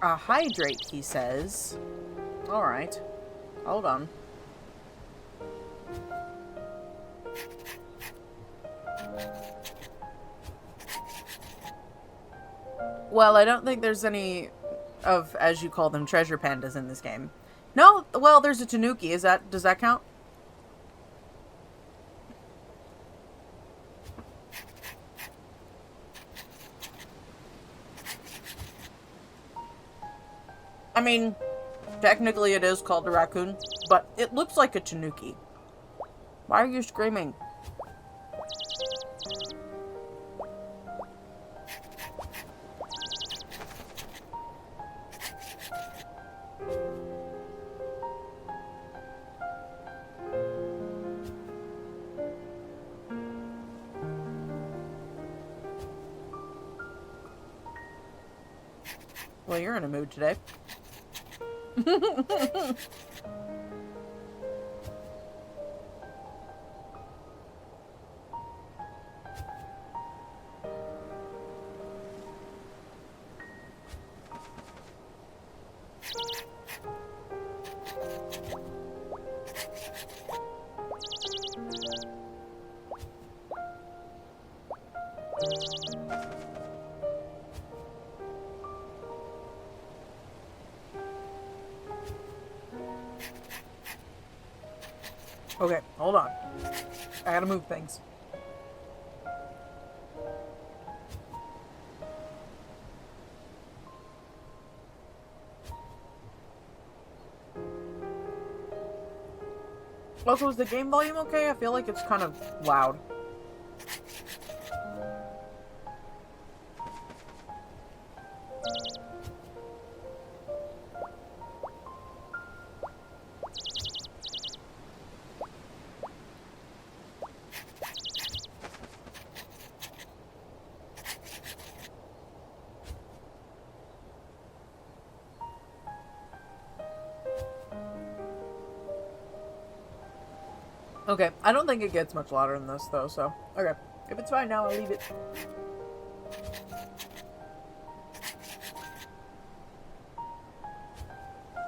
A hydrate, he says. Alright. Hold on. Well, I don't think there's any of, as you call them, treasure pandas in this game. No? Well, there's a tanuki. Does that count? I mean, technically it is called a raccoon, but it looks like a tanuki. Why are you screaming? Well, you're in a mood today. Okay, hold on. I gotta move things. Also, is the game volume okay? I feel like it's kind of loud. Okay, I don't think it gets much louder than this, though, so... Okay, if it's fine now, I'll leave it.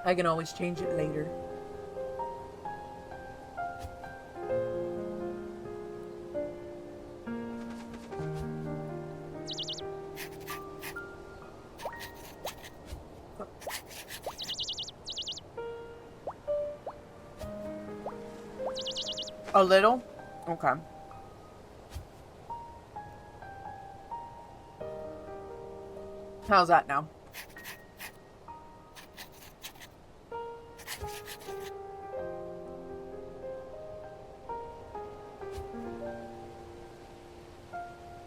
I can always change it later. A little? Okay. How's that now?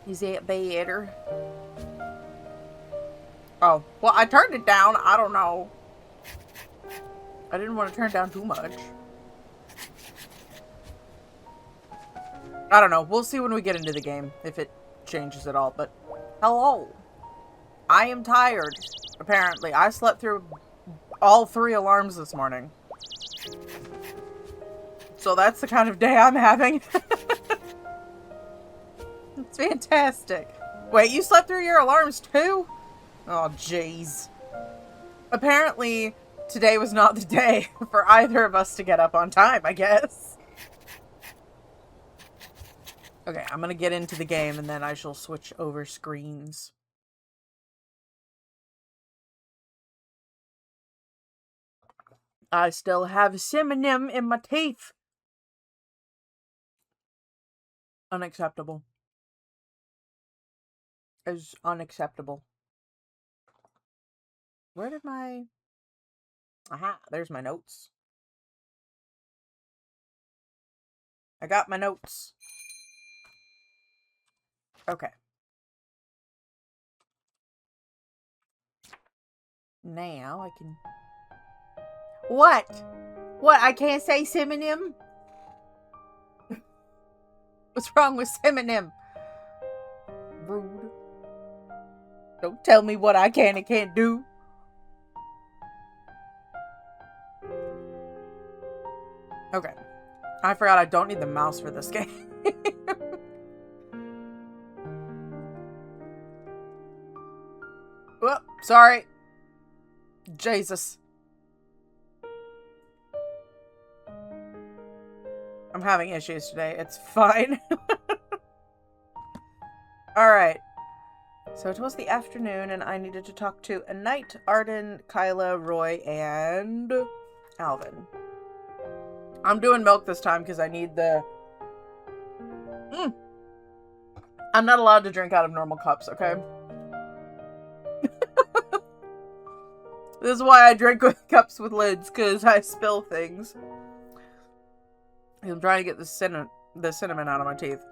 Is that better? Oh, well, I turned it down. I don't know. I didn't want to turn it down too much. I don't know. We'll see when we get into the game, if it changes at all. But, hello. I am tired, apparently. I slept through all 3 alarms this morning. So that's the kind of day I'm having. It's fantastic. Wait, you slept through your alarms too? Oh, jeez. Apparently, today was not the day for either of us to get up on time, I guess. Okay, I'm gonna get into the game and then I shall switch over screens. I still have cinnamon in my teeth. Unacceptable. Is unacceptable. Where did my... Aha, there's my notes. I got my notes. Okay. Now I can... What? What? I can't say synonym? What's wrong with synonym? Rude. Don't tell me what I can and can't do. Okay. I forgot I don't need the mouse for this game. Well, sorry. Jesus. I'm having issues today. It's fine. Alright. So it was the afternoon, and I needed to talk to a Knight, Arden, Kyla, Roy, and Alvin. I'm doing milk this time because I need the... I'm not allowed to drink out of normal cups, okay? This is why I drink with cups with lids, because I spill things. I'm trying to get the cinnamon out of my teeth.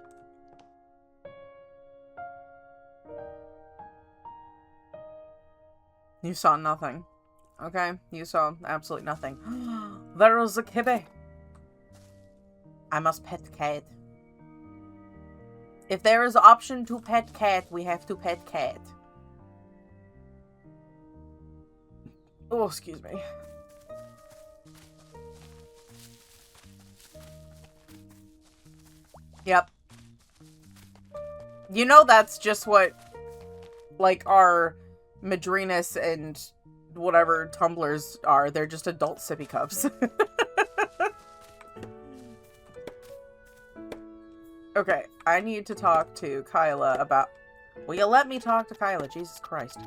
You saw nothing. Okay? You saw absolutely nothing. There was a kibbe. I must pet cat. If there is option to pet cat, we have to pet cat. Oh, excuse me. Yep. You know that's just what, like, our Madrinas and whatever tumblers are. They're just adult sippy cups. Okay, I need to talk to Kyla about... Will you let me talk to Kyla? Jesus Christ.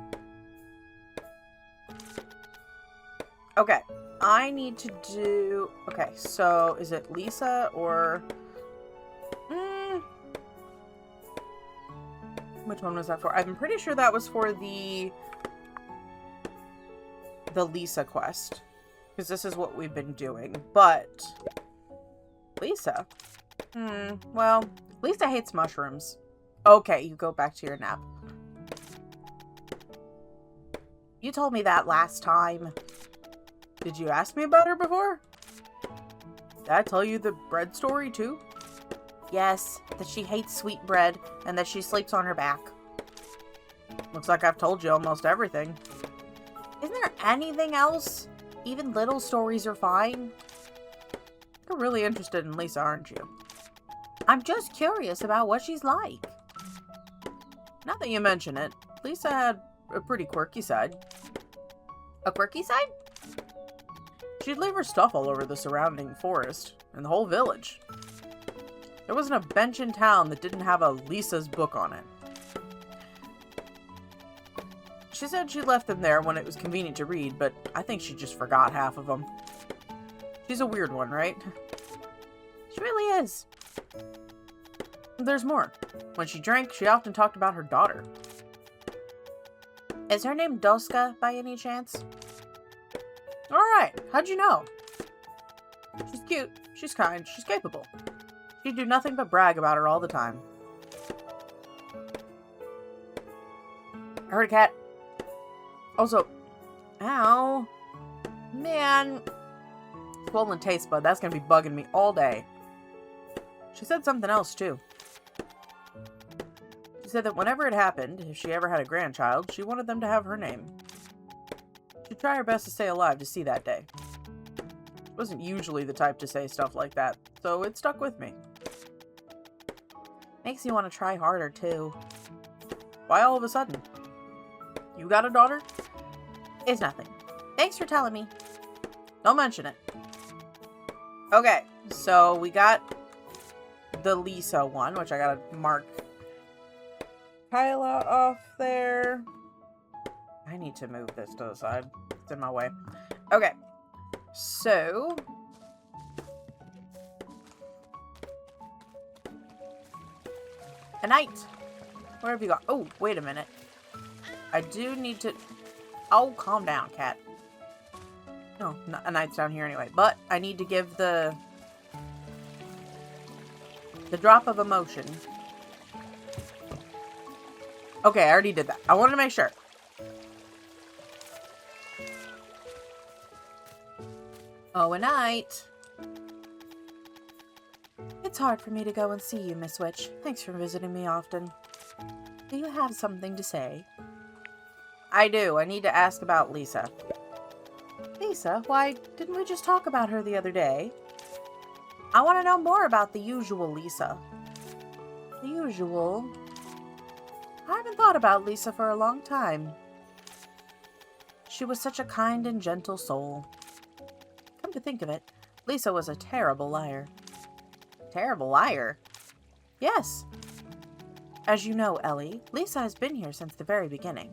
Okay, I need to do... Okay, so is it Lisa or... Which one was that for? I'm pretty sure that was for the Lisa quest. Because this is what we've been doing. But... Lisa? Well, Lisa hates mushrooms. Okay, you go back to your nap. You told me that last time. Did you ask me about her before? Did I tell you the bread story too? Yes, that she hates sweet bread and that she sleeps on her back. Looks like I've told you almost everything. Isn't there anything else? Even little stories are fine. You're really interested in Lisa, aren't you? I'm just curious about what she's like. Now that you mention it, Lisa had a pretty quirky side. A quirky side? She'd leave her stuff all over the surrounding forest and the whole village. There wasn't a bench in town that didn't have a Lisa's book on it. She said she left them there when it was convenient to read, but I think she just forgot half of them. She's a weird one, right? She really is. There's more. When she drank, she often talked about her daughter. Is her name Doska, by any chance? Alright, how'd you know? She's cute, she's kind, she's capable. She'd do nothing but brag about her all the time. I heard a cat. Also, ow. Man. Swollen taste bud, that's gonna be bugging me all day. She said something else, too. She said that whenever it happened, if she ever had a grandchild, she wanted them to have her name. She'd try her best to stay alive to see that day. She wasn't usually the type to say stuff like that, so it stuck with me. Makes me want to try harder, too. Why all of a sudden? You got a daughter? It's nothing. Thanks for telling me. Don't mention it. Okay, so we got the Lisa one, which I gotta mark Kyla off there. I need to move this to the side. It's in my way. Okay, so... A Knight! Where have you gone? Oh, wait a minute. I do need to... Oh, calm down, cat. No, a Knight's down here anyway. But I need to give the drop of emotion. Okay, I already did that. I wanted to make sure. Oh, a Knight. It's hard for me to go and see you, Miss Witch. Thanks for visiting me often. Do you have something to say? I do. I need to ask about Lisa. Lisa? Why, didn't we just talk about her the other day? I want to know more about the usual Lisa. The usual? I haven't thought about Lisa for a long time. She was such a kind and gentle soul. Come to think of it, Lisa was a terrible liar. Terrible liar? Yes. As you know, Ellie, Lisa has been here since the very beginning.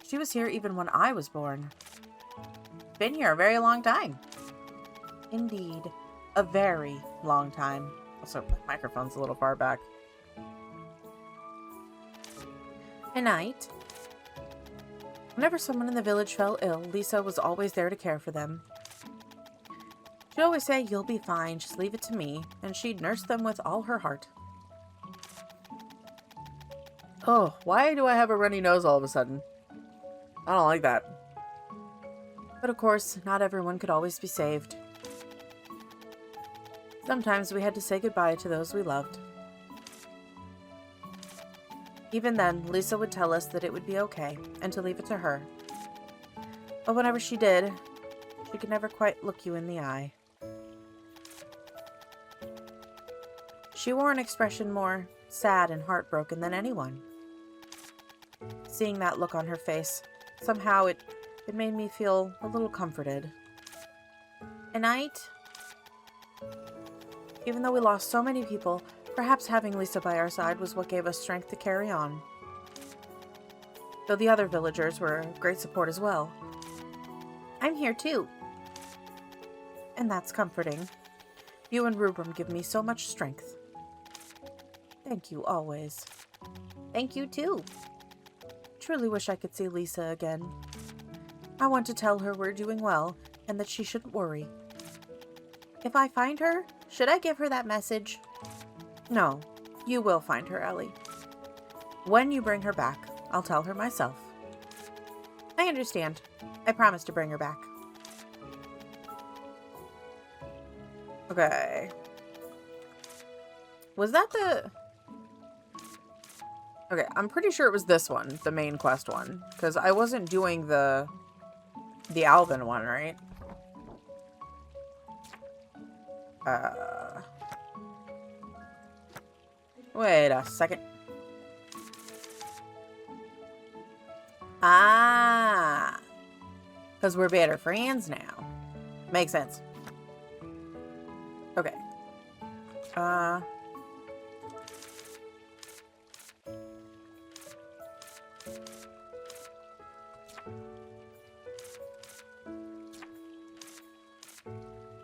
She was here even when I was born. Been here a very long time. Indeed, a very long time. Also, my microphone's a little far back. At night, whenever someone in the village fell ill, Lisa was always there to care for them. She'd always say, "You'll be fine, just leave it to me," and she'd nurse them with all her heart. Oh, why do I have a runny nose all of a sudden? I don't like that. But of course, not everyone could always be saved. Sometimes we had to say goodbye to those we loved. Even then, Lisa would tell us that it would be okay, and to leave it to her. But whenever she did, she could never quite look you in the eye. She wore an expression more sad and heartbroken than anyone. Seeing that look on her face, somehow it made me feel a little comforted. At night, even though we lost so many people, perhaps having Lisa by our side was what gave us strength to carry on. Though the other villagers were a great support as well. I'm here too. And that's comforting. You and Rubrum give me so much strength. Thank you always. Thank you too. Truly wish I could see Lisa again. I want to tell her we're doing well and that she shouldn't worry. If I find her, should I give her that message? No, you will find her, Ellie. When you bring her back, I'll tell her myself. I understand. I promise to bring her back. Okay. Was that the... Okay, I'm pretty sure it was this one, the main quest one. Because I wasn't doing the Alvin one, right? Wait a second. Ah. Because we're better friends now. Makes sense. Okay.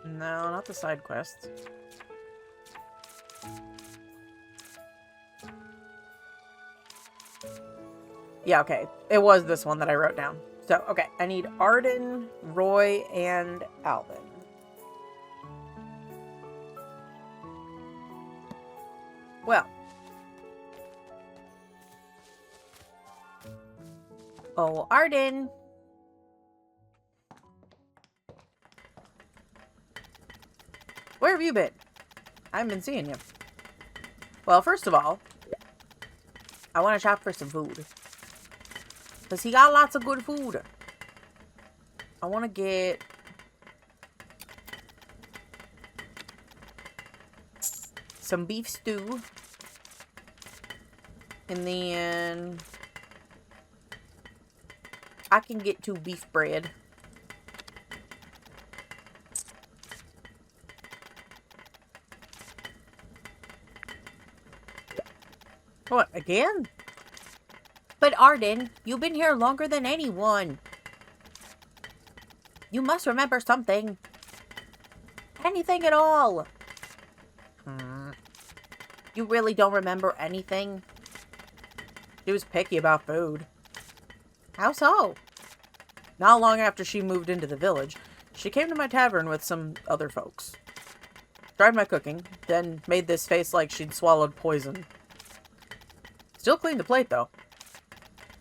No, not the side quests. Yeah, okay. It was this one that I wrote down. So, okay. I need Arden, Roy, and Alvin. Well. Oh, Arden. Where have you been? I haven't been seeing you. Well, first of all, I want to shop for some food. Because he got lots of good food. I want to get some beef stew. And then I can get 2 beef bread. What, again? But Arden, you've been here longer than anyone. You must remember something. Anything at all. You really don't remember anything? She was picky about food. How so? Not long after she moved into the village, she came to my tavern with some other folks. Tried my cooking, then made this face like she'd swallowed poison. Still cleaned the plate, though.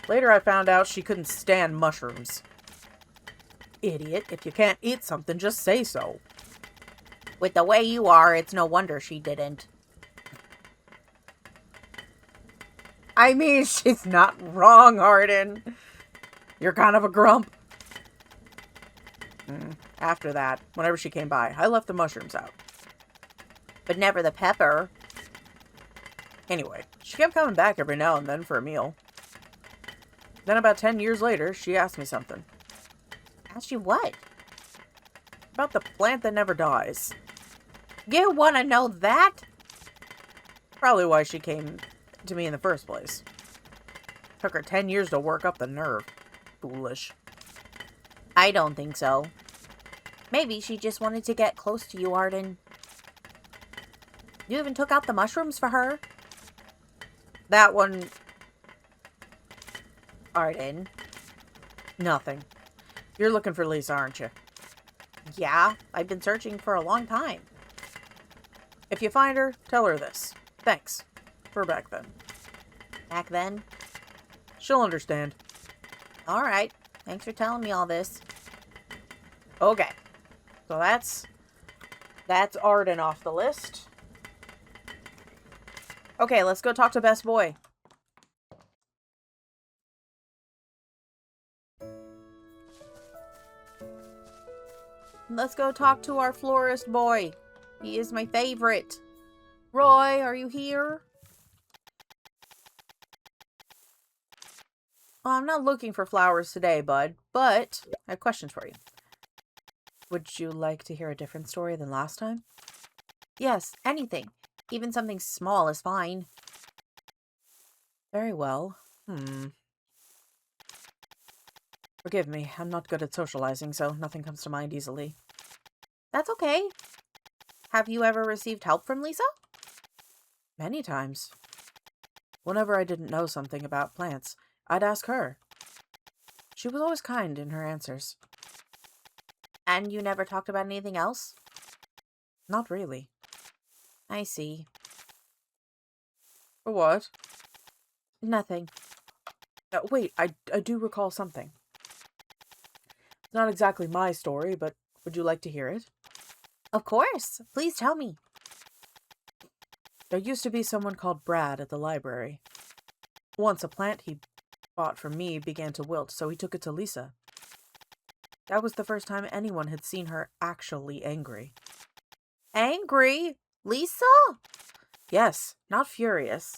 Later I found out she couldn't stand mushrooms. Idiot, if you can't eat something, just say so. With the way you are, it's no wonder she didn't. I mean, she's not wrong, Arden. You're kind of a grump. After that, whenever she came by, I left the mushrooms out. But never the pepper. Anyway, she kept coming back every now and then for a meal. Then about 10 years later, she asked me something. Asked you what? About the plant that never dies. You want to know that? Probably why she came to me in the first place. Took her 10 years to work up the nerve. Foolish. I don't think so. Maybe she just wanted to get close to you, Arden. You even took out the mushrooms for her. That one... Arden. Nothing. You're looking for Lisa, aren't you? Yeah, I've been searching for a long time. If you find her, tell her this. Thanks. For back then. Back then? She'll understand. Alright. Thanks for telling me all this. Okay. So that's Arden off the list. Okay, let's go talk to Best Boy. Let's go talk to our florist boy. He is my favorite. Roy, are you here? Well, I'm not looking for flowers today, bud, but I have questions for you. Would you like to hear a different story than last time? Yes, anything. Even something small is fine. Very well. Forgive me, I'm not good at socializing, so nothing comes to mind easily. That's okay. Have you ever received help from Lisa? Many times. Whenever I didn't know something about plants, I'd ask her. She was always kind in her answers. And you never talked about anything else? Not really. I see. For what? Nothing. Wait, I do recall something. It's not exactly my story, but would you like to hear it? Of course. Please tell me. There used to be someone called Brad at the library. Once a plant he bought from me began to wilt, so he took it to Lisa. That was the first time anyone had seen her actually angry. Angry? Lisa? Yes, not furious.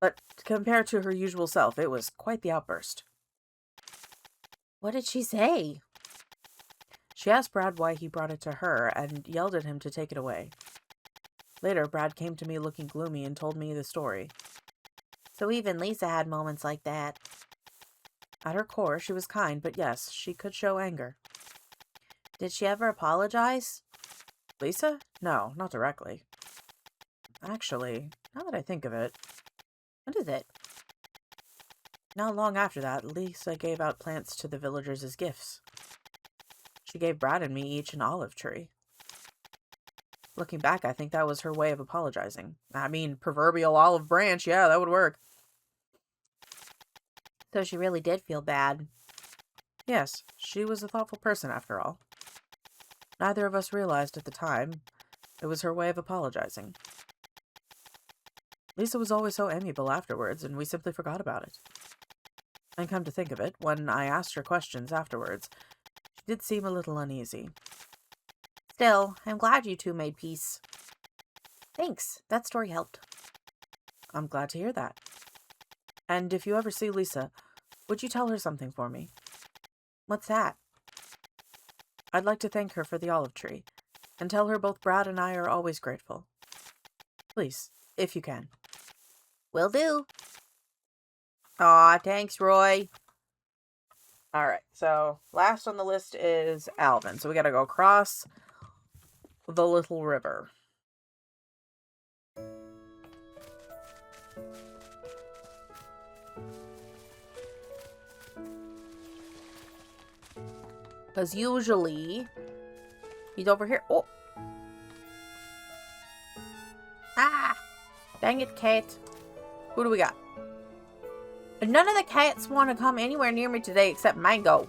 But compared to her usual self, it was quite the outburst. What did she say? She asked Brad why he brought it to her and yelled at him to take it away. Later, Brad came to me looking gloomy and told me the story. So even Lisa had moments like that. At her core, she was kind, but yes, she could show anger. Did she ever apologize? Lisa? No, not directly. Actually, now that I think of it... What is it? Not long after that, Lisa gave out plants to the villagers as gifts. She gave Brad and me each an olive tree. Looking back, I think that was her way of apologizing. I mean, proverbial olive branch, yeah, that would work. So she really did feel bad. Yes, she was a thoughtful person after all. Neither of us realized at the time it was her way of apologizing. Lisa was always so amiable afterwards, and we simply forgot about it. And come to think of it, when I asked her questions afterwards, she did seem a little uneasy. Still, I'm glad you two made peace. Thanks, that story helped. I'm glad to hear that. And if you ever see Lisa, would you tell her something for me? What's that? I'd like to thank her for the olive tree, and tell her both Brad and I are always grateful. Please, if you can. Will do. Aw, thanks, Roy. Alright, so last on the list is Alvin. So we gotta go across the little river. Because usually he's over here. Oh! Ah! Dang it, Kate. Who do we got? None of the cats want to come anywhere near me today except Mango.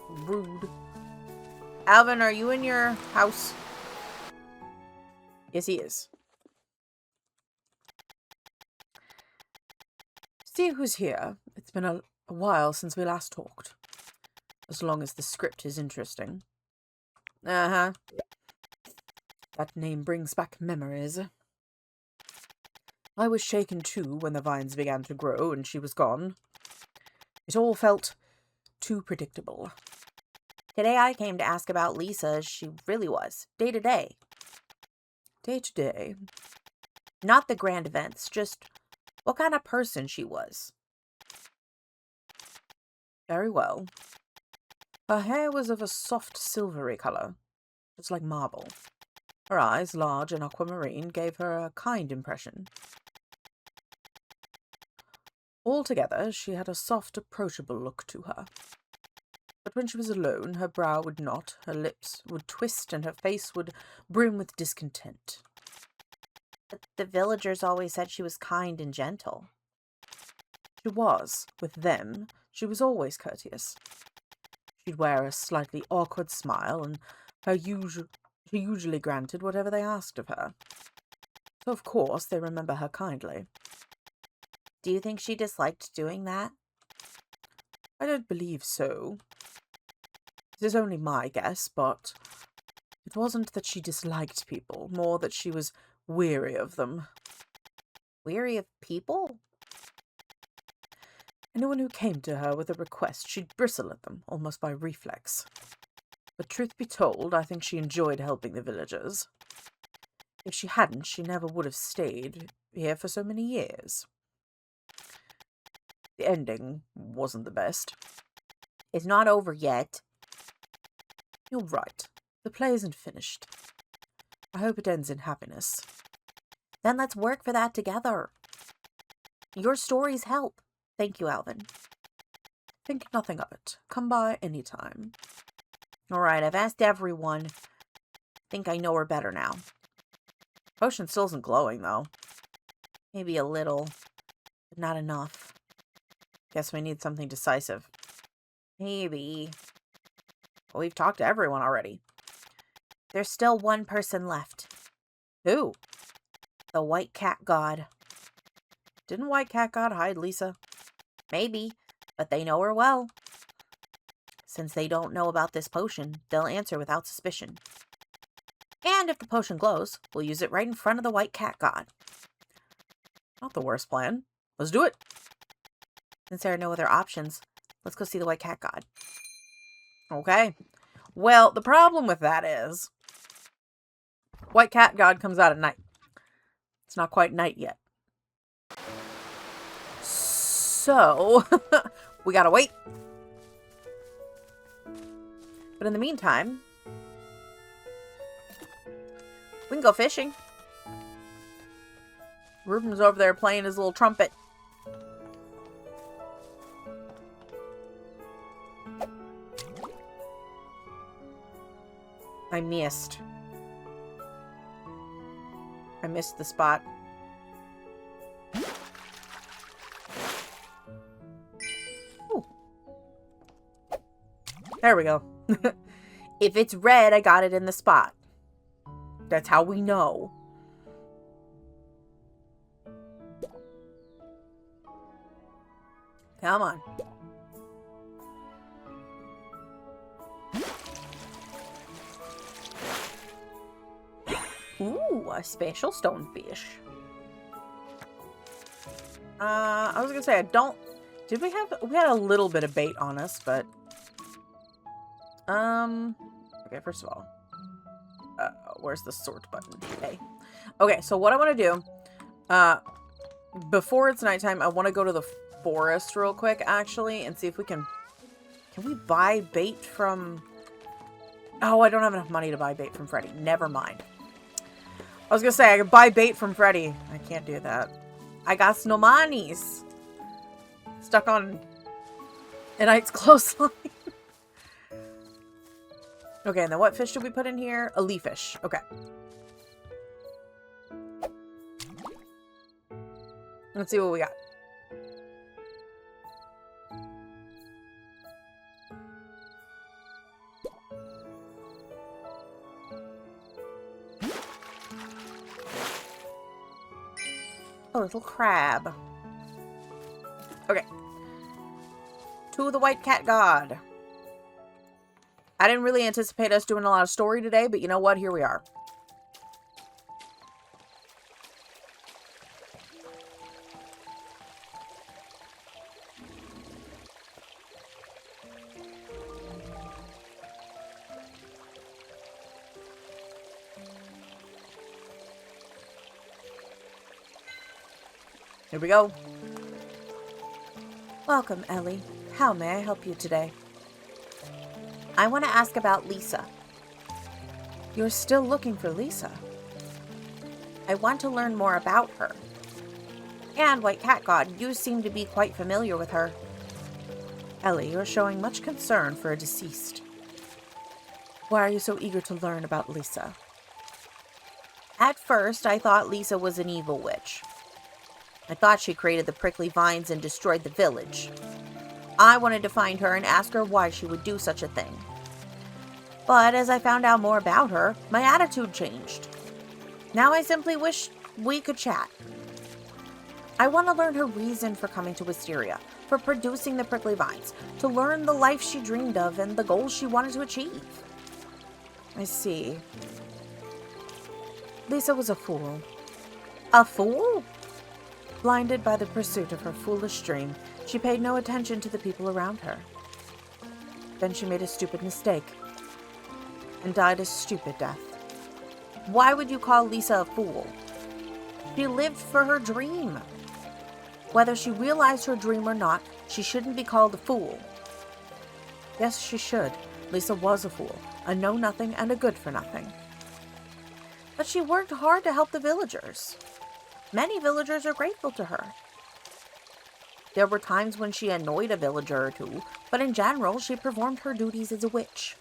Rude. Alvin, are you in your house? Yes, he is. See who's here. It's been a while since we last talked. As long as the script is interesting. Uh-huh. That name brings back memories. I was shaken too when the vines began to grow and she was gone. It all felt too predictable. Today I came to ask about Lisa as she really was, day to day. Day to day. Not the grand events, just what kind of person she was. Very well. Her hair was of a soft silvery colour, just like marble. Her eyes, large and aquamarine, gave her a kind impression. Altogether, she had a soft, approachable look to her. But when she was alone, her brow would knot, her lips would twist, and her face would brim with discontent. But the villagers always said she was kind and gentle. She was. With them, she was always courteous. She'd wear a slightly awkward smile, and she usually granted whatever they asked of her. So, of course, they remember her kindly. Do you think she disliked doing that? I don't believe so. This is only my guess, but it wasn't that she disliked people, more that she was weary of them. Weary of people? Anyone who came to her with a request, she'd bristle at them, almost by reflex. But truth be told, I think she enjoyed helping the villagers. If she hadn't, she never would have stayed here for so many years. The ending wasn't the best. It's not over yet. You're right. The play isn't finished. I hope it ends in happiness. Then let's work for that together. Your stories help. Thank you, Alvin. Think nothing of it. Come by any time. All right, I've asked everyone. Think I know her better now. Potion still isn't glowing, though. Maybe a little, but not enough. Guess we need something decisive. Maybe. Well, we've talked to everyone already. There's still one person left. Who? The White Cat God. Didn't White Cat God hide Lisa? Maybe, but they know her well. Since they don't know about this potion, they'll answer without suspicion. And if the potion glows, we'll use it right in front of the White Cat God. Not the worst plan. Let's do it. Since there are no other options, let's go see the White Cat God. Okay. Well, the problem with that is White Cat God comes out at night. It's not quite night yet. So, we gotta wait. But in the meantime, we can go fishing. Ruben's over there playing his little trumpet. I missed the spot. Ooh. There we go. If it's red, I got it in the spot. That's how we know. Come on. Ooh, a special stonefish. I was gonna say, we had a little bit of bait on us, but, okay, first of all, where's the sort button? Okay, so what I want to do, before it's nighttime, I want to go to the forest real quick, actually, and see if we can we buy bait from, oh, I don't have enough money to buy bait from Freddy. Never mind. I was gonna say, I could buy bait from Freddy. I can't do that. I got no monies. Stuck on a night's clothesline. Okay, and then what fish did we put in here? A leaf fish. Okay. Let's see what we got. A little crab. Okay. To the White Cat God. I didn't really anticipate us doing a lot of story today, but you know what? Here we are. Here we go. Welcome, Ellie. How may I help you today? I want to ask about Lisa. You're still looking for Lisa? I want to learn more about her. And White Cat God, you seem to be quite familiar with her. Ellie, you're showing much concern for a deceased. Why are you so eager to learn about Lisa? At first, I thought Lisa was an evil witch. I thought she created the prickly vines and destroyed the village. I wanted to find her and ask her why she would do such a thing. But as I found out more about her, my attitude changed. Now I simply wish we could chat. I want to learn her reason for coming to Wisteria, for producing the prickly vines, to learn the life she dreamed of and the goals she wanted to achieve. I see. Lisa was a fool. A fool? Blinded by the pursuit of her foolish dream, she paid no attention to the people around her. Then she made a stupid mistake and died a stupid death. Why would you call Lisa a fool? She lived for her dream. Whether she realized her dream or not, she shouldn't be called a fool. Yes, she should. Lisa was a fool, a know-nothing and a good-for-nothing. But she worked hard to help the villagers. Many villagers are grateful to her. There were times when she annoyed a villager or two, but in general, she performed her duties as a witch.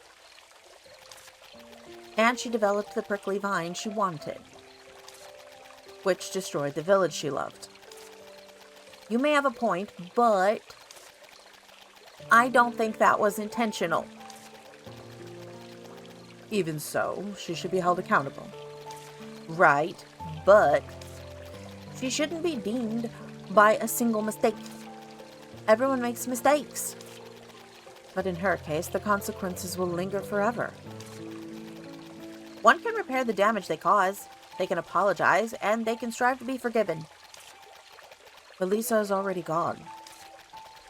And she developed the prickly vine she wanted, which destroyed the village she loved. You may have a point, but I don't think that was intentional. Even so, she should be held accountable. Right, but she shouldn't be deemed by a single mistake. Everyone makes mistakes. But in her case, the consequences will linger forever. One can repair the damage they cause, they can apologize, and they can strive to be forgiven. But Lisa is already gone.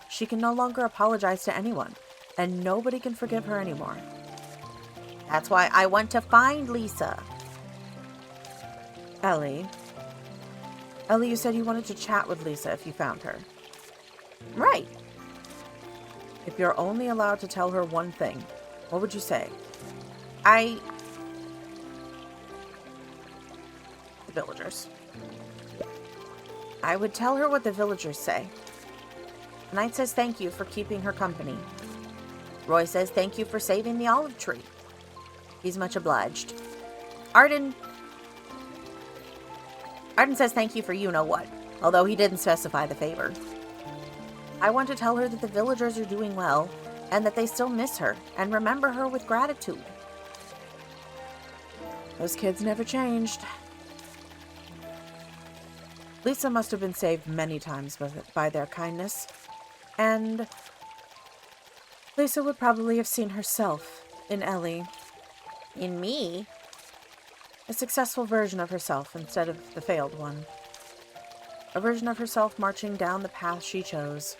She can no longer apologize to anyone, and nobody can forgive her anymore. That's why I want to find Lisa. Ellie, you said you wanted to chat with Lisa if you found her. Right. If you're only allowed to tell her one thing, what would you say? The villagers. I would tell her what the villagers say. Knight says thank you for keeping her company. Roy says thank you for saving the olive tree. He's much obliged. Arden says thank you for you-know-what, although he didn't specify the favor. I want to tell her that the villagers are doing well, and that they still miss her, and remember her with gratitude. Those kids never changed. Lisa must have been saved many times by their kindness, and Lisa would probably have seen herself in Ellie. In me? A successful version of herself instead of the failed one. A version of herself marching down the path she chose.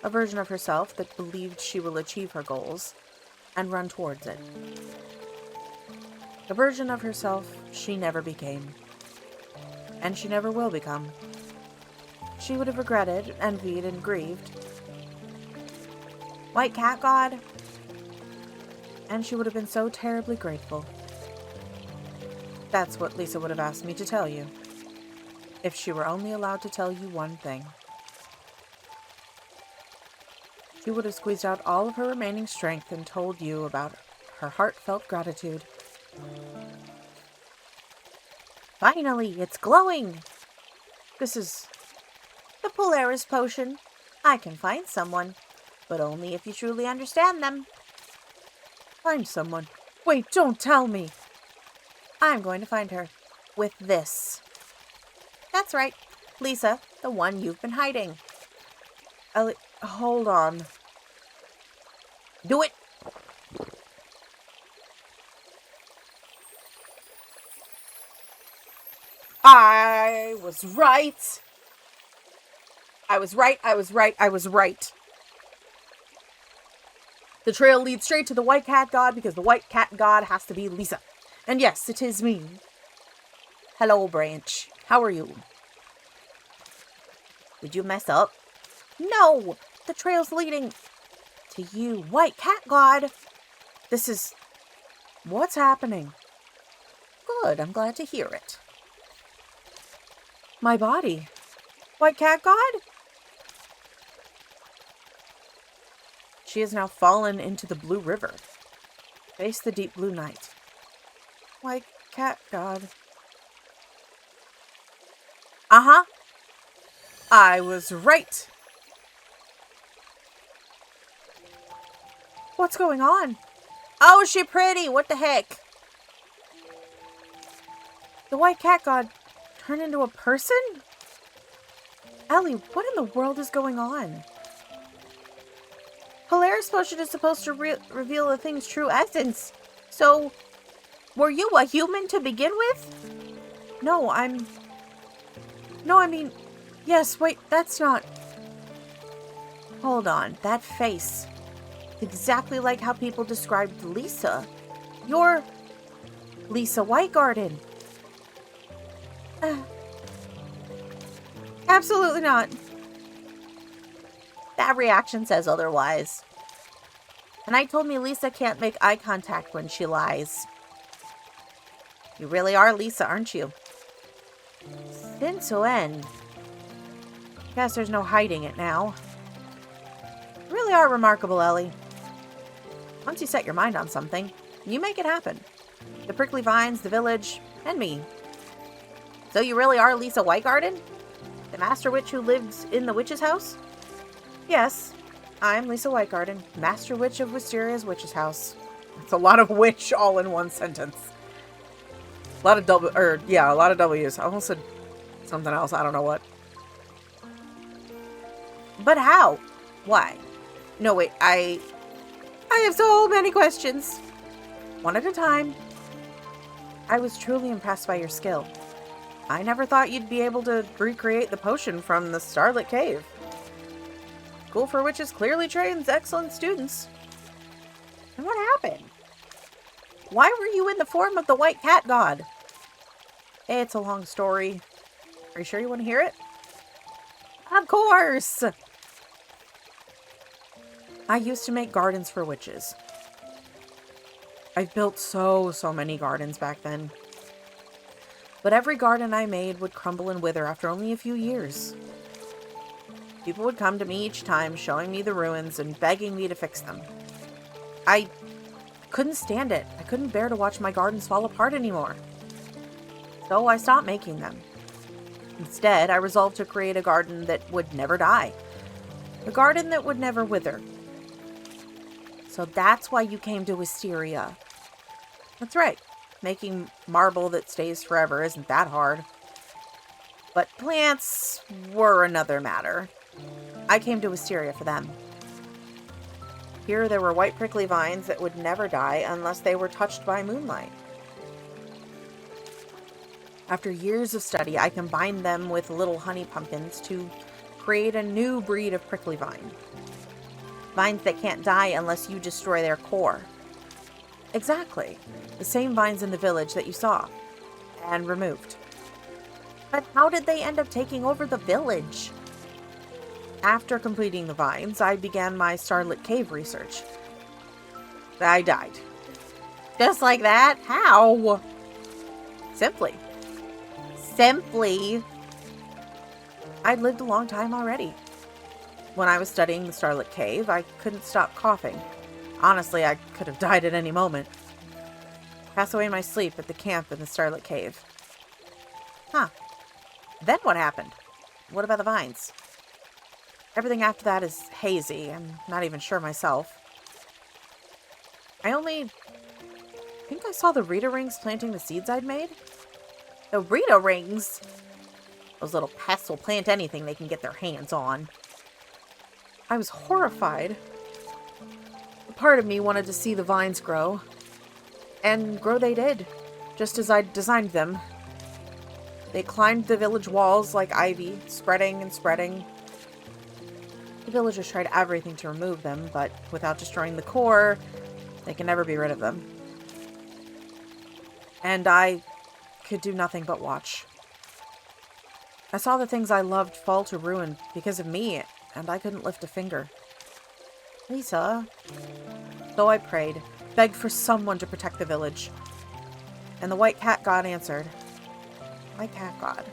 A version of herself that believed she will achieve her goals and run towards it. A version of herself she never became. And she never will become. She would have regretted, envied, and grieved. White Cat God. And she would have been so terribly grateful. That's what Lisa would have asked me to tell you. If she were only allowed to tell you one thing. She would have squeezed out all of her remaining strength and told you about her heartfelt gratitude. Finally, it's glowing! This is the Polaris potion. I can find someone, but only if you truly understand them. Find someone? Wait, don't tell me! I'm going to find her. With this. That's right. Lisa, the one you've been hiding. Ellie, hold on. Do it! I was right. I was right. The trail leads straight to the White Cat God because the White Cat God has to be Lisa. And yes, it is me. Hello, Branch. How are you? Did you mess up? No! The trail's leading to you, White Cat God. This is... What's happening? Good, I'm glad to hear it. My body. White Cat God? She has now fallen into the blue river. Face the deep blue night. White Cat God. Uh-huh. I was right. What's going on? Oh, is she pretty? What the heck? The White Cat God turned into a person? Ellie, what in the world is going on? Hilarious potion is supposed to reveal a thing's true essence. So, were you a human to begin with? No, I mean... Yes, wait, that's not... Hold on, that face. Exactly like how people described Lisa. You're Lisa Whitegarden. Absolutely not. That reaction says otherwise. And I told me Lisa can't make eye contact when she lies. You really are Lisa, aren't you? Since when? Guess there's no hiding it now. You really are remarkable, Ellie. Once you set your mind on something, you make it happen. The prickly vines, the village, and me. So you really are Lisa Whitegarden? The master witch who lives in the witch's house? Yes, I'm Lisa Whitegarden, master witch of Wisteria's witch's house. It's a lot of witch all in one sentence. A lot of a lot of W's. I almost said something else. I don't know what. But how? Why? No, wait, I have so many questions. One at a time. I was truly impressed by your skill. I never thought you'd be able to recreate the potion from the Starlit Cave. School for Witches clearly trains excellent students. And what happened? Why were you in the form of the White Cat God? It's a long story. Are you sure you want to hear it? Of course! I used to make gardens for witches. I've built so many gardens back then. But every garden I made would crumble and wither after only a few years. People would come to me each time, showing me the ruins and begging me to fix them. I couldn't stand it. I couldn't bear to watch my gardens fall apart anymore. So I stopped making them. Instead, I resolved to create a garden that would never die. A garden that would never wither. So that's why you came to Wisteria. That's right. Making marble that stays forever isn't that hard. But plants were another matter. I came to Wisteria for them. Here there were white prickly vines that would never die unless they were touched by moonlight. After years of study, I combined them with little honey pumpkins to create a new breed of prickly vine. Vines that can't die unless you destroy their core. Exactly. The same vines in the village that you saw. And removed. But how did they end up taking over the village? After completing the vines, I began my Starlit Cave research. I died. Just like that? How? Simply. I'd lived a long time already. When I was studying the Starlit Cave, I couldn't stop coughing. Honestly, I could have died at any moment. Pass away in my sleep at the camp in the Starlit Cave. Huh. Then what happened? What about the vines? Everything after that is hazy. I'm not even sure myself. I think I saw the Rita rings planting the seeds I'd made. The Rita rings? Those little pests will plant anything they can get their hands on. I was horrified. A part of me wanted to see the vines grow. And grow they did, just as I'd designed them. They climbed the village walls like ivy, spreading and spreading. The villagers tried everything to remove them, but without destroying the core, they can never be rid of them. And I could do nothing but watch. I saw the things I loved fall to ruin because of me, and I couldn't lift a finger. Lisa. So I prayed, begged for someone to protect the village. And the White Cat God answered. White Cat God.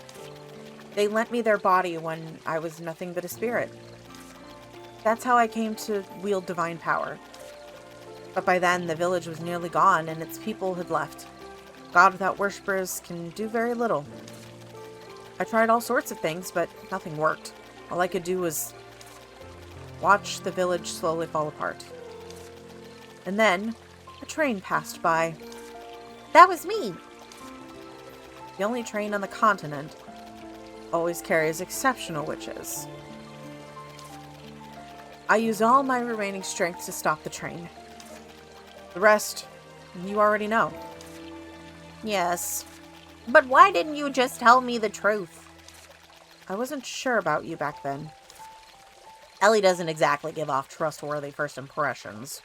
They lent me their body when I was nothing but a spirit. That's how I came to wield divine power. But by then, the village was nearly gone, and its people had left. God without worshippers can do very little. I tried all sorts of things, but nothing worked. All I could do was watch the village slowly fall apart. And then, a train passed by. That was me! The only train on the continent always carries exceptional witches. I used all my remaining strength to stop the train. The rest, you already know. Yes. But why didn't you just tell me the truth? I wasn't sure about you back then. Ellie doesn't exactly give off trustworthy first impressions.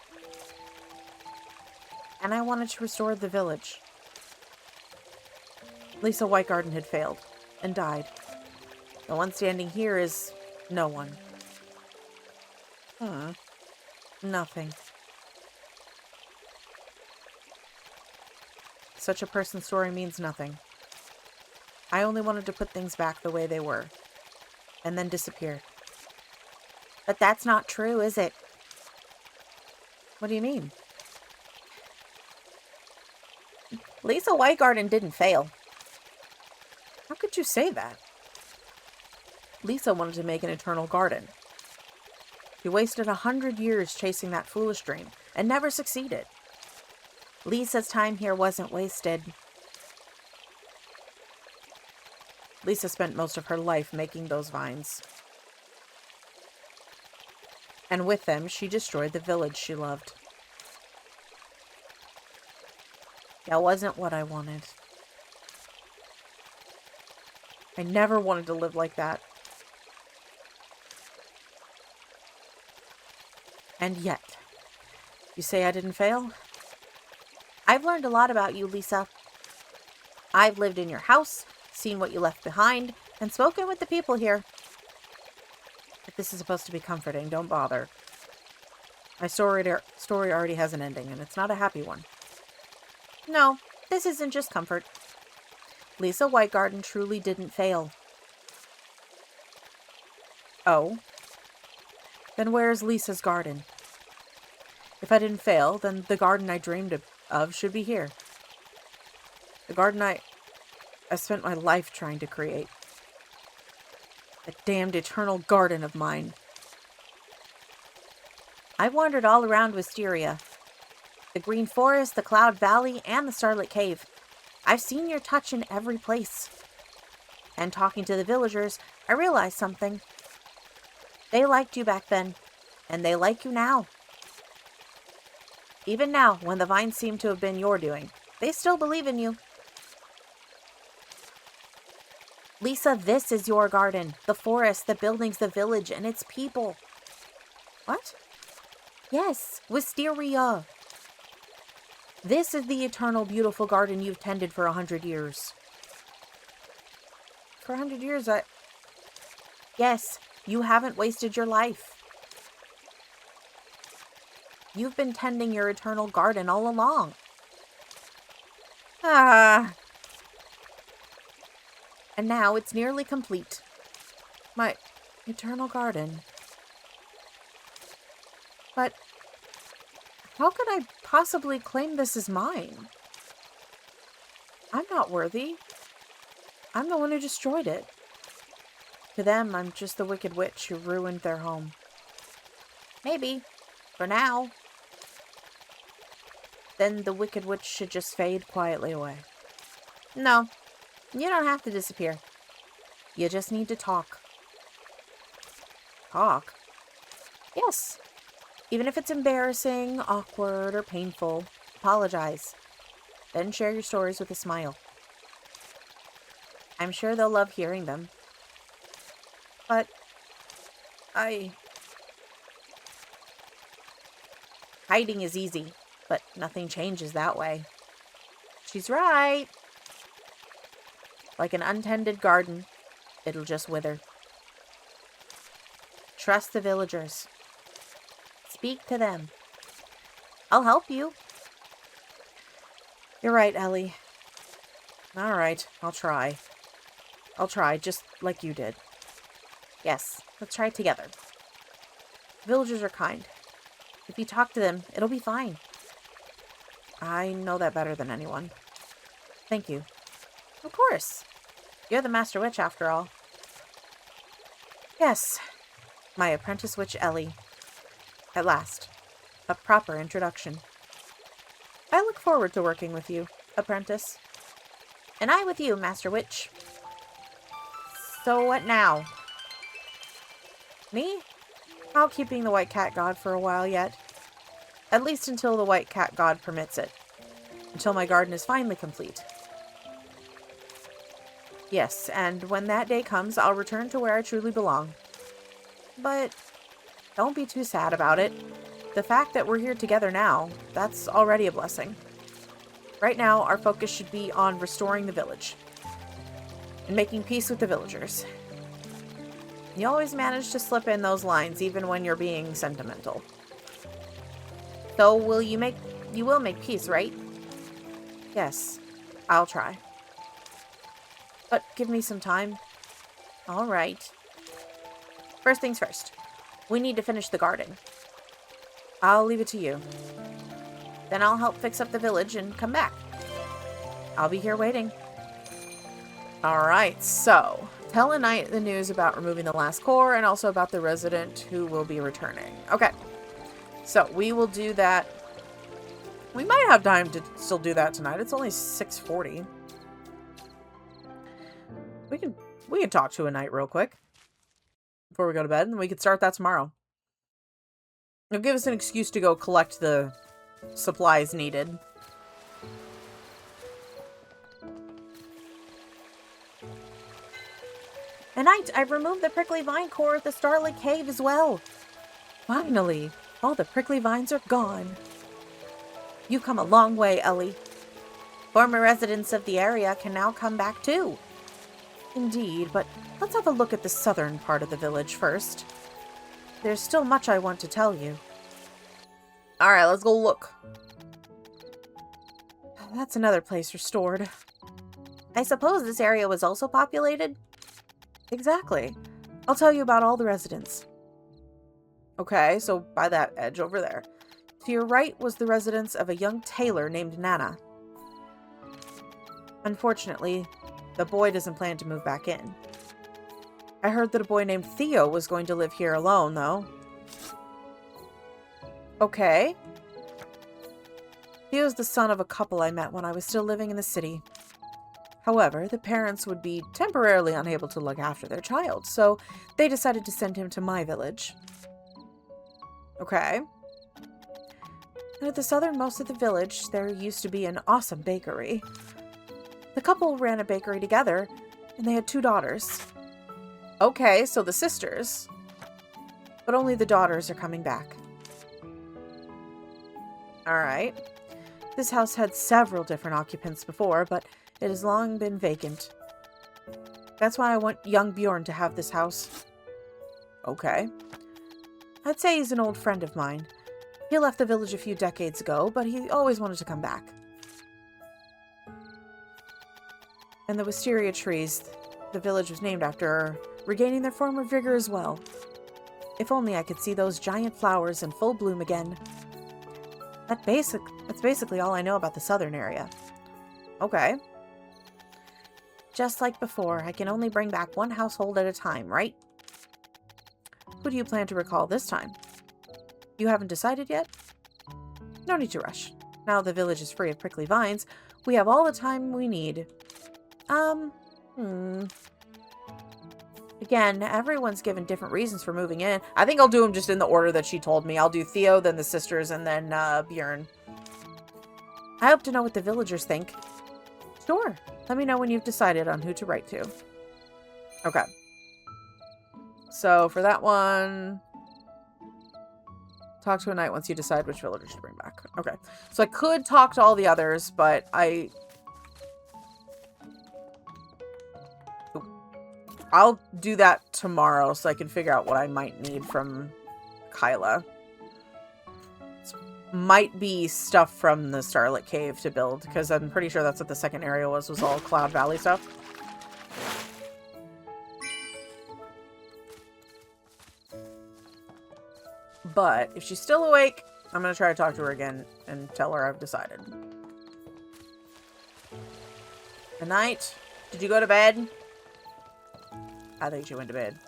And I wanted to restore the village. Lisa Whitegarden had failed and died. The one standing here is no one. Nothing. Such a person's story means nothing. I only wanted to put things back the way they were, and then disappear. But that's not true, is it? What do you mean? Lisa Whitegarden didn't fail. How could you say that? Lisa wanted to make an eternal garden. She wasted 100 years chasing that foolish dream, and never succeeded. Lisa's time here wasn't wasted. Lisa spent most of her life making those vines. And with them, she destroyed the village she loved. That wasn't what I wanted. I never wanted to live like that. And yet, you say I didn't fail? I've learned a lot about you, Lisa. I've lived in your house, seen what you left behind, and spoken with the people here. If this is supposed to be comforting, don't bother. My story already has an ending, and it's not a happy one. No, this isn't just comfort. Lisa Whitegarden truly didn't fail. Oh? Then where's Lisa's garden? If I didn't fail, then the garden I dreamed of should be here. The garden I spent my life trying to create. The damned eternal garden of mine. I've wandered all around Wisteria. The Green Forest, the Cloud Valley, and the Starlit Cave. I've seen your touch in every place. And talking to the villagers, I realized something. They liked you back then, and they like you now. Even now, when the vines seem to have been your doing, they still believe in you. Lisa, this is your garden. The forest, the buildings, the village, and its people. What? Yes, Wisteria. This is the eternal, beautiful garden you've tended for 100 years. For 100 years, Yes, you haven't wasted your life. You've been tending your eternal garden all along. And now it's nearly complete. My eternal garden. But how could I possibly claim this as mine? I'm not worthy. I'm the one who destroyed it. To them, I'm just the wicked witch who ruined their home. Maybe. For now. Then the wicked witch should just fade quietly away. No. You don't have to disappear. You just need to talk. Talk? Yes. Even if it's embarrassing, awkward, or painful, apologize. Then share your stories with a smile. I'm sure they'll love hearing them. But hiding is easy, but nothing changes that way. She's right. Like an untended garden, It'll just wither. Trust the villagers. Speak to them. I'll help you. You're right, Ellie. Alright, I'll try. I'll try, just like you did. Yes, let's try it together. Villagers are kind. If you talk to them, it'll be fine. I know that better than anyone. Thank you. Of course. You're the Master Witch, after all. Yes. My apprentice witch, Ellie. At last. A proper introduction. I look forward to working with you, apprentice. And I with you, Master Witch. So what now? Me? I'll keep being the White Cat God for a while yet. At least until the White Cat God permits it. Until my garden is finally complete. Yes, and when that day comes, I'll return to where I truly belong. But don't be too sad about it. The fact that we're here together now, that's already a blessing. Right now, our focus should be on restoring the village. And making peace with the villagers. You always manage to slip in those lines, even when you're being sentimental. So, you will make peace, right? Yes, I'll try. But give me some time. All right. First things first. We need to finish the garden. I'll leave it to you. Then I'll help fix up the village and come back. I'll be here waiting. Alright, so tell a knight the news about removing the last core and also about the resident who will be returning. Okay, so we will do that. We might have time to still do that tonight. It's only 6:40. We can talk to a knight real quick before we go to bed, and we could start that tomorrow. It'll give us an excuse to go collect the supplies needed. And I've removed the prickly vine core at the Starlit Cave as well. Finally, all the prickly vines are gone. You've come a long way, Ellie. Former residents of the area can now come back too. Indeed, but let's have a look at the southern part of the village first. There's still much I want to tell you. Alright, let's go look. That's another place restored. I suppose this area was also populated? Exactly. I'll tell you about all the residents. Okay, so by that edge over there. To your right was the residence of a young tailor named Nana. Unfortunately, the boy doesn't plan to move back in. I heard that a boy named Theo was going to live here alone, though. Okay. Theo's the son of a couple I met when I was still living in the city. However, the parents would be temporarily unable to look after their child, so they decided to send him to my village. Okay. And at the southernmost of the village, there used to be an awesome bakery. The couple ran a bakery together, and they had 2 daughters. Okay, so the sisters. But only the daughters are coming back. Alright. This house had several different occupants before, but it has long been vacant. That's why I want young Bjorn to have this house. Okay. I'd say he's an old friend of mine. He left the village a few decades ago, but he always wanted to come back. And the wisteria trees the village was named after are regaining their former vigor as well. If only I could see those giant flowers in full bloom again. That's basically all I know about the southern area. Okay. Just like before, I can only bring back one household at a time, right? Who do you plan to recall this time? You haven't decided yet? No need to rush. Now the village is free of prickly vines, we have all the time we need. Again, everyone's given different reasons for moving in. I think I'll do them just in the order that she told me. I'll do Theo, then the sisters, and then Bjorn. I hope to know what the villagers think. Sure. Let me know when you've decided on who to write to. Okay. So for that one, talk to a knight once you decide which villagers to bring back. Okay. So I could talk to all the others, but I'll do that tomorrow so I can figure out what I might need from Kyla. Might be stuff from the Starlit Cave to build, because I'm pretty sure that's what the second area was all Cloud Valley stuff. But if she's still awake, I'm going to try to talk to her again and tell her I've decided. Good night. Did you go to bed? I think she went to bed.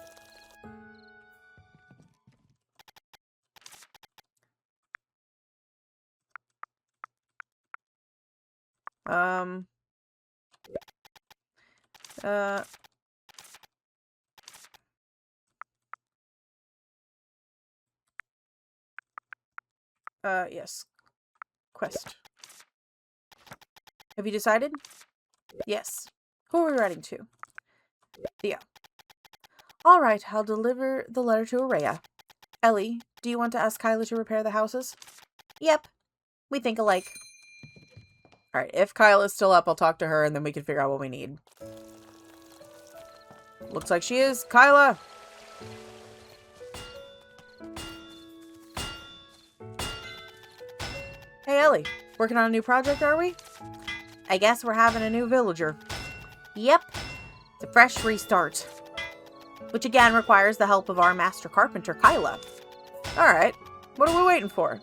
Yes. Quest. Have you decided? Yes. Who are we writing to? Theo. All right, I'll deliver the letter to Araya. Ellie, do you want to ask Kyla to repair the houses? Yep. We think alike. All right, if Kyla's still up, I'll talk to her, and then we can figure out what we need. Looks like she is. Kyla! Hey, Ellie. Working on a new project, are we? I guess we're having a new villager. Yep. It's a fresh restart. Which again requires the help of our master carpenter, Kyla. Alright. What are we waiting for?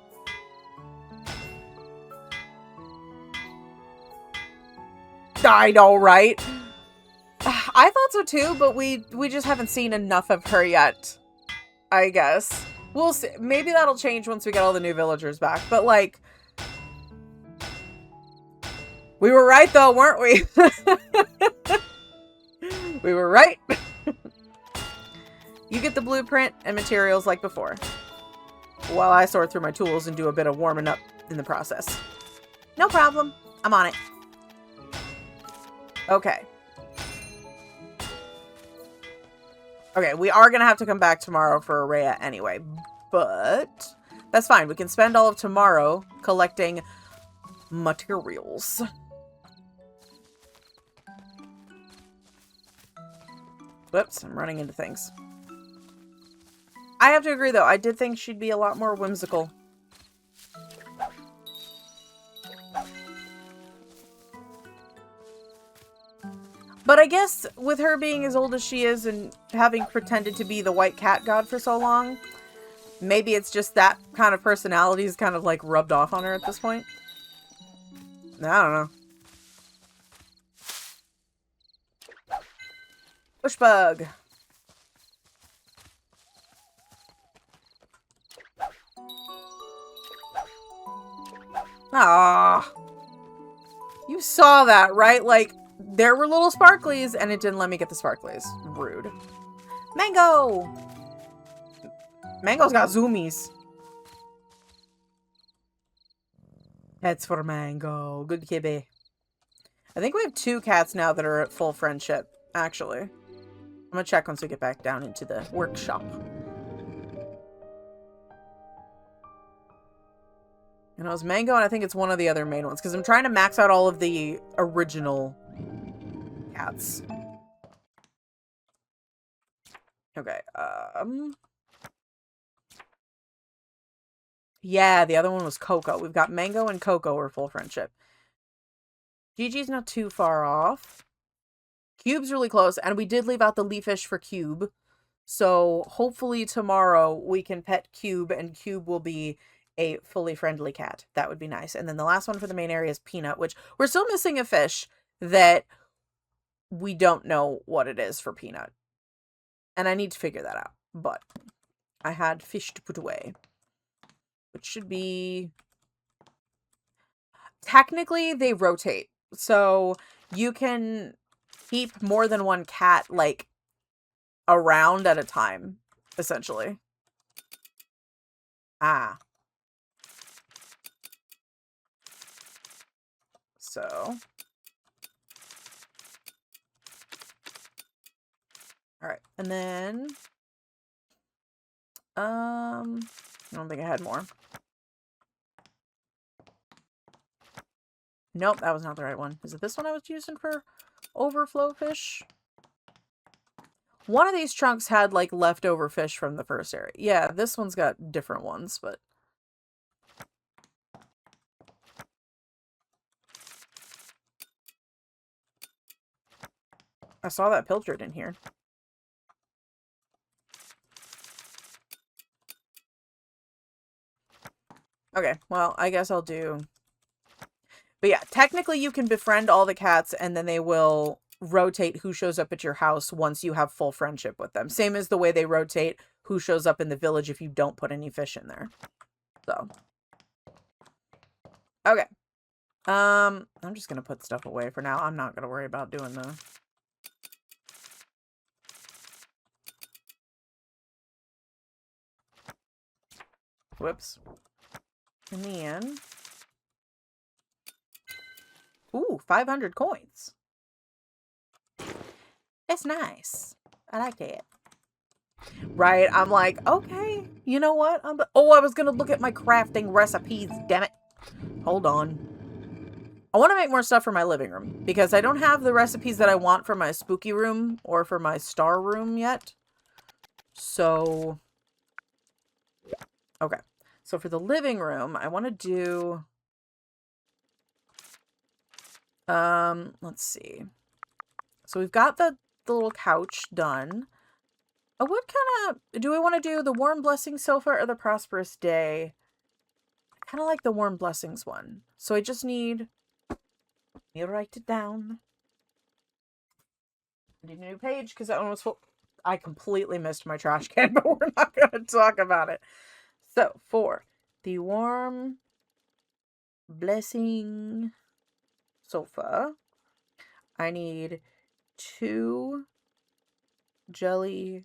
I know, right? I thought so too, but we just haven't seen enough of her yet. I guess. We'll see. Maybe that'll change once we get all the new villagers back. But, like... We were right, though, weren't we? We were right. You get the blueprint and materials like before, while I sort through my tools and do a bit of warming up in the process. No problem. I'm on it. Okay. Okay, we are going to have to come back tomorrow for Araya anyway, but that's fine. We can spend all of tomorrow collecting materials. Whoops, I'm running into things. I have to agree, though. I did think she'd be a lot more whimsical. But I guess with her being as old as she is and having pretended to be the white cat god for so long, maybe it's just that kind of personality is kind of like rubbed off on her at this point. I don't know. Bushbug. Ah, you saw that, right? Like, there were little sparklies, and it didn't let me get the sparklies. Rude. Mango! Mango's got zoomies. Pets for Mango. Good kitty. I think we have 2 cats now that are at full friendship, actually. I'm gonna check once we get back down into the workshop. And it was Mango, and I think it's one of the other main ones, because I'm trying to max out all of the original cats. Okay, yeah, the other one was Coco. We've got Mango and Coco are full friendship. Gigi's not too far off. Cube's really close, and we did leave out the leafish for Cube. So hopefully tomorrow we can pet Cube, and Cube will be a fully friendly cat. That would be nice. And then the last one for the main area is Peanut, which we're still missing a fish that we don't know what it is for Peanut. And I need to figure that out. But I had fish to put away, which should be... Technically, they rotate. So you can keep more than one cat, like, around at a time, essentially. Ah. So. Alright, and then... I don't think I had more. Nope, that was not the right one. Is it this one I was using for overflow fish? One of these trunks had, like, leftover fish from the first area. Yeah, this one's got different ones, but... I saw that pilchard in here. Okay, well, I guess I'll do... But yeah, technically you can befriend all the cats and then they will rotate who shows up at your house once you have full friendship with them. Same as the way they rotate who shows up in the village if you don't put any fish in there. So. Okay. I'm just going to put stuff away for now. I'm not going to worry about doing the... Whoops. And then... Ooh, 500 coins. That's nice. I like that. Right? I'm like, okay, you know what? Oh, I was going to look at my crafting recipes, damn it. Hold on. I want to make more stuff for my living room because I don't have the recipes that I want for my spooky room or for my star room yet. So, okay. So for the living room, I want to do... let's see. So we've got the little couch done. What kind of... Do I want to do the Warm Blessings sofa or the Prosperous Day? I kind of like the Warm Blessings one. So I just need... Let me write it down. I need a new page because that one was full. I completely missed my trash can, but we're not going to talk about it. So, for the Warm Blessing sofa, I need 2 jelly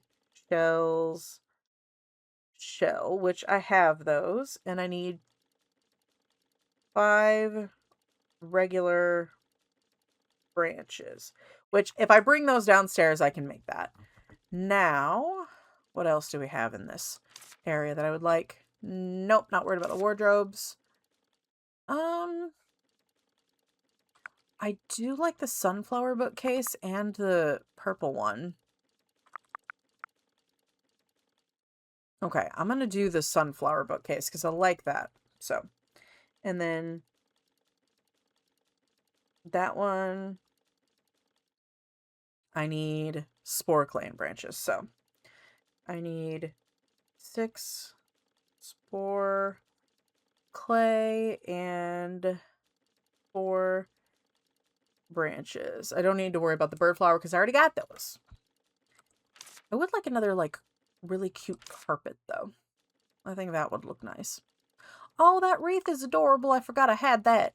shells shell, which I have those, and I need 5 regular branches, which if I bring those downstairs, I can make that. Now, what else do we have in this area that I would like? Nope, not worried about the wardrobes. I do like the sunflower bookcase and the purple one. Okay, I'm going to do the sunflower bookcase because I like that. So, and then that one, I need spore clay and branches. So, I need 6 spore clay and 4 branches. I don't need to worry about the bird flower because I already got those. I would like another, like, really cute carpet, though. I think that would look nice. Oh, that wreath is adorable. I forgot I had that.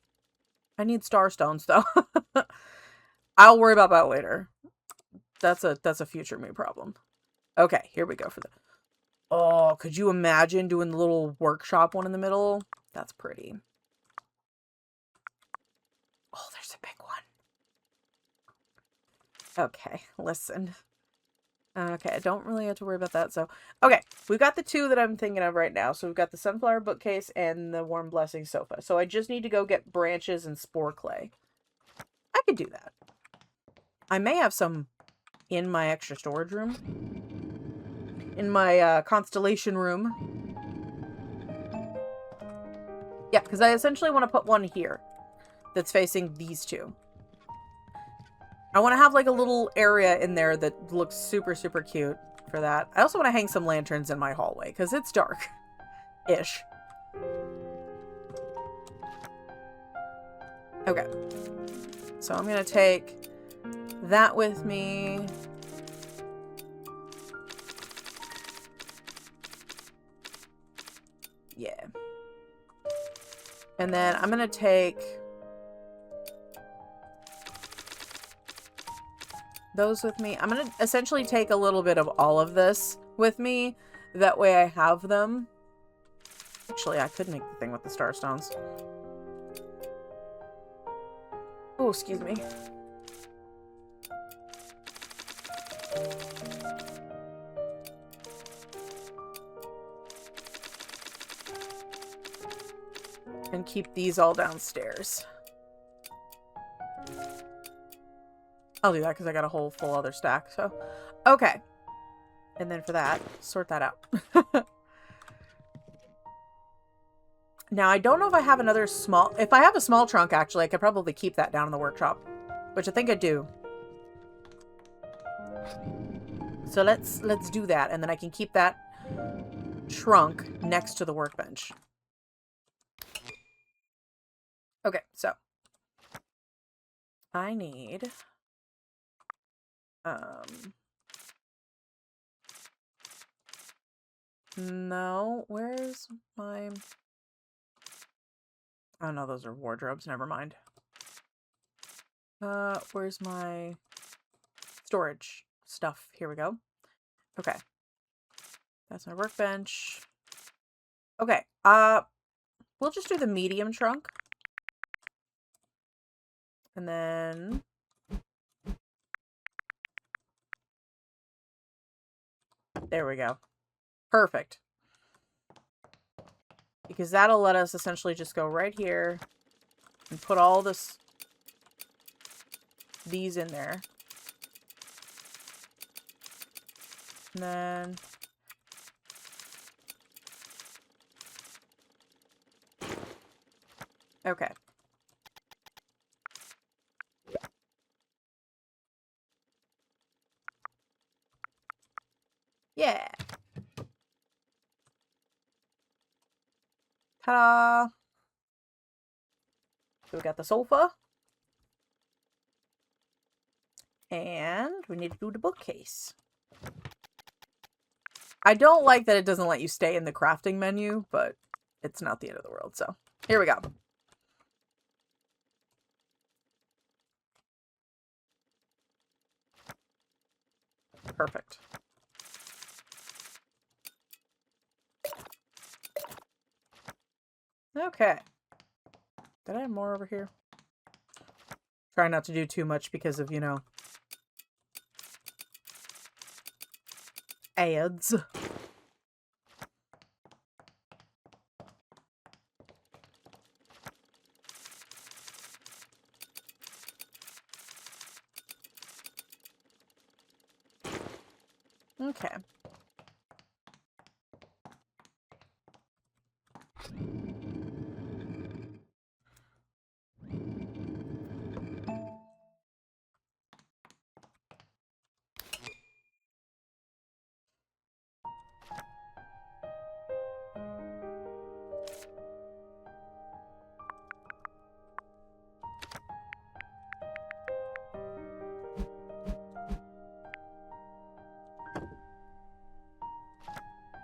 I need star stones, though. I'll worry about that later. That's a future me problem. Okay, here we go for the... Oh, could you imagine doing the little workshop one in the middle? That's pretty. Oh, there's a big one. Okay, listen. Okay, I don't really have to worry about that. So, okay, we've got the 2 that I'm thinking of right now. So we've got the sunflower bookcase and the Warm Blessing sofa. So I just need to go get branches and spore clay. I could do that. I may have some in my extra storage room. In my constellation room. Yeah, because I essentially want to put one here that's facing these 2. I want to have like a little area in there that looks super, super cute for that. I also want to hang some lanterns in my hallway because it's dark-ish. Okay. So I'm going to take that with me. Yeah. And then I'm going to take those with me. I'm going to essentially take a little bit of all of this with me. That way I have them. Actually, I could make the thing with the star stones. Oh, excuse me. And keep these all downstairs. I'll do that because I got a whole full other stack. So, okay. And then for that, sort that out. Now, I don't know if I have another small... If I have a small trunk, actually, I could probably keep that down in the workshop. Which I think I do. So let's do that. And then I can keep that trunk next to the workbench. Okay, so. I need... No, where's my... Oh no, those are wardrobes, never mind. Where's my storage stuff? Here we go. Okay. That's my workbench. Okay, we'll just do the medium trunk. And then... There we go. Perfect. Because that'll let us essentially just go right here and put all these in there. And then... Okay. Yeah. Ta-da! So we got the sofa. And we need to do the bookcase. I don't like that it doesn't let you stay in the crafting menu, but it's not the end of the world, so here we go. Perfect. Okay. Did I have more over here? Try not to do too much because of, you know, ads. Okay.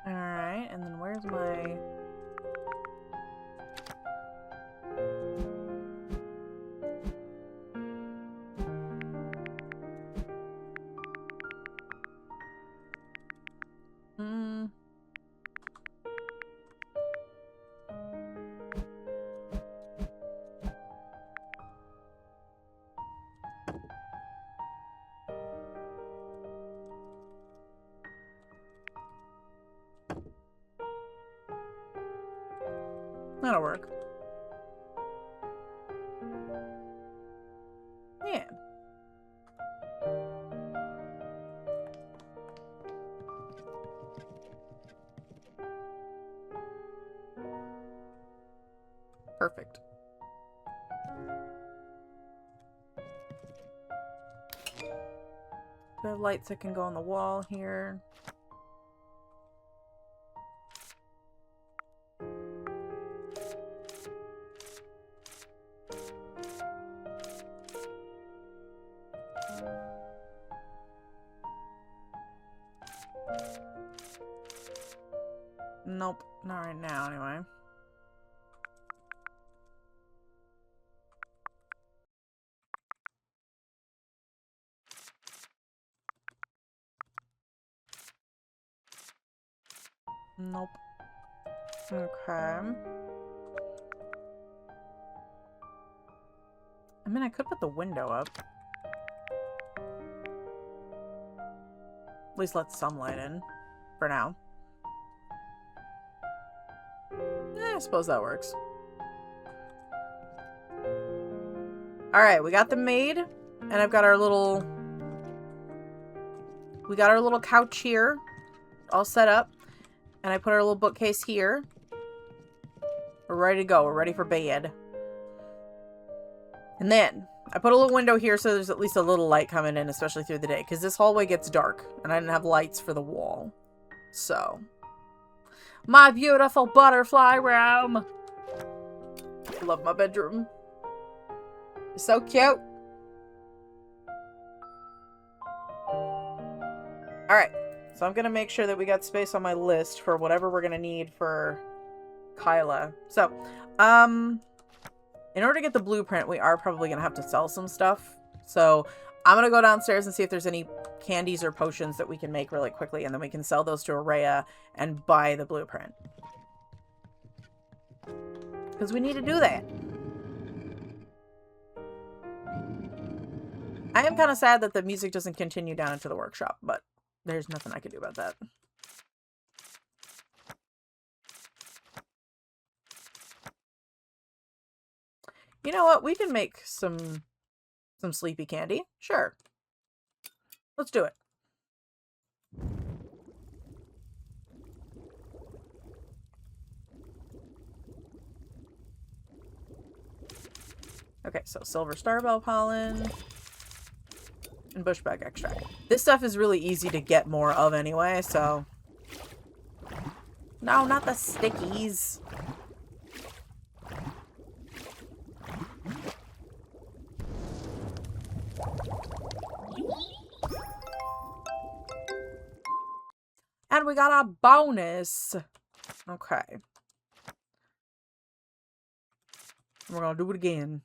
Alright, and then where's my... That'll work. Yeah. Perfect. The lights that can go on the wall here. Nope, not right now anyway. Nope. Okay. I mean, I could put the window up. At least let some light in. For now. I suppose that works. Alright, we got the maid. And I've got our little... We got our little couch here. all set up. And I put our little bookcase here. We're ready to go. We're ready for bed. And then I put a little window here so there's at least a little light coming in, especially through the day. Because this hallway gets dark. And I didn't have lights for the wall. So. My beautiful butterfly room. I love my bedroom. It's so cute. Alright. So I'm going to make sure that we got space on my list for whatever we're going to need for Kyla. So, in order to get the blueprint, we are probably going to have to sell some stuff. So I'm going to go downstairs and see if there's any candies or potions that we can make really quickly. And then we can sell those to Araya and buy the blueprint. Because we need to do that. I am kind of sad that the music doesn't continue down into the workshop, but there's nothing I can do about that. You know what? We can make some sleepy candy. Sure. Let's do it. Okay, so silver starbell pollen and bushbag extract. This stuff is really easy to get more of anyway, so... No, not the stickies. And we got a bonus. Okay. We're gonna do it again.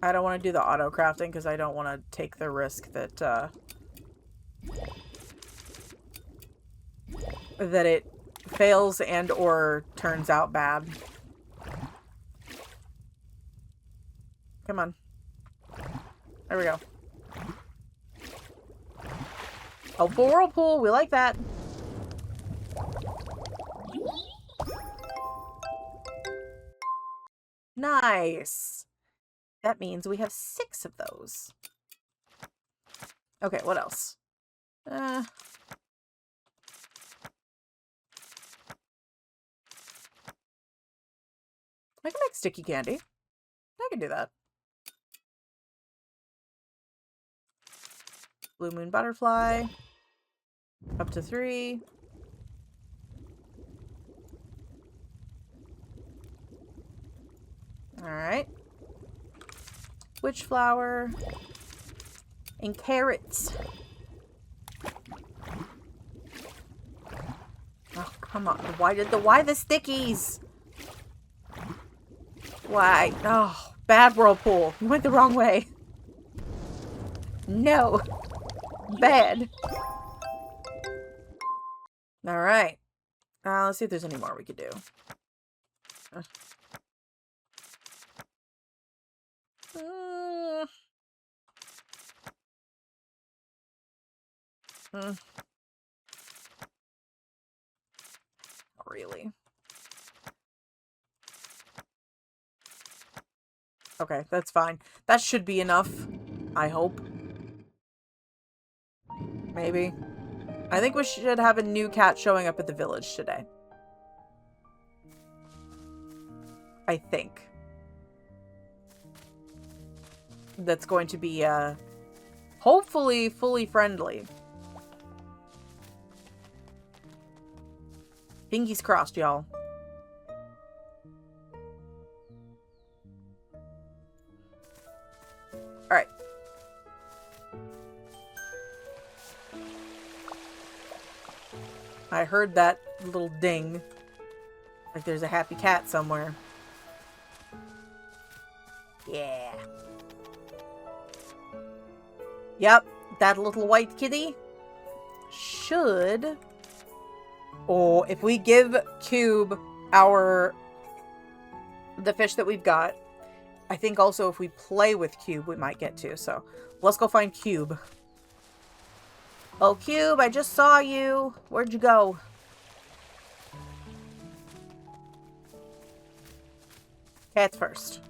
I don't want to do the auto crafting because I don't want to take the risk that that it fails and or turns out bad. Come on. There we go. Oh, whirlpool. We like that. Nice. That means we have 6 of those. Okay, what else? I can make sticky candy. I can do that. Blue moon butterfly. Up to 3. Alright. Witch flower. And carrots. Oh, come on. Why the stickies? Why? Oh, bad whirlpool. You went the wrong way. No. Bad. Alright. Let's see if there's any more we could do. Not really. Okay, that's fine. That should be enough. I hope. Maybe. I think we should have a new cat showing up at the village today. I think. That's going to be, hopefully fully friendly. Fingers crossed, y'all. Alright. I heard that little ding. Like there's a happy cat somewhere. Yeah. Yep, that little white kitty should... Oh, if we give Cube the fish that we've got, I think also if we play with Cube, we might get to. So let's go find Cube. Oh, Cube, I just saw you. Where'd you go? Cats first.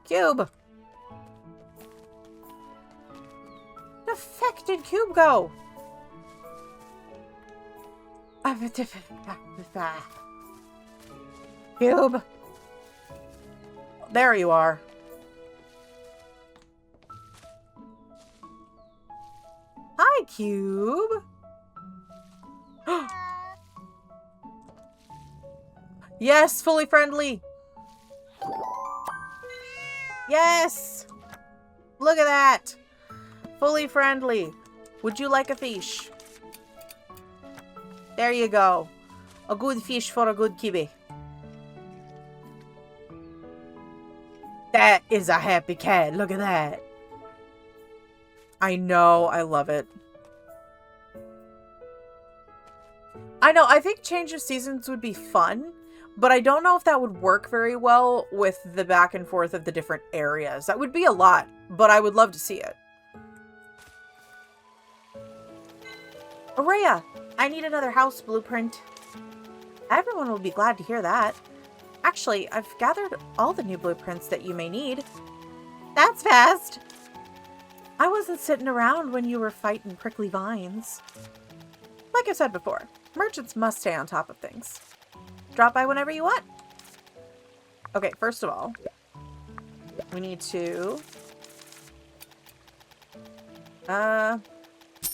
Cube! Defected cube go! Cube! There you are. Hi, Cube! Yes, fully friendly! Yes! Look at that! Fully friendly. Would you like a fish? There you go. A good fish for a good kiwi. That is a happy cat. Look at that. I know. I love it. I know. I think change of seasons would be fun, but I don't know if that would work very well with the back and forth of the different areas. That would be a lot, but I would love to see it. Araya, I need another house blueprint. Everyone will be glad to hear that. Actually, I've gathered all the new blueprints that you may need. That's fast! I wasn't sitting around when you were fighting prickly vines. Like I said before, merchants must stay on top of things. Drop by whenever you want. Okay, first of all, we need to...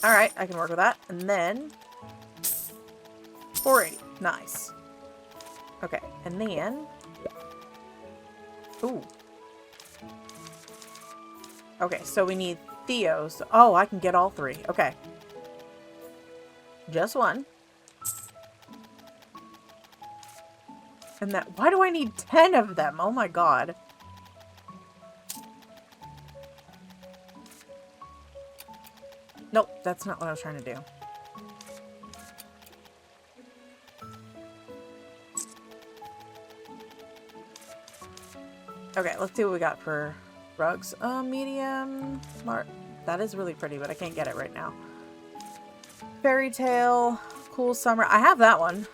Alright, I can work with that. And then... 480. Nice. Okay, and then... Ooh. Okay, so we need Theo's. Oh, I can get all three. Okay. Just one. And that... Why do I need 10 of them? Oh my god. Nope, that's not what I was trying to do. Okay, let's see what we got for rugs. Medium, smart. That is really pretty, but I can't get it right now. Fairy tale, cool summer. I have that one.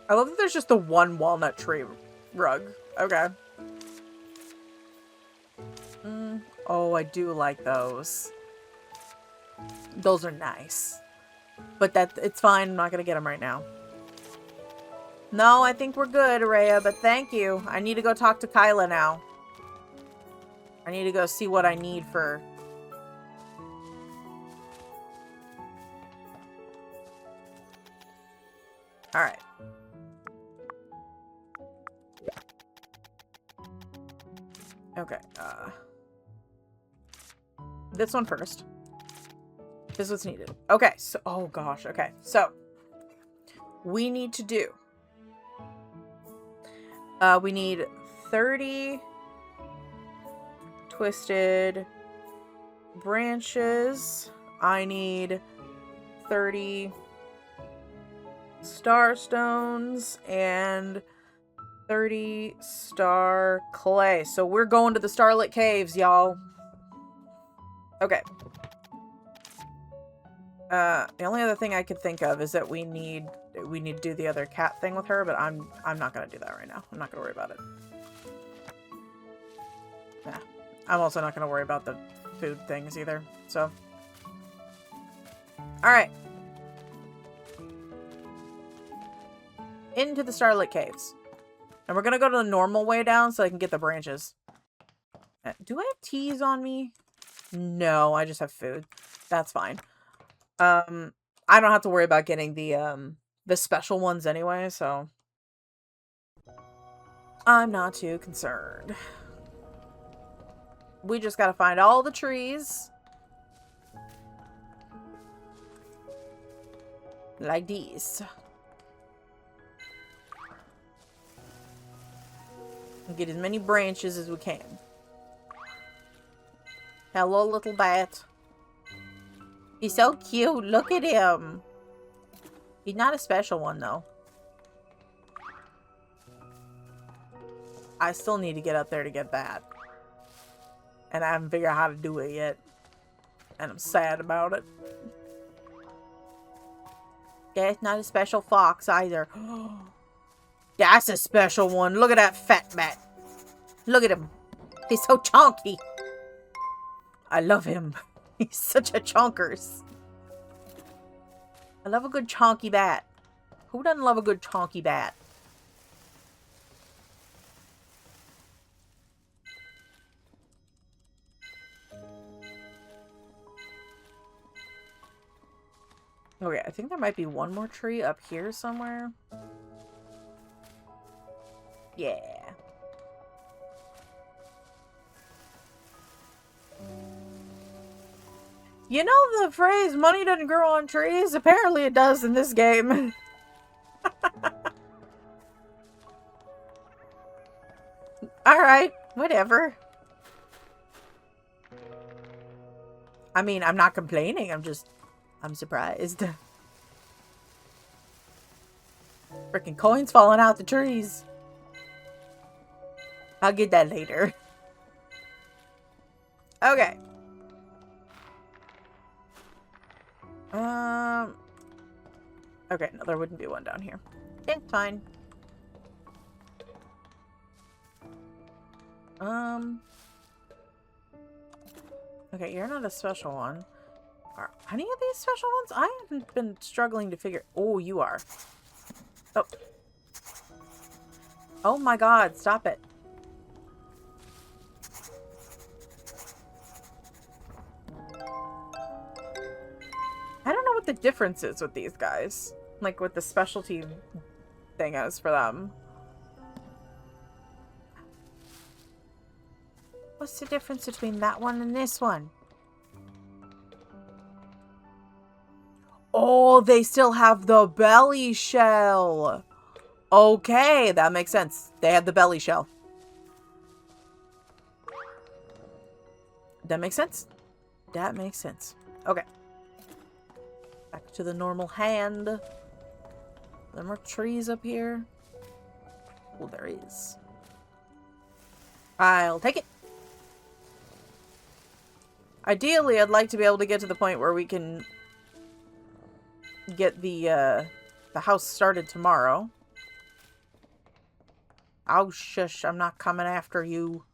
I love that there's just the one walnut tree rug. Okay. Oh, I do like those. Those are nice. But it's fine. I'm not going to get them right now. No, I think we're good, Araya, but thank you. I need to go talk to Kyla now. I need to go see what I need for... Alright. Okay, this one first. This is what's needed. Okay, so... Oh, gosh. Okay, so... We need to do... we need 30 twisted branches. I need 30 star stones and 30 star clay. So we're going to the Starlit Caves, y'all. Okay. The only other thing I could think of is that we need to do the other cat thing with her, but I'm not gonna do that right now. I'm not gonna worry about it. Nah. I'm also not gonna worry about the food things either, so. Alright. Into the Starlit Caves. And we're gonna go to the normal way down so I can get the branches. Do I have teas on me? No, I just have food. That's fine. I don't have to worry about getting the special ones anyway, so I'm not too concerned. We just gotta find all the trees. Like these. And get as many branches as we can. Hello, little bat. He's so cute. Look at him. He's not a special one, though. I still need to get up there to get that. And I haven't figured out how to do it yet. And I'm sad about it. Yeah, it's not a special fox either. That's a special one. Look at that fat bat. Look at him. He's so chonky. I love him. He's such a chonkers. I love a good chonky bat. Who doesn't love a good chonky bat? Okay, I think there might be one more tree up here somewhere. Yeah. You know the phrase, money doesn't grow on trees? Apparently it does in this game. Alright, whatever. I mean, I'm not complaining, I'm surprised. Freaking coins falling out the trees. I'll get that later. Okay. Okay, no, there wouldn't be one down here. Okay, fine. Okay, you're not a special one. Are any of these special ones? I haven't been struggling to figure... Oh, you are. Oh. Oh my god, stop it. I don't know what the difference is with these guys. Like, what the specialty thing is for them. What's the difference between that one and this one? Oh, they still have the belly shell. Okay, that makes sense. They have the belly shell. That makes sense. That makes sense. Okay. Back to the normal hand. There more trees up here. Oh, there is. I'll take it. Ideally, I'd like to be able to get to the point where we can get the house started tomorrow. Oh, shush. I'm not coming after you.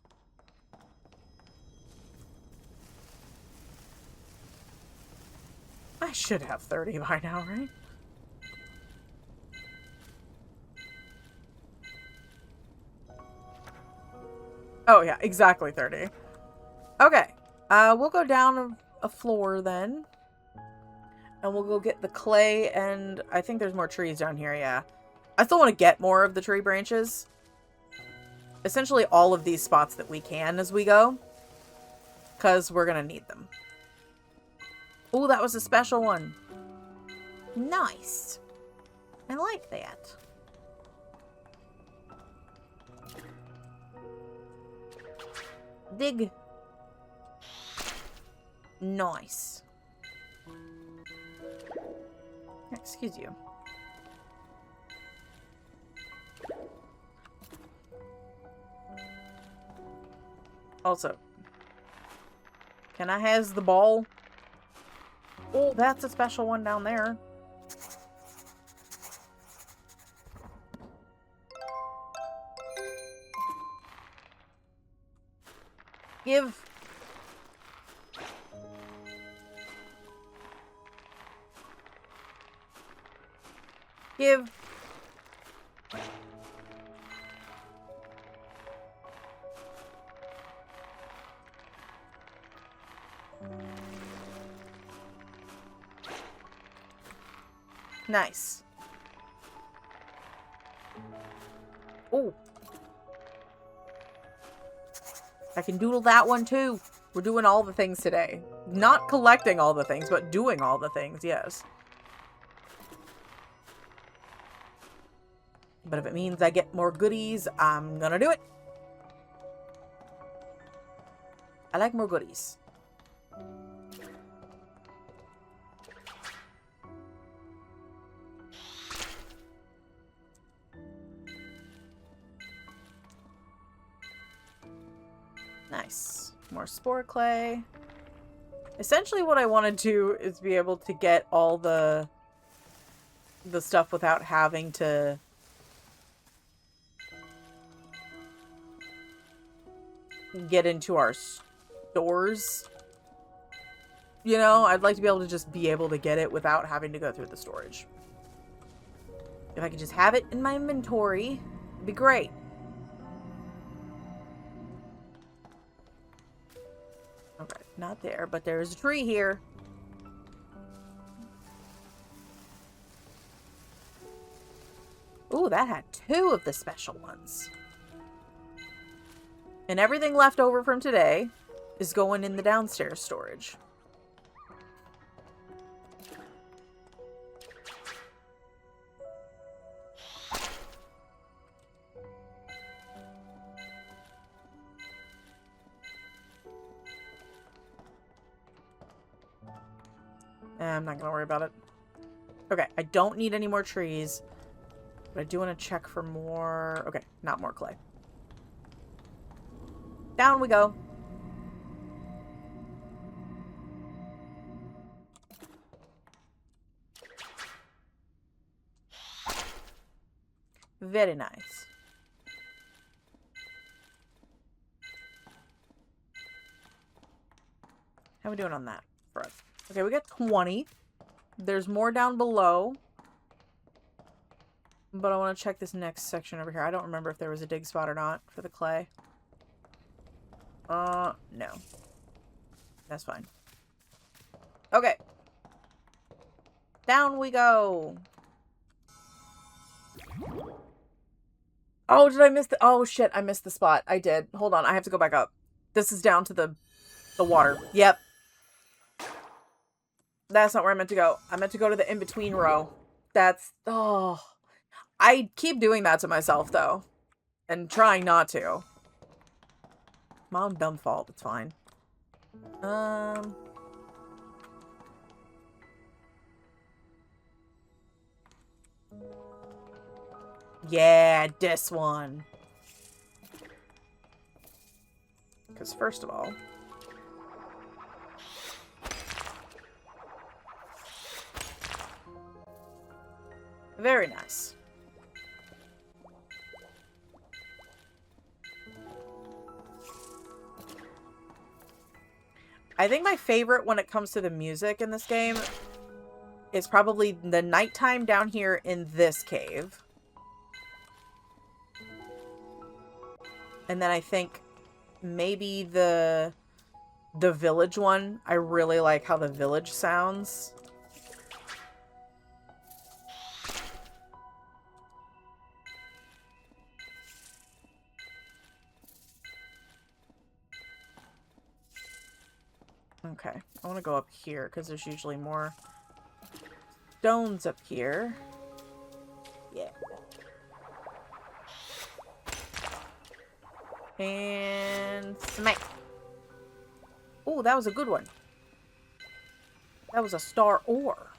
I should have 30 by now, right? Oh, yeah. Exactly 30. Okay. We'll go down a floor then. And we'll go get the clay, and I think there's more trees down here, yeah. I still want to get more of the tree branches. Essentially all of these spots that we can as we go. Because we're going to need them. Ooh, that was a special one. Nice. I like that. Dig. Nice. Excuse you. Also, can I has the ball? Oh, that's a special one down there. Give. Give. Nice. Oh. I can doodle that one too. We're doing all the things today. Not collecting all the things, but doing all the things, yes. But if it means I get more goodies, I'm gonna do it. I like more goodies. Nice. More spore clay. Essentially what I want to do is be able to get all the stuff without having to get into our stores. You know, I'd like to be able to just be able to get it without having to go through the storage. If I could just have it in my inventory, it'd be great. Okay, not there, but there's a tree here. Ooh, that had 2 of the special ones. And everything left over from today is going in the downstairs storage. I'm not gonna worry about it. Okay, I don't need any more trees. But I do want to check for more... Okay, not more clay. Down we go. Very nice. How are we doing on that for us? Okay, we got 20. There's more down below. But I want to check this next section over here. I don't remember if there was a dig spot or not for the clay. No. That's fine. Okay. Down we go. Oh, did I miss the... Oh, shit. I missed the spot. I did. Hold on. I have to go back up. This is down to the water. Yep. That's not where I meant to go. I meant to go to the in-between row. That's... Oh... I keep doing that to myself, though. And trying not to. My own dumb fault. It's fine. Yeah, this one. Because first of all... Very nice. I think my favorite when it comes to the music in this game is probably the nighttime down here in this cave. And then I think maybe the village one. I really like how the village sounds. Okay, I want to go up here because there's usually more stones up here. Yeah. And smack. Oh, that was a good one. That was a star ore.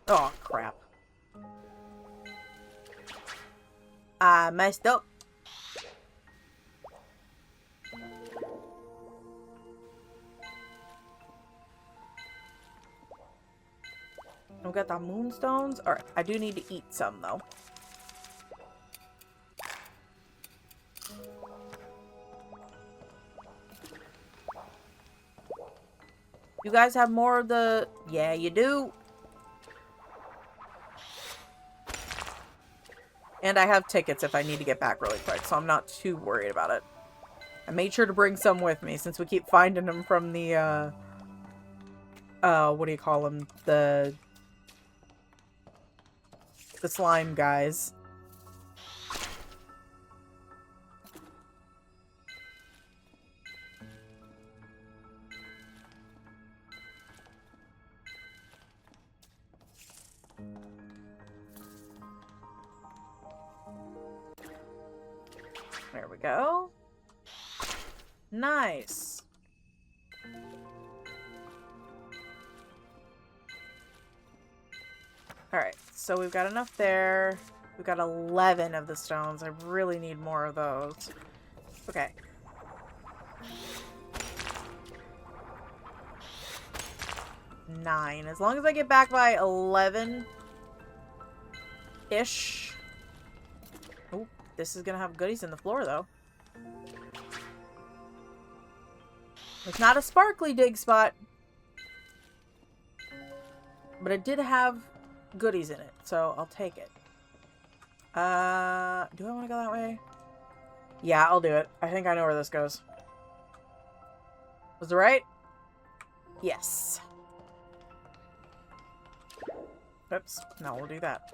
Oh, crap. I messed up. We got the moonstones. Alright, I do need to eat some, though. You guys have more of the... Yeah, you do. And I have tickets if I need to get back really quick, so I'm not too worried about it. I made sure to bring some with me, since we keep finding them from the, what do you call them? The slime guys. There we go. Nice. Alright, so we've got enough there. We've got 11 of the stones. I really need more of those. Okay. Nine. As long as I get back by 11-ish, This is gonna have goodies in the floor, though. It's not a sparkly dig spot. But it did have goodies in it, so I'll take it. Do I want to go that way? Yeah, I'll do it. I think I know where this goes. Was it right? Yes. Oops. No, we'll do that.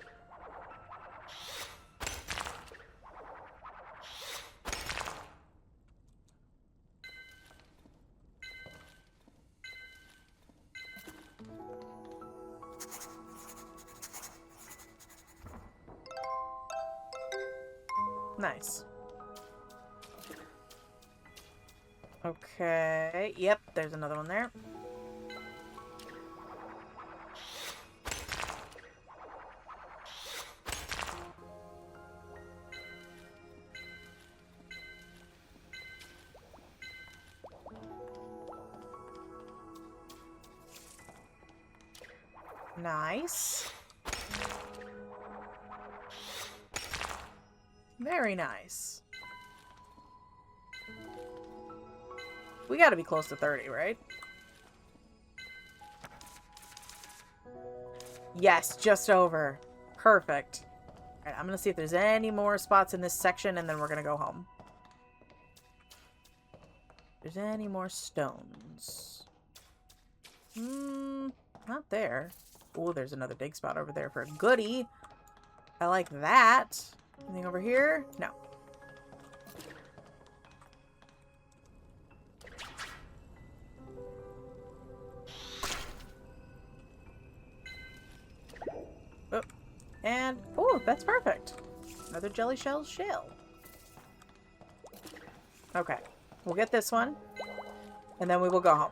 Nice. Okay. Yep, there's another one there. Nice. Very nice. We gotta be close to 30, right? Yes, just over. Perfect. Alright, I'm gonna see if there's any more spots in this section, and then we're gonna go home. If there's any more stones. Not there. Oh, there's another dig spot over there for a goodie. I like that. Anything over here? No. Oh, and oh, that's perfect. Another jelly shell shell. Okay, we'll get this one, and then we will go home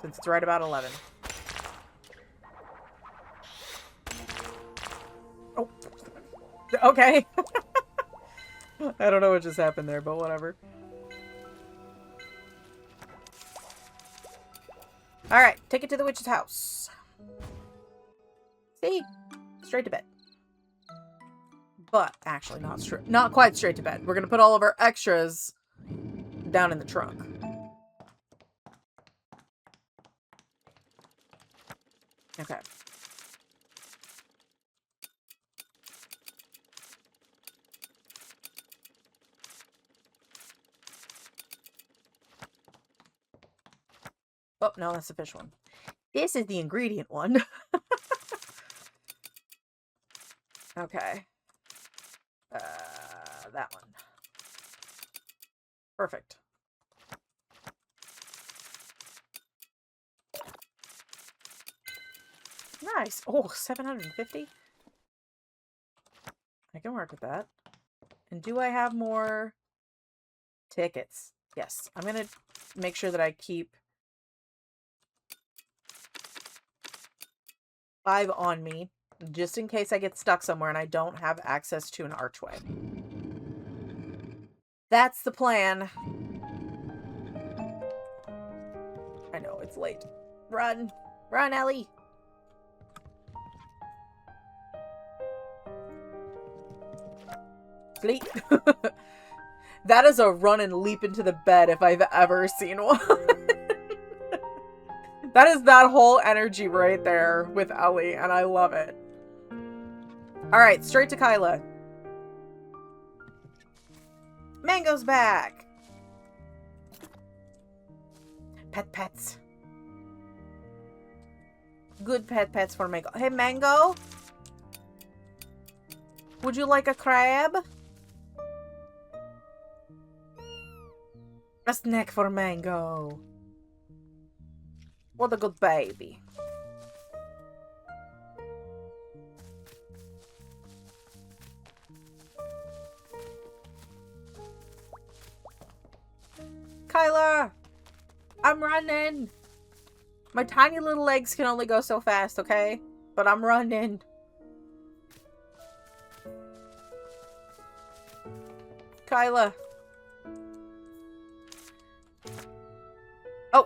since it's right about 11. Oh, okay. I don't know what just happened there, but whatever. Alright, take it to the witch's house. See? Straight to bed. But, actually, not quite straight to bed. We're gonna put all of our extras down in the trunk. Okay. Oh, no, that's the fish one. This is the ingredient one. Okay. That one. Perfect. Nice. Oh, 750? I can work with that. And do I have more tickets? Yes. I'm going to make sure that I keep 5 on me, just in case I get stuck somewhere and I don't have access to an archway. That's the plan. I know, it's late. Run! Run, Ellie! Sleep! That is a run and leap into the bed if I've ever seen one. That is that whole energy right there with Ellie, and I love it. Alright, straight to Kyla. Mango's back! Pets. Good pets for Mango. Hey, Mango? Would you like a crab? A snack for Mango. What a good baby. Kyla! I'm running! My tiny little legs can only go so fast, okay? But I'm running. Kyla. Oh!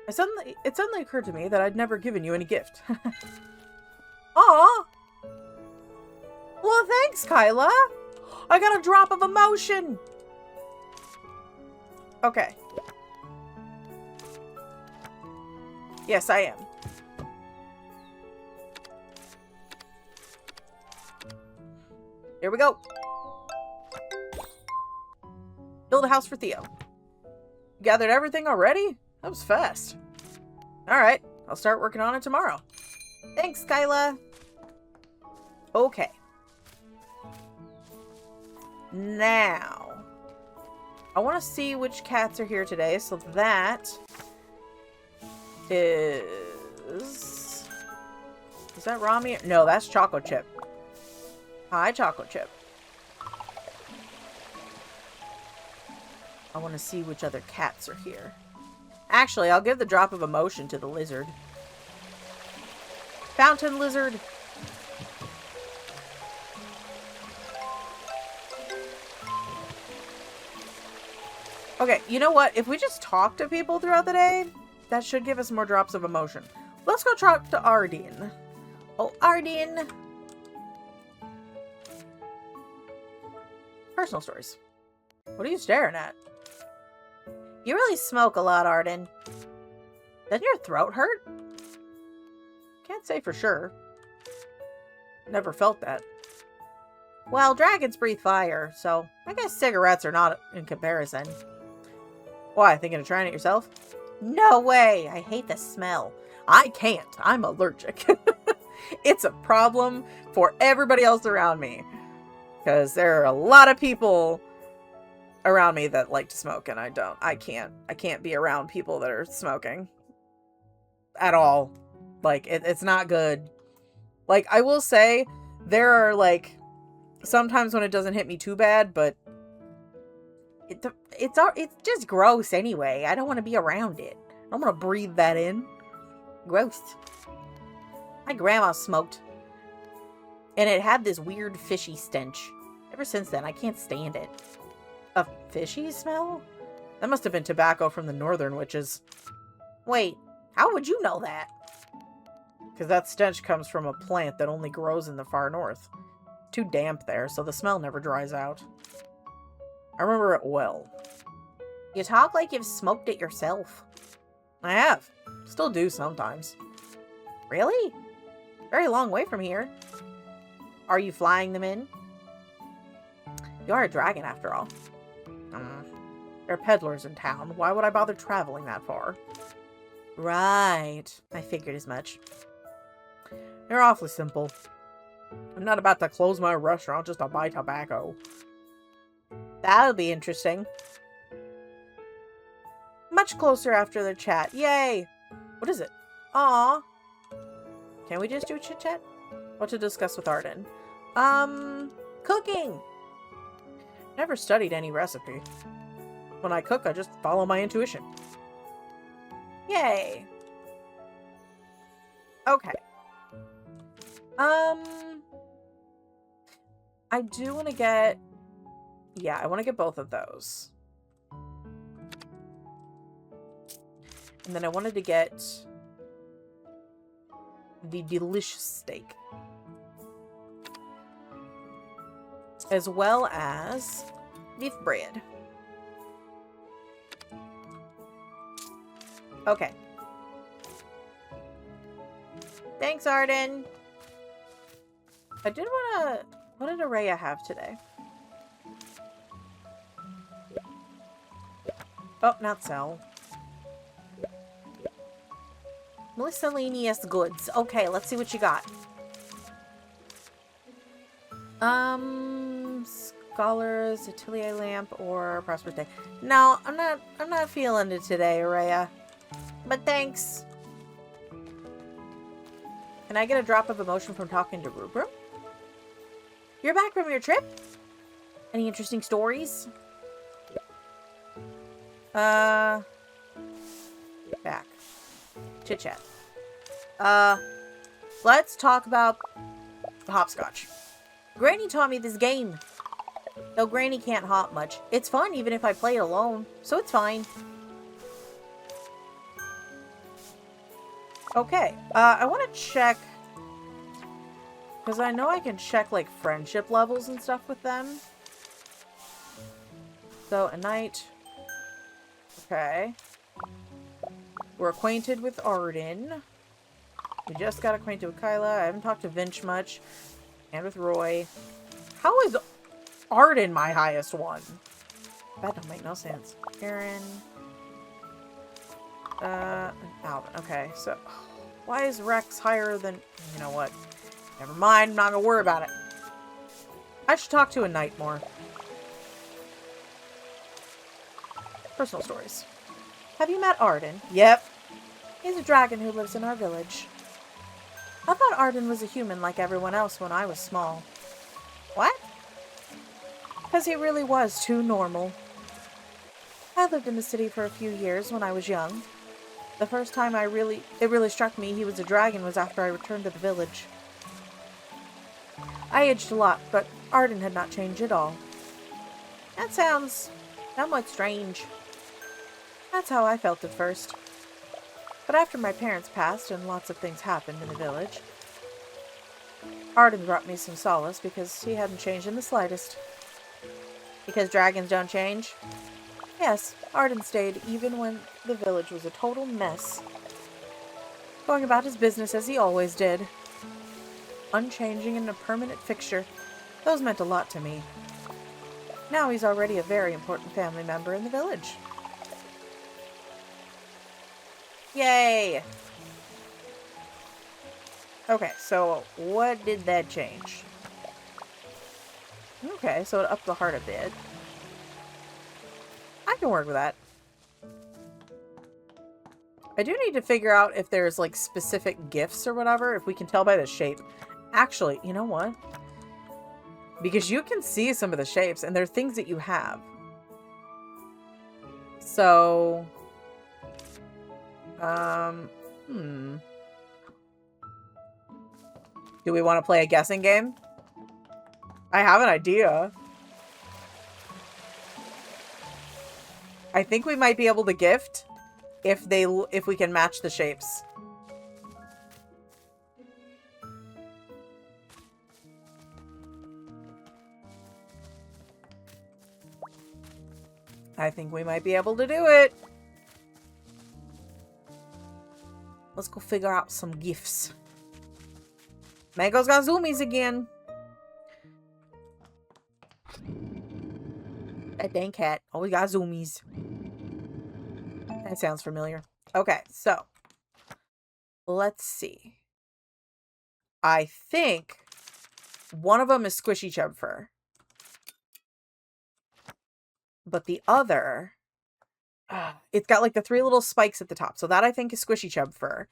It suddenly occurred to me that I'd never given you any gift. Aw! Well, thanks, Kyla! I got a drop of emotion! Okay. Yes, I am. Here we go. Build a house for Theo. Gathered everything already? That was fast. Alright, I'll start working on it tomorrow. Thanks, Skyla. Okay. Now, I want to see which cats are here today, so that is that Rami? No, that's Choco Chip. Hi, Choco Chip. I want to see which other cats are here. Actually, I'll give the drop of emotion to the lizard. Fountain lizard. Okay, you know what? If we just talk to people throughout the day, that should give us more drops of emotion. Let's go talk to Ardeen. Oh, Ardeen. Personal stories. What are you staring at? You really smoke a lot, Arden. Doesn't your throat hurt? Can't say for sure. Never felt that. Well, dragons breathe fire, so I guess cigarettes are not in comparison. Why, thinking of trying it yourself? No way! I hate the smell. I can't. I'm allergic. It's a problem for everybody else around me. Because there are a lot of people around me that like to smoke, and I don't. I can't be around people that are smoking. At all. Like, it's not good. Like, I will say, there are, like, sometimes when it doesn't hit me too bad, but it's just gross anyway. I don't want to be around it. I don't want to breathe that in. Gross. My grandma smoked, and it had this weird fishy stench. Ever since then, I can't stand it. A fishy smell? That must have been tobacco from the northern witches. Wait, how would you know that? Because that stench comes from a plant that only grows in the far north. Too damp there, so the smell never dries out. I remember it well. You talk like you've smoked it yourself. I have. Still do sometimes. Really? Very long way from here. Are you flying them in? You are a dragon, after all. There are peddlers in town. Why would I bother traveling that far? Right. I figured as much. They're awfully simple. I'm not about to close my restaurant just to buy tobacco. That'll be interesting. Much closer after the chat. Yay! What is it? Aw. Can we just do a chit-chat? What to discuss with Arden? Cooking! Never studied any recipe. When I cook, I just follow my intuition. Yay! Okay. I do want to get... Yeah, I want to get both of those. And then I wanted to get the delicious steak. As well as beef bread. Okay. Thanks, Arden. I did want to... What did Araya have today? Oh, not Sal. Miscellaneous goods. Okay, let's see what you got. Scholars, Atelier lamp, or Prosperous Day. No, I'm not feeling it today, Araya. But thanks. Can I get a drop of emotion from talking to Rubro? You're back from your trip? Any interesting stories? Back. Chit chat. Let's talk about hopscotch. Granny taught me this game. Though Granny can't hop much. It's fun even if I play it alone, so it's fine. Okay, I want to check, because I know I can check, like, friendship levels and stuff with them. So, a knight. Okay. We're acquainted with Arden. We just got acquainted with Kyla. I haven't talked to Vinch much. And with Roy. How is Arden my highest one? That don't make no sense. Aaron. And Alvin. Okay, so why is Rex higher than... You know what? Never mind. I'm not gonna worry about it. I should talk to a knight more. Personal stories. Have you met Arden? Yep. He's a dragon who lives in our village. I thought Arden was a human like everyone else when I was small. What? Because he really was too normal. I lived in the city for a few years when I was young. The first time it really struck me he was a dragon was after I returned to the village. I aged a lot, but Arden had not changed at all. That sounds somewhat strange. That's how I felt at first. But after my parents passed and lots of things happened in the village, Arden brought me some solace because he hadn't changed in the slightest. Because dragons don't change? Yes, Arden stayed even when the village was a total mess. Going about his business as he always did. Unchanging and a permanent fixture. Those meant a lot to me. Now he's already a very important family member in the village. Yay! Okay, so what did that change? Okay, so it upped the heart a bit. I can work with that. I do need to figure out if there's, like, specific gifts or whatever, if we can tell by the shape. Actually, you know what? Because you can see some of the shapes, and they're things that you have. So... Do we want to play a guessing game? I have an idea. I think we might be able to gift if we can match the shapes. I think we might be able to do it. Let's go figure out some gifts. Mango's got zoomies again. That dang cat always got zoomies. That sounds familiar. Okay, so let's see. I think one of them is Squishy Chub Fur. But the other, it's got like the 3 little spikes at the top. So that I think is Squishy Chub Fur.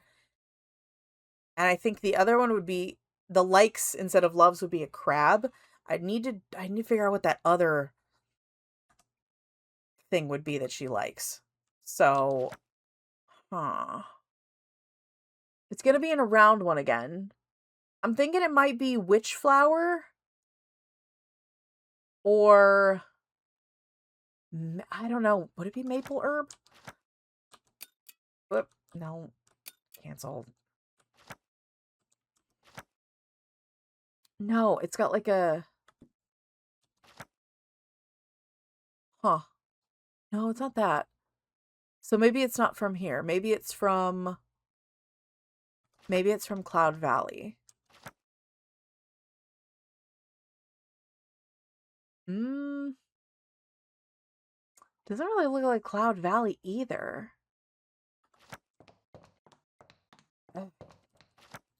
And I think the other one would be the likes instead of loves would be a crab. I need to figure out what that other thing would be that she likes. So, it's going to be in a round one again. I'm thinking it might be witch flower or I don't know. Would it be maple herb? Whoop, no. Canceled. No, it's got like a... No, it's not that. So maybe it's not from here. Maybe it's from Cloud Valley. Doesn't really look like Cloud Valley either.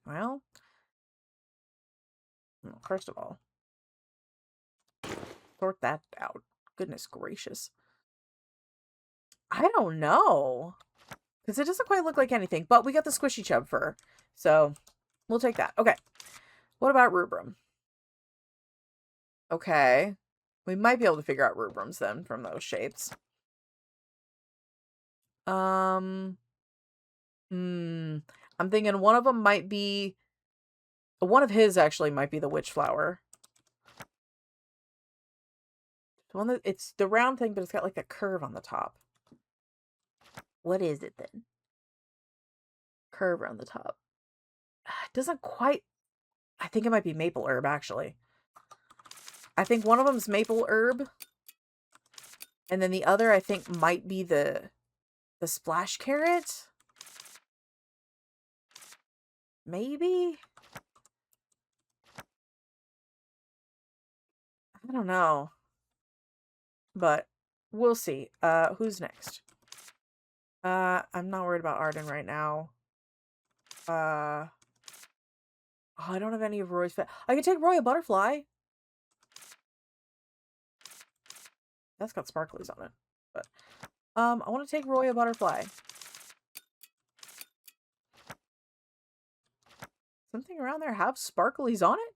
Well, first of all, sort that out. Goodness gracious. I don't know. Because it doesn't quite look like anything. But we got the Squishy Chub Fur. So, we'll take that. Okay. What about Rubrum? Okay. We might be able to figure out Rubrums then from those shapes. I'm thinking one of them might be... One of his actually might be the witch flower. It's the round thing, but it's got like a curve on the top. What is it then? Curve on the top. It doesn't quite... I think it might be maple herb, actually. I think one of them's maple herb. And then the other, I think, might be the splash carrot. Maybe? I don't know. But we'll see. Who's next? I'm not worried about Arden right now. Oh, I don't have any of Roy's I could take Roy a butterfly. That's got sparklies on it. But I want to take Roy a butterfly. Something around there have sparklies on it?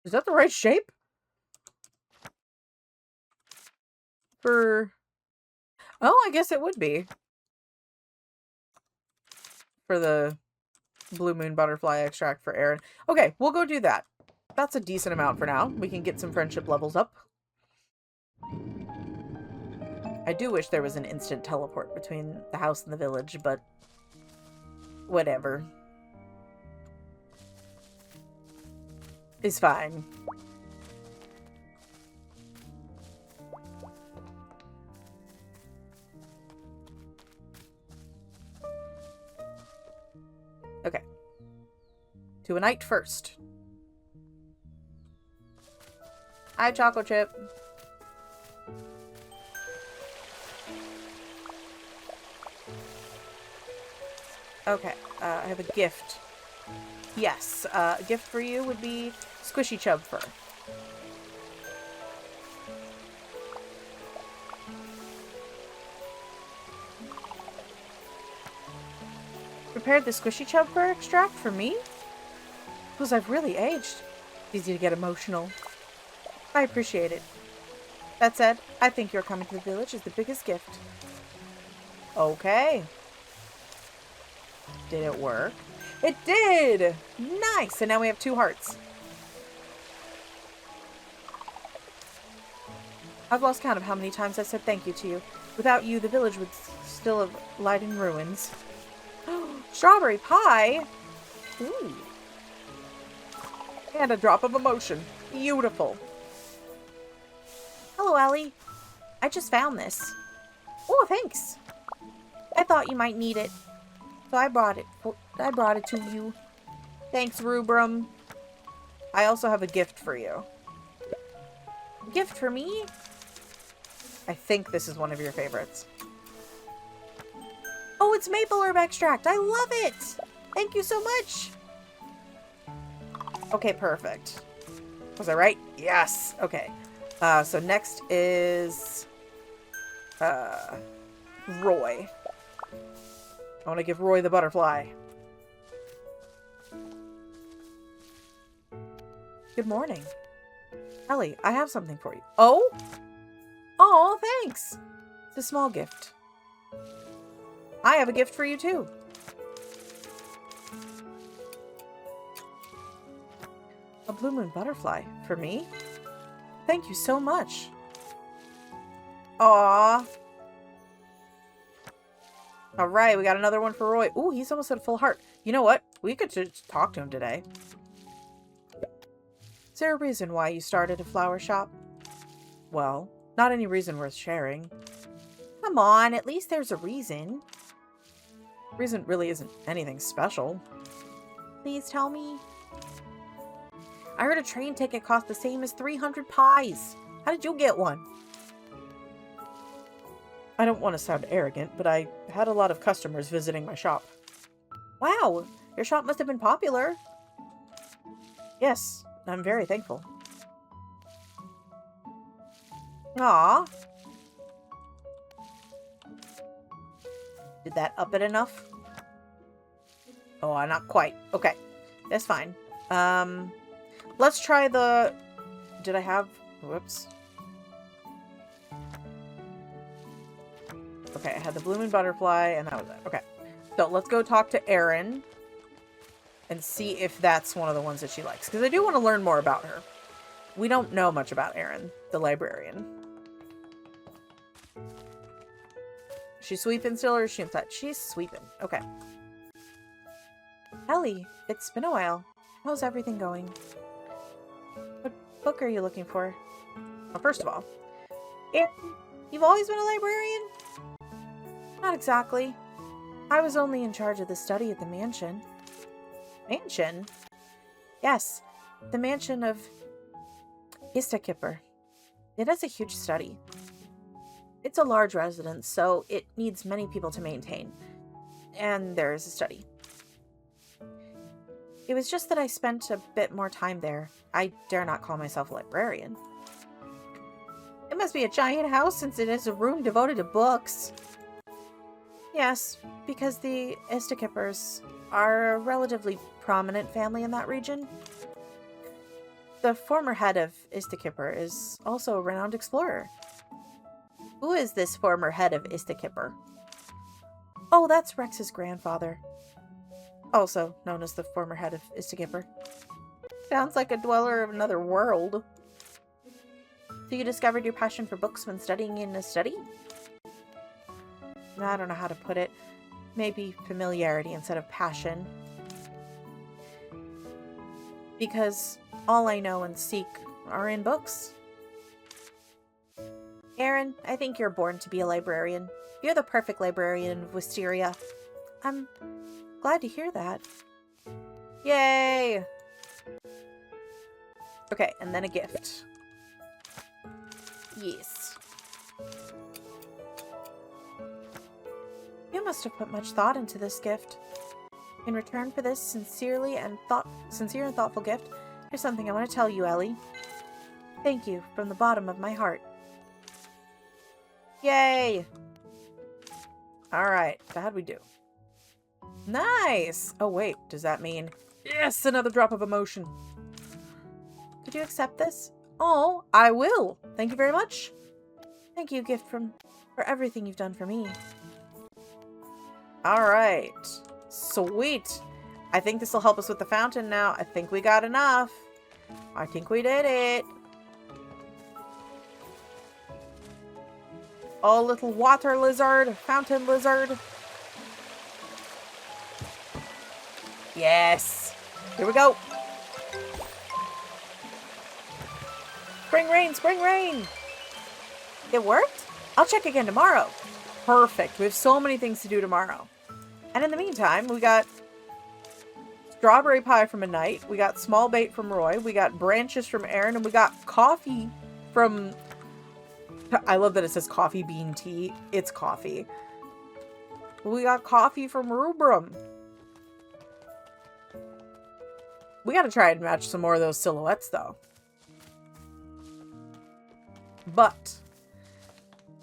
Is that the right shape? For... Oh, I guess it would be. For the Blue Moon Butterfly extract for Aaron. Okay, we'll go do that. That's a decent amount for now. We can get some friendship levels up. I do wish there was an instant teleport between the house and the village, but whatever. It's fine. Okay. To a knight first. Hi, Chocolate Chip. Okay, I have a gift. Yes, a gift for you would be Squishy Chub Fur. Prepared the Squishy Chub Fur extract for me? Because I've really aged. It's easy to get emotional. I appreciate it. That said, I think your coming to the village is the biggest gift. Okay. Did it work? It did! Nice! And now we have 2 hearts. I've lost count of how many times I've said thank you to you. Without you, the village would still have lied in ruins. Strawberry pie! Ooh. And a drop of emotion. Beautiful. Hello, Ellie. I just found this. Oh, thanks. I thought you might need it, so I brought it to you. Thanks, Rubrum. I also have a gift for you. Gift for me? I think this is one of your favorites. Oh, it's maple herb extract. I love it. Thank you so much. Okay, perfect. Was I right? Yes. Okay. So next is Roy. I want to give Roy the butterfly. Good morning. Ellie, I have something for you. Oh? Oh, thanks. It's a small gift. I have a gift for you, too. A Blue Moon butterfly. For me? Thank you so much. Aww. Alright, we got another one for Roy. Ooh, he's almost at a full heart. You know what? We could just talk to him today. Is there a reason why you started a flower shop? Well, not any reason worth sharing. Come on, at least there's a reason. Reason really isn't anything special. Please tell me. I heard a train ticket cost the same as 300 pies. How did you get one? I don't want to sound arrogant, but I had a lot of customers visiting my shop. Wow, your shop must have been popular. Yes, I'm very thankful. Aw. Did that up it enough? Oh, not quite. Okay, that's fine. Let's try the... Did I have... Whoops. Okay, I had the Blue Moon Butterfly, and that was it. Okay. So, let's go talk to Erin and see if that's one of the ones that she likes. Because I do want to learn more about her. We don't know much about Erin, the librarian. She's sweeping still, or is she inside? She's sweeping. Okay. Ellie, it's been a while. How's everything going? What book are you looking for? Well, first of all, And you've always been a librarian? Not exactly. I was only in charge of the study at the mansion. Mansion? Yes, the mansion of Istakipper. It has a huge study. It's a large residence, so it needs many people to maintain. And there is a study. It was just that I spent a bit more time there. I dare not call myself a librarian. It must be a giant house since it is a room devoted to books. Yes, because the Istakippers are a relatively prominent family in that region. The former head of Istakipper is also a renowned explorer. Who is this former head of Istakipper? Oh, that's Rex's grandfather. Also known as the former head of Istakipper. Sounds like a dweller of another world. So you discovered your passion for books when studying in a study? I don't know how to put it. Maybe familiarity instead of passion. Because all I know and seek are in books. Aaron, I think you're born to be a librarian. You're the perfect librarian of Wisteria. I'm glad to hear that. Yay! Okay, and then a gift. Yes. You must have put much thought into this gift. In return for this sincere and thoughtful gift, here's something I want to tell you, Ellie. Thank you from the bottom of my heart. Yay! Alright, how'd we do? Nice! Oh wait, does that mean... Yes, another drop of emotion. Could you accept this? Oh, I will! Thank you very much. Thank you, gift for everything you've done for me. Alright. Sweet. I think this will help us with the fountain now. I think we got enough. I think we did it. Oh, little water lizard. Fountain lizard. Yes. Here we go. Spring rain, spring rain. It worked? I'll check again tomorrow. Perfect. We have so many things to do tomorrow. And in the meantime, we got strawberry pie from a knight. We got small bait from Roy. We got branches from Aaron. And we got coffee from... I love that it says coffee bean tea. It's coffee. We got coffee from Rubrum. We gotta try and match some more of those silhouettes, though. But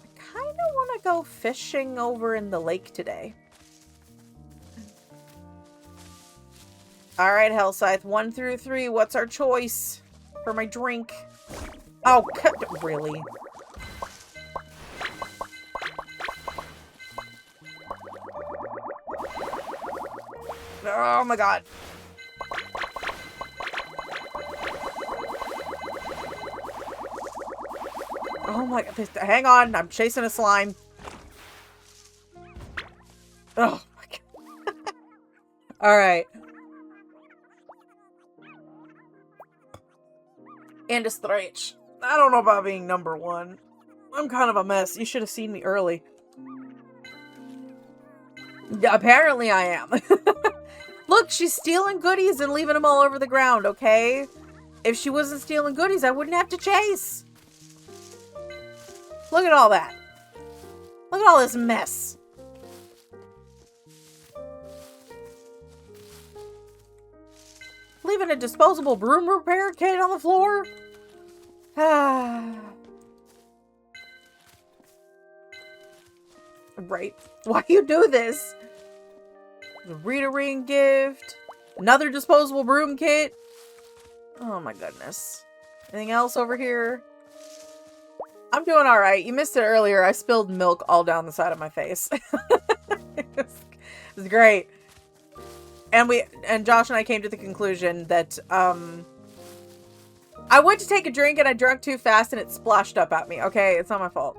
I kind of want to go fishing over in the lake today. Alright, Hellscythe. 1 through 3. What's our choice for my drink? Oh, really? Oh my god. Oh my god. Hang on. I'm chasing a slime. Oh my god. Alright. And a stretch. I don't know about being number 1. I'm kind of a mess. You should have seen me early. Yeah, apparently I am. Look, she's stealing goodies and leaving them all over the ground, okay? If she wasn't stealing goodies, I wouldn't have to chase. Look at all that. Look at all this mess. Leaving a disposable broom repair kit on the floor? Right. Why you do this? The Rita ring gift. Another disposable broom kit. Oh my goodness. Anything else over here? I'm doing alright. You missed it earlier. I spilled milk all down the side of my face. It's great. And Josh and I came to the conclusion that I went to take a drink and I drank too fast and it splashed up at me. Okay, it's not my fault.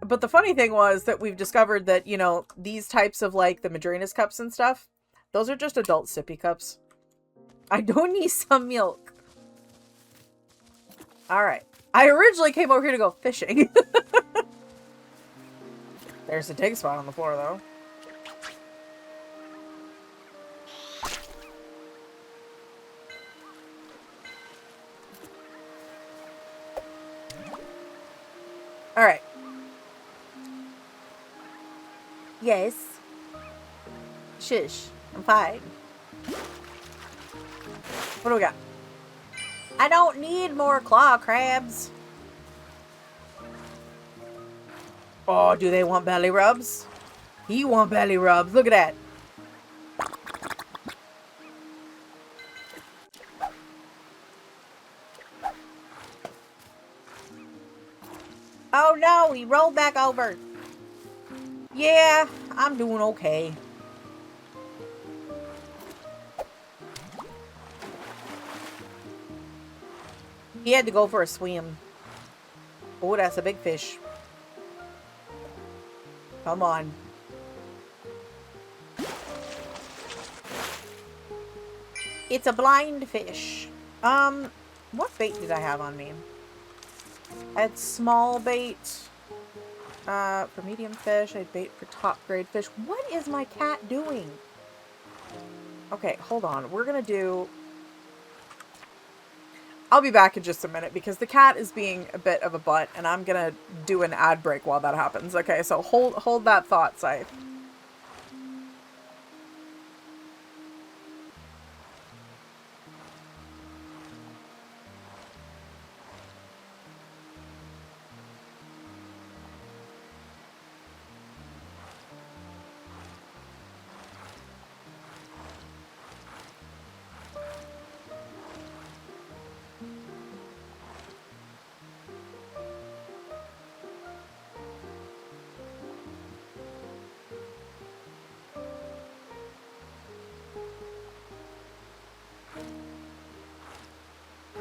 But the funny thing was that we've discovered that, you know, these types of, like, the Madrina's cups and stuff, those are just adult sippy cups. I don't need some milk. Alright. I originally came over here to go fishing. There's a dig spot on the floor, though. Alright. Yes. Shush. I'm fine. What do we got? I don't need more claw crabs. Oh, do they want belly rubs? You want belly rubs. Look at that. Oh no, he rolled back over. Yeah, I'm doing okay. He had to go for a swim. Oh, that's a big fish. Come on. It's a blind fish. What bait did I have on me? I had small bait for medium fish. I had bait for top grade fish. What is my cat doing? Okay, hold on. We're gonna do... I'll be back in just a minute because the cat is being a bit of a butt and I'm gonna do an ad break while that happens. Okay, so hold that thought, Scythe.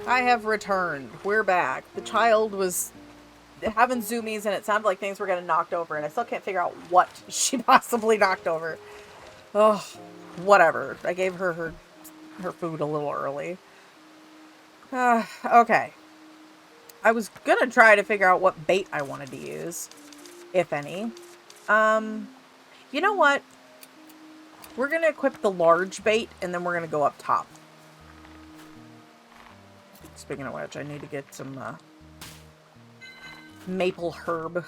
I have returned. We're back. The child was having zoomies and it sounded like things were getting knocked over and I still can't figure out what she possibly knocked over. Oh, whatever. I gave her food a little early. Okay. I was gonna try to figure out what bait I wanted to use, if any. You know what? We're gonna equip the large bait and then we're gonna go up top. Speaking of which, I need to get some maple herb.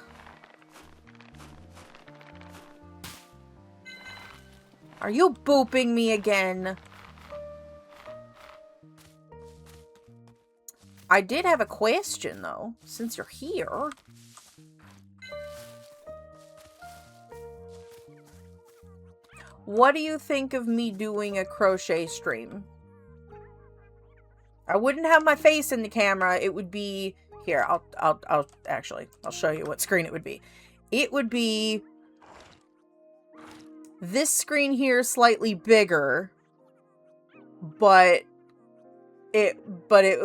Are you booping me again? I did have a question, though, since you're here. What do you think of me doing a crochet stream? I wouldn't have my face in the camera. It would be here. I'll actually, I'll show you what screen it would be. It would be this screen here, slightly bigger, but it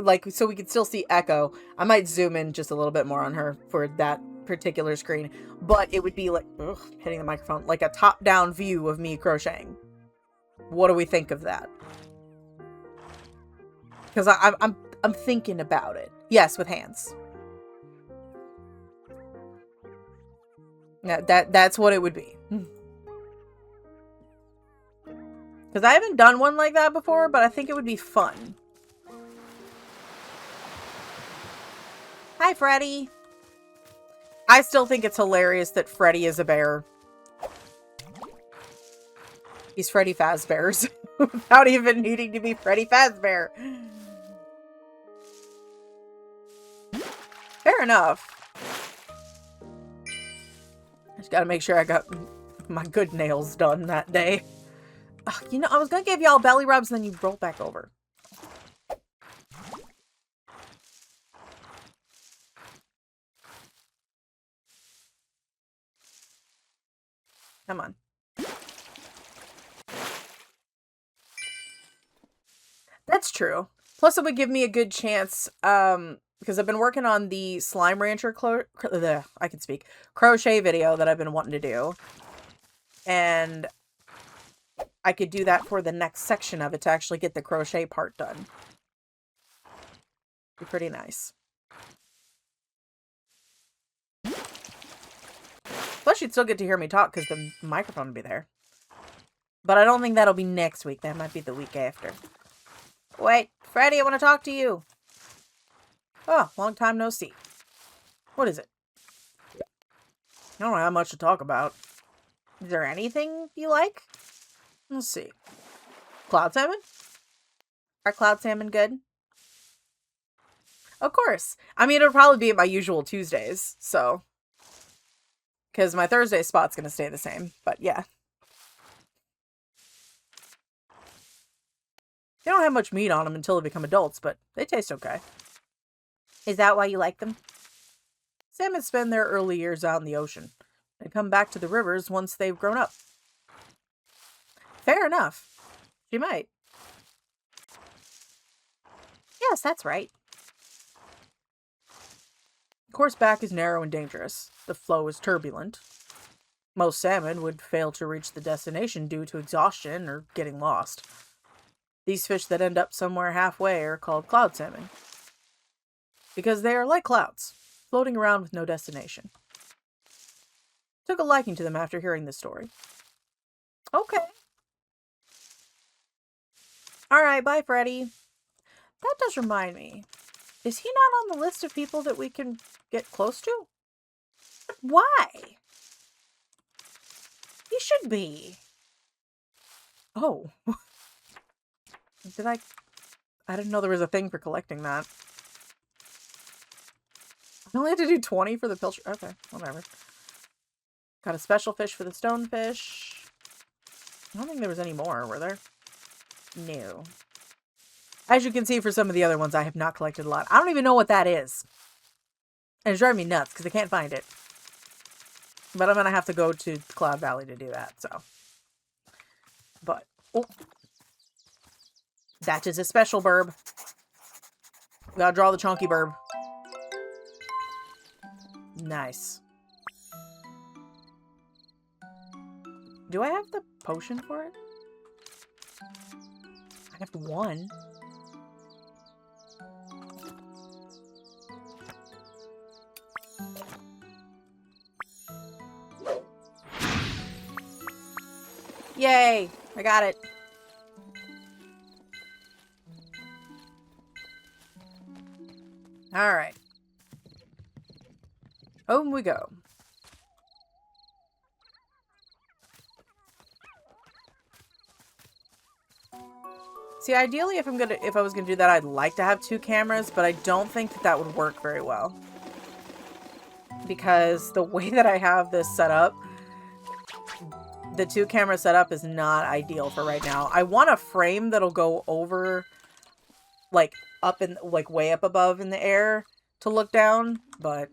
like, so we could still see Echo. I might zoom in just a little bit more on her for that particular screen, but it would be like, ugh, hitting the microphone, like a top-down view of me crocheting. What do we think of that? Because I'm thinking about it. Yes, with hands. Yeah, that's what it would be. Because I haven't done one like that before, but I think it would be fun. Hi, Freddy. I still think it's hilarious that Freddy is a bear. He's Freddy Fazbear's without even needing to be Freddy Fazbear. Fair enough. Just gotta make sure I got my good nails done that day. Ugh, you know, I was gonna give y'all belly rubs, and then you roll back over. Come on. That's true. Plus, it would give me a good chance, because I've been working on the Slime Rancher crochet video that I've been wanting to do. And I could do that for the next section of it to actually get the crochet part done. Be pretty nice. you'd still get to hear me talk because the microphone would be there. But I don't think that'll be next week. That might be the week after. Wait, Freddy, I want to talk to you. Oh, long time no see. What is it? I don't have much to talk about. Is there anything you like? Let's see. Cloud salmon? Are cloud salmon good? Of course. I mean, it'll probably be at my usual Tuesdays, so. Because my Thursday spot's going to stay the same, but yeah. They don't have much meat on them until they become adults, but they taste okay. Is that why you like them? Salmon spend their early years out in the ocean and come back to the rivers once they've grown up. Fair enough. She might. Yes, that's right. The course back is narrow and dangerous. The flow is turbulent. Most salmon would fail to reach the destination due to exhaustion or getting lost. These fish that end up somewhere halfway are called cloud salmon, because they are like clouds, floating around with no destination. Took a liking to them after hearing this story. Okay. Alright, bye, Freddy. That does remind me. Is he not on the list of people that we can get close to? But why? He should be. Oh. I didn't know there was a thing for collecting that. I only had to do 20 for the pilcher. Okay, whatever. Got a special fish for the stonefish. I don't think there was any more, were there? No. As you can see, for some of the other ones, I have not collected a lot. I don't even know what that is. And it's driving me nuts because I can't find it. But I'm going to have to go to Cloud Valley to do that, so. But, oh. That is a special burb. Gotta draw the chunky burb. Nice. Do I have the potion for it? I have one. Yay! I got it. Alright. Home we go. See, ideally, if I was gonna do that, I'd like to have 2 cameras, but I don't think that would work very well. Because the way that I have this set up, the 2 camera setup is not ideal for right now. I want a frame that'll go over, like, up in, like, way up above in the air to look down, but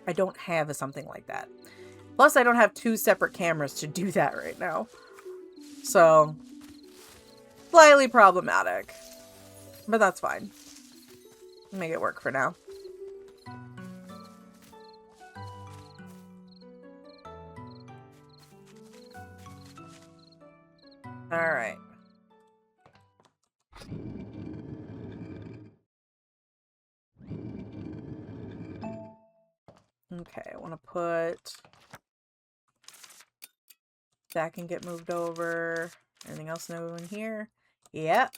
I don't have something like that. Plus, I don't have 2 separate cameras to do that right now. So, slightly problematic. But that's fine. Make it work for now. Alright. Okay, I want to put... That can get moved over. Anything else new in here? Yep.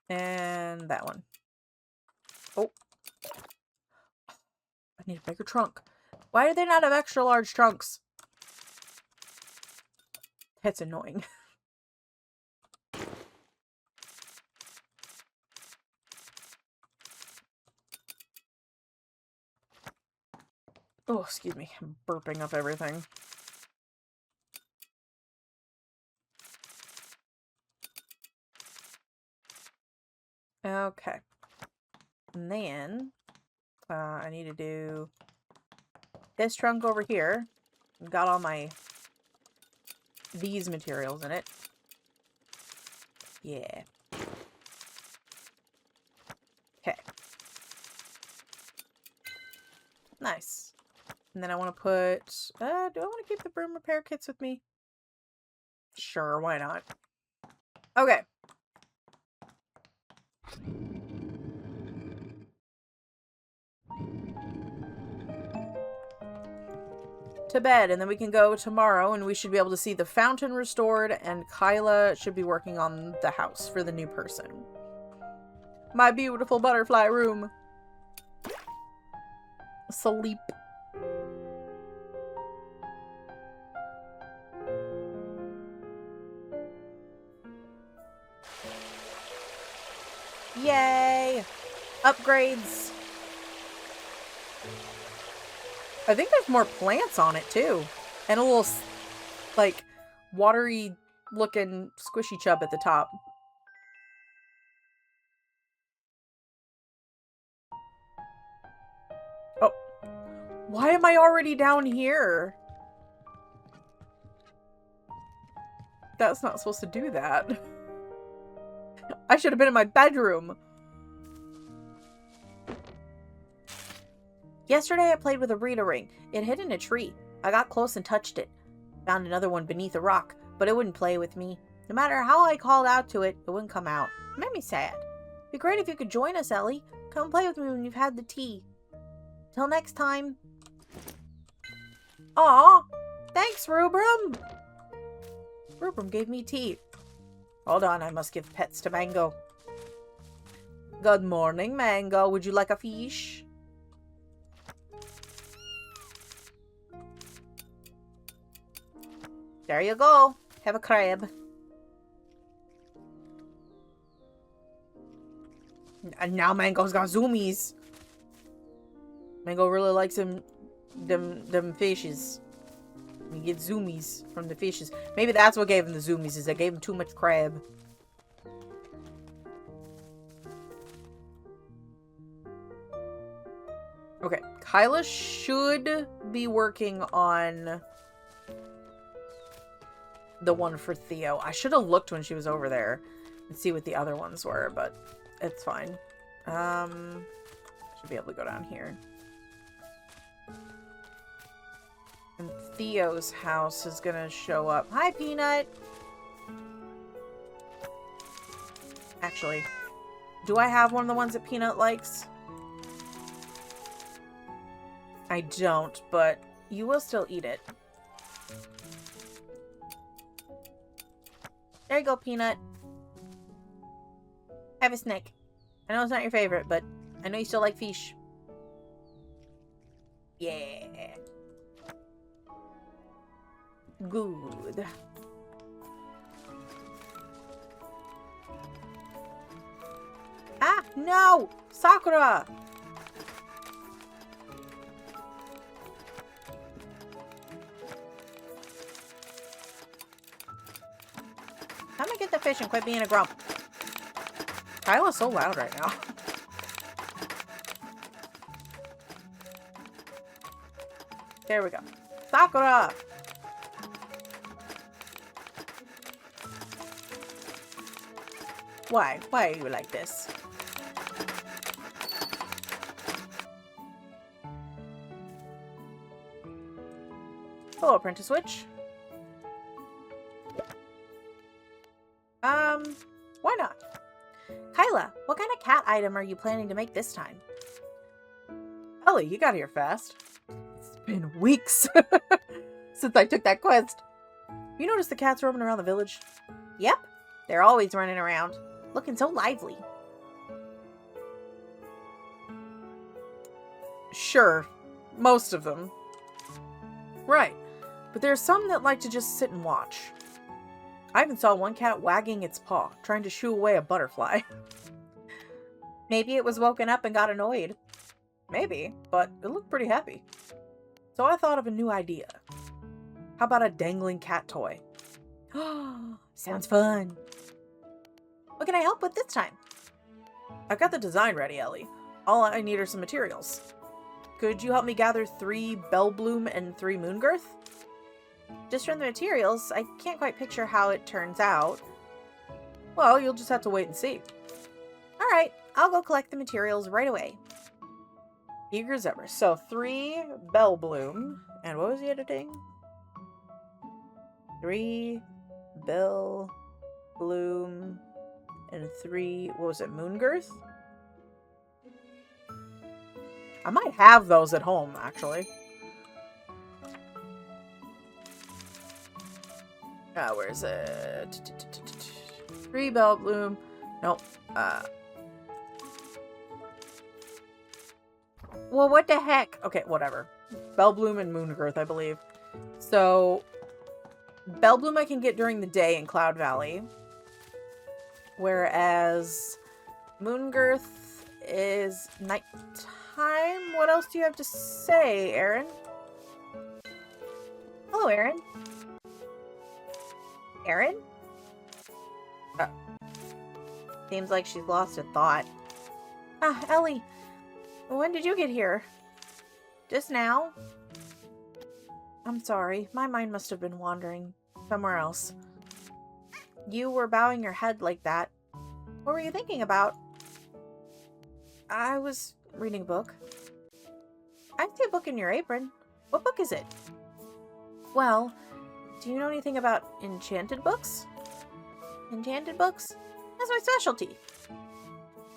And that one. Oh. I need a bigger trunk. Why do they not have extra large trunks? That's annoying. Oh, excuse me. I'm burping up everything. Okay. And then, I need to do this trunk over here. Got all these materials in it. Yeah. Okay. Nice. And then I want to put, do I want to keep the broom repair kits with me? Sure, why not? Okay. to bed, and then we can go tomorrow, and we should be able to see the fountain restored, and Kyla should be working on the house for the new person. My beautiful butterfly room. Sleep. Yay! Upgrades. I think there's more plants on it too. And a little, like, watery looking squishy chub at the top. Oh. Why am I already down here? That's not supposed to do that. I should have been in my bedroom. Yesterday I played with a burrito ring. It hid in a tree. I got close and touched it. Found another one beneath a rock, but it wouldn't play with me. No matter how I called out to it, it wouldn't come out. It made me sad. It'd be great if you could join us, Ellie. Come play with me when you've had the tea. Till next time. Aw, thanks, Rubrum. Rubrum gave me tea. Hold on, I must give pets to Mango. Good morning, Mango. Would you like a fish? There you go. Have a crab. And now Mango's got zoomies. Mango really likes them fishes. You get zoomies from the fishes. Maybe that's what gave him the zoomies, is they gave him too much crab. Okay, Kyla should be working on the one for Theo. I should have looked when she was over there and see what the other ones were, but it's fine. I should be able to go down here. And Theo's house is gonna show up. Hi, Peanut! Actually, do I have one of the ones that Peanut likes? I don't, but you will still eat it. There you go, Peanut. Have a snack. I know it's not your favorite, but I know you still like fish. Yeah. Good. Ah, no! Sakura! Come and get the fish and quit being a grump. Kyla's so loud right now. There we go. Sakura! Why? Why are you like this? Hello, Apprentice Witch. Why not? Kyla, what kind of cat item are you planning to make this time? Ellie, you got here fast. It's been weeks since I took that quest. You noticed the cats roaming around the village? Yep, they're always running around, looking so lively. Sure, most of them. Right, but there's some that like to just sit and watch. I even saw one cat wagging its paw, trying to shoo away a butterfly. Maybe it was woken up and got annoyed. Maybe, but it looked pretty happy. So I thought of a new idea. How about a dangling cat toy? Sounds fun. What can I help with this time? I've got the design ready, Ellie. All I need are some materials. Could you help me gather 3 Bellbloom and 3 Moongirth? Just from the materials, I can't quite picture how it turns out. Well, you'll just have to wait and see. Alright, I'll go collect the materials right away. Eager as ever. So, 3 Bellbloom. And what was the other thing? 3 Bellbloom and 3, what was it, Moongirth? I might have those at home, actually. Where is it? 3 Bell Bloom. Nope. Well, what the heck? Okay, whatever. Bellbloom and Moongirth, I believe. So, Bellbloom I can get during the day in Cloud Valley. Whereas Moongirth is nighttime. What else do you have to say, Aaron? Hello, Aaron. Aaron? Seems like she's lost a thought. Ah, Ellie. When did you get here? Just now? I'm sorry. My mind must have been wandering somewhere else. You were bowing your head like that. What were you thinking about? I was reading a book. I see a book in your apron. What book is it? Well, do you know anything about enchanted books? Enchanted books? That's my specialty.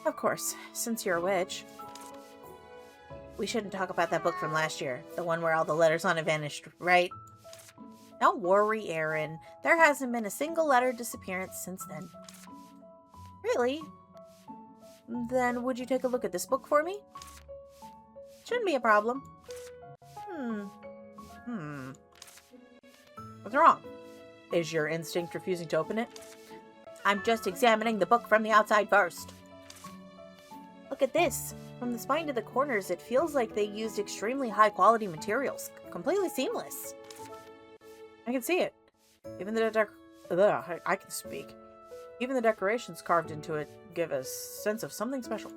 Of course, since you're a witch. We shouldn't talk about that book from last year. The one where all the letters on it vanished, right? Don't worry, Aaron. There hasn't been a single letter disappearance since then. Really? Then would you take a look at this book for me? Shouldn't be a problem. What's wrong? Is your instinct refusing to open it? I'm just examining the book from the outside first. Look at this. From the spine to the corners, it feels like they used extremely high-quality materials. Completely seamless. I can see it. Even the I can speak. Even the decorations carved into it give a sense of something special.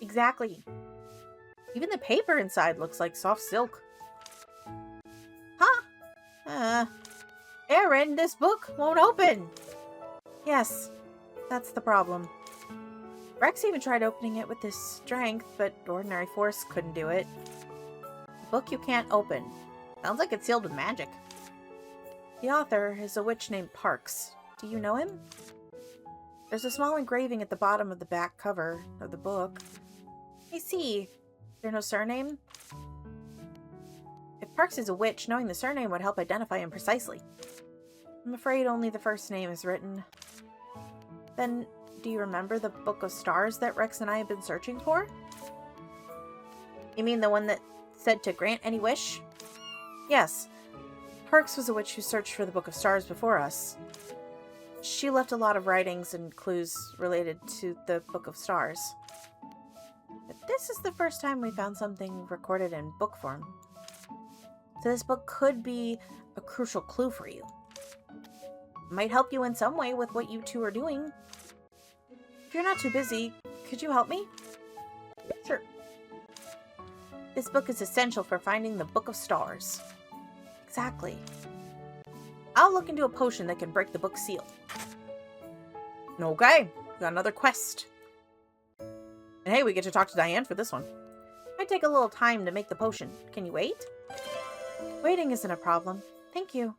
Exactly. Even the paper inside looks like soft silk. Huh? Aaron, this book won't open. Yes, that's the problem. Rex even tried opening it with his strength, but ordinary force couldn't do it. A book you can't open. Sounds like it's sealed with magic. The author is a witch named Parks. Do you know him? There's a small engraving at the bottom of the back cover of the book. I see. There's no surname? If Parks is a witch, knowing the surname would help identify him precisely. I'm afraid only the first name is written. Then, do you remember the Book of Stars that Rex and I have been searching for? You mean the one that said to grant any wish? Yes. Parks was a witch who searched for the Book of Stars before us. She left a lot of writings and clues related to the Book of Stars. But this is the first time we found something recorded in book form. So this book could be a crucial clue for you. It might help you in some way with what you two are doing. If you're not too busy, could you help me? Sure. This book is essential for finding the Book of Stars. Exactly. I'll look into a potion that can break the book seal. Okay, we got another quest. And hey, we get to talk to Diane for this one. Might take a little time to make the potion. Can you wait? Waiting isn't a problem. Thank you.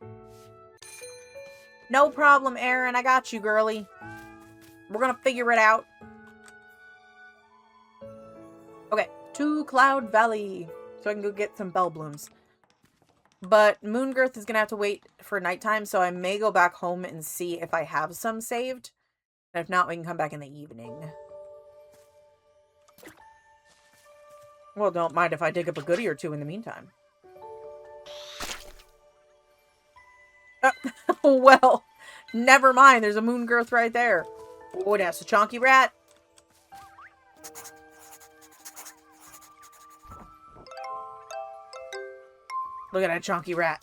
No problem, Aaron. I got you, girly. We're gonna figure it out. Okay, to Cloud Valley. So I can go get some bell blooms. But Moongirth is gonna have to wait for nighttime, so I may go back home and see if I have some saved. And if not, we can come back in the evening. Well, don't mind if I dig up a goodie or two in the meantime. Well, never mind. There's a Moongirth right there. Oh, that's a chonky rat. Look at that chonky rat.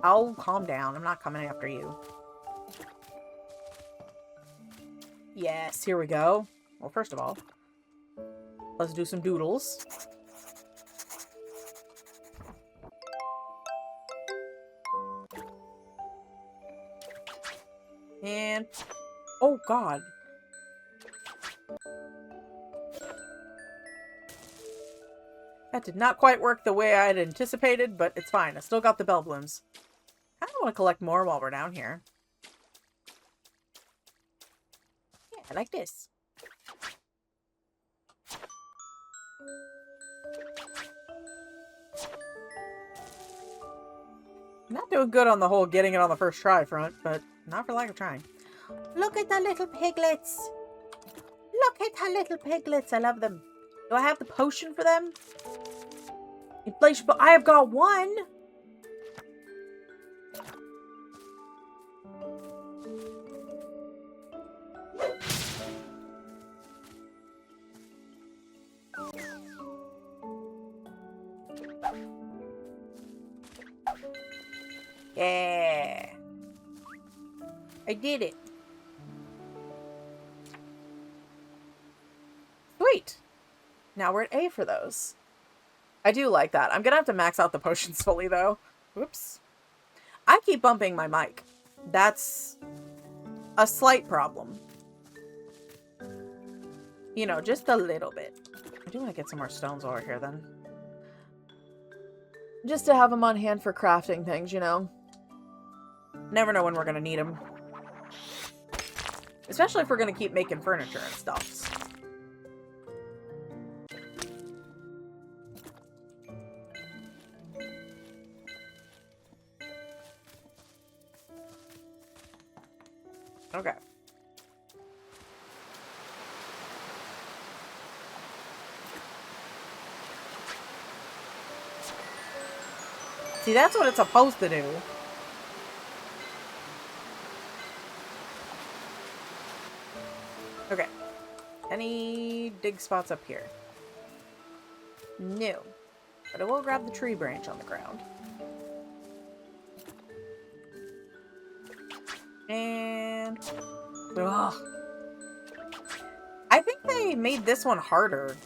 Oh, calm down. I'm not coming after you. Yes, here we go. Well, first of all, let's do some doodles. And, oh god. That did not quite work the way I had anticipated, but it's fine. I still got the bell blooms. I kind of want to collect more while we're down here. Yeah, like this. Not doing good on the whole getting it on the first try front, but not for lack of trying. Look at the little piglets. Look at the little piglets. I love them. Do I have the potion for them? Inflation, but I have got one. Yeah. I did it. Sweet. Now we're at A for those. I do like that. I'm gonna have to max out the potions fully, though. Whoops. I keep bumping my mic. That's a slight problem. You know, just a little bit. I do want to get some more stones over here, then. Just to have them on hand for crafting things, you know? Never know when we're gonna need them. Especially if we're gonna keep making furniture and stuff. Okay. See, that's what it's supposed to do. Okay. Any dig spots up here? No. But I will grab the tree branch on the ground. And... ugh. I think they made this one harder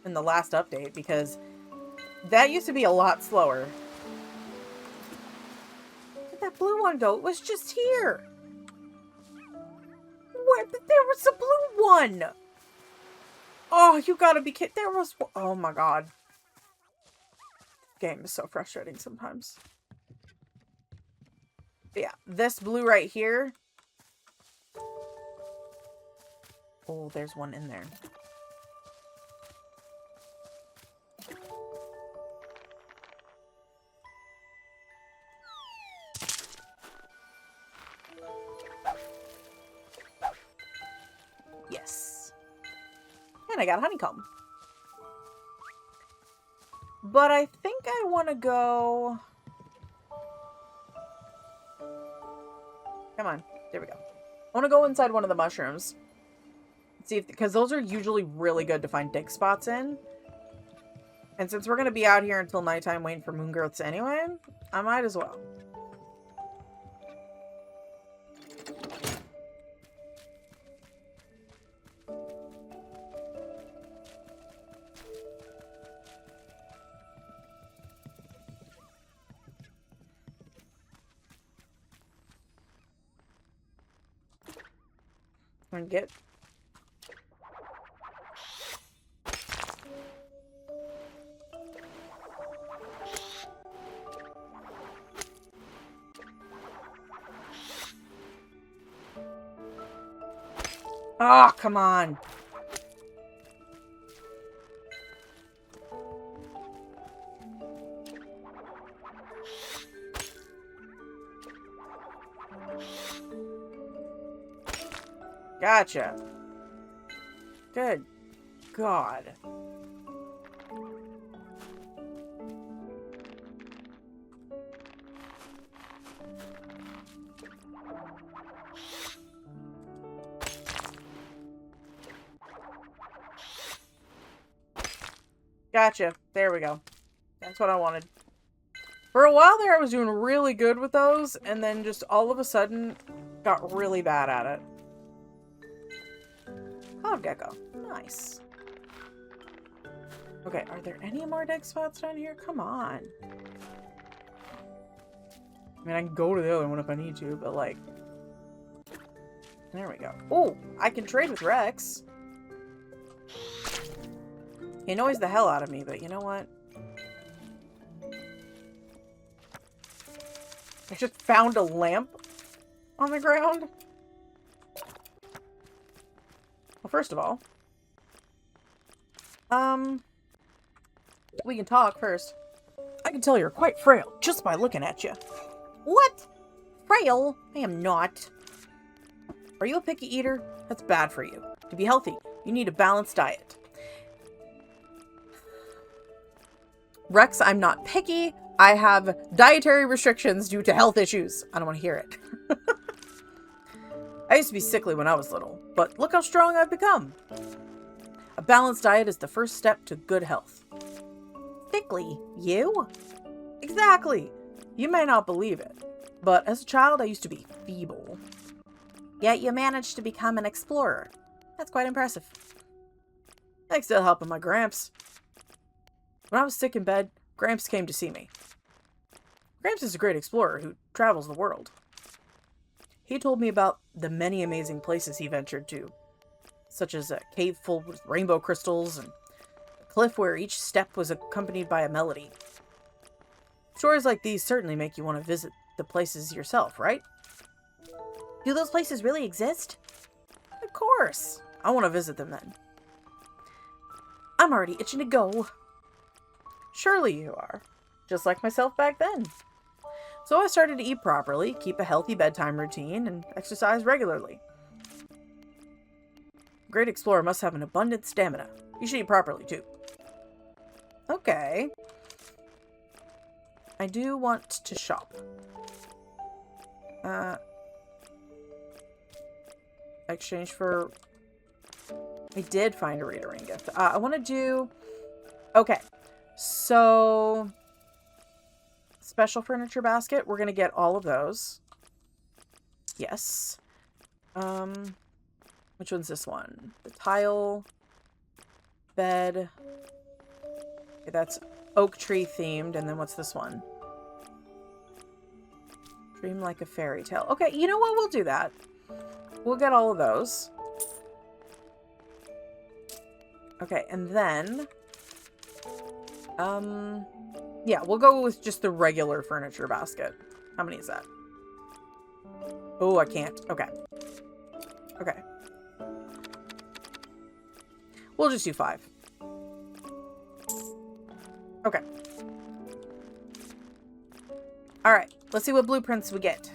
in the last update because that used to be a lot slower. Where'd that blue one go? It was just here. Where? There was a blue one. Oh, you gotta be kidding. There was... oh my god. This game is so frustrating sometimes. Yeah, this blue right here. Oh, there's one in there. Yes. And I got honeycomb. But I think I want to go... come on. There we go. I want to go inside one of the mushrooms. See if... because those are usually really good to find dig spots in. And since we're going to be out here until nighttime waiting for moon growths anyway, I might as well. And get... oh, come on. Gotcha. Good God. Gotcha. There we go. That's what I wanted. For a while there, I was doing really good with those, and then just all of a sudden got really bad at it. Cloud gecko. Nice. Okay, are there any more dig spots down here? Come on. I mean, I can go to the other one if I need to, but like... there we go. Oh, I can trade with Rex. He annoys the hell out of me, but you know what? I just found a lamp on the ground. Well, first of all, we can talk first. I can tell you're quite frail just by looking at you. What? Frail? I am not. Are you a picky eater? That's bad for you. To be healthy, you need a balanced diet. Rex, I'm not picky. I have dietary restrictions due to health issues. I don't want to hear it. I used to be sickly when I was little, but look how strong I've become. A balanced diet is the first step to good health. Sickly? You? Exactly. You may not believe it, but as a child, I used to be feeble. Yet you managed to become an explorer. That's quite impressive. Thanks to the help of my Gramps. When I was sick in bed, Gramps came to see me. Gramps is a great explorer who travels the world. He told me about the many amazing places he ventured to, such as a cave full with rainbow crystals and a cliff where each step was accompanied by a melody. Stories like these certainly make you want to visit the places yourself, right? Do those places really exist? Of course. I want to visit them then. I'm already itching to go. Surely you are. Just like myself back then. So I started to eat properly, keep a healthy bedtime routine, and exercise regularly. A great explorer must have an abundant stamina. You should eat properly, too. Okay. I do want to shop. Exchange for... I did find a reader ring gift. I want to do... Okay. So... Special furniture basket. We're going to get all of those. Yes. Which one's this one? The tile. Bed. Okay, that's oak tree themed. And then what's this one? Dream like a fairy tale. Okay, you know what? We'll do that. We'll get all of those. Okay, and then... yeah, we'll go with just the regular furniture basket. How many is that? Oh, I can't. Okay. Okay. We'll just do 5. Okay. Alright, let's see what blueprints we get.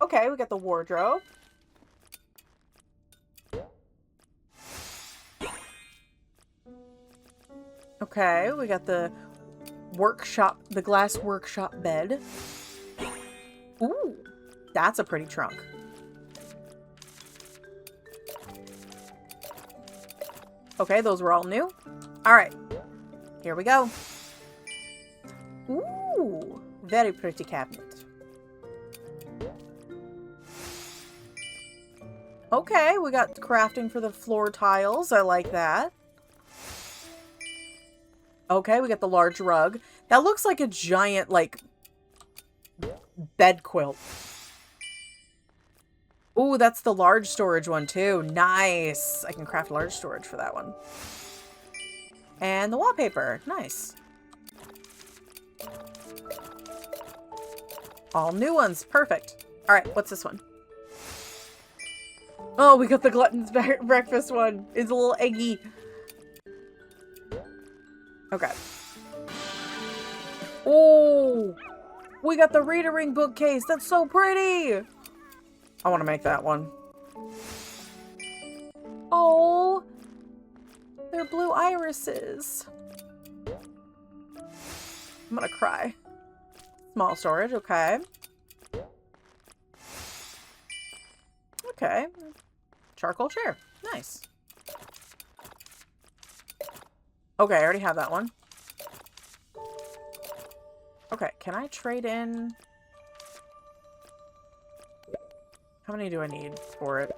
Okay, we got the wardrobe. Okay, we got the workshop, the glass workshop bed. Ooh, that's a pretty trunk. Okay, those were all new. All right, here we go. Ooh, very pretty cabinet. Okay, we got crafting for the floor tiles. I like that. Okay, we got the large rug. That looks like a giant, like, bed quilt. Ooh, that's the large storage one, too. Nice. I can craft large storage for that one. And the wallpaper. Nice. All new ones. Perfect. All right, what's this one? Oh, we got the glutton's breakfast one. It's a little eggy. Okay. Oh, we got the reader ring bookcase. That's so pretty. I want to make that one. Oh, they're blue irises. I'm gonna cry. Small storage, okay. Okay. Charcoal chair. Nice. Okay, I already have that one. Okay, can I trade in... How many do I need for it?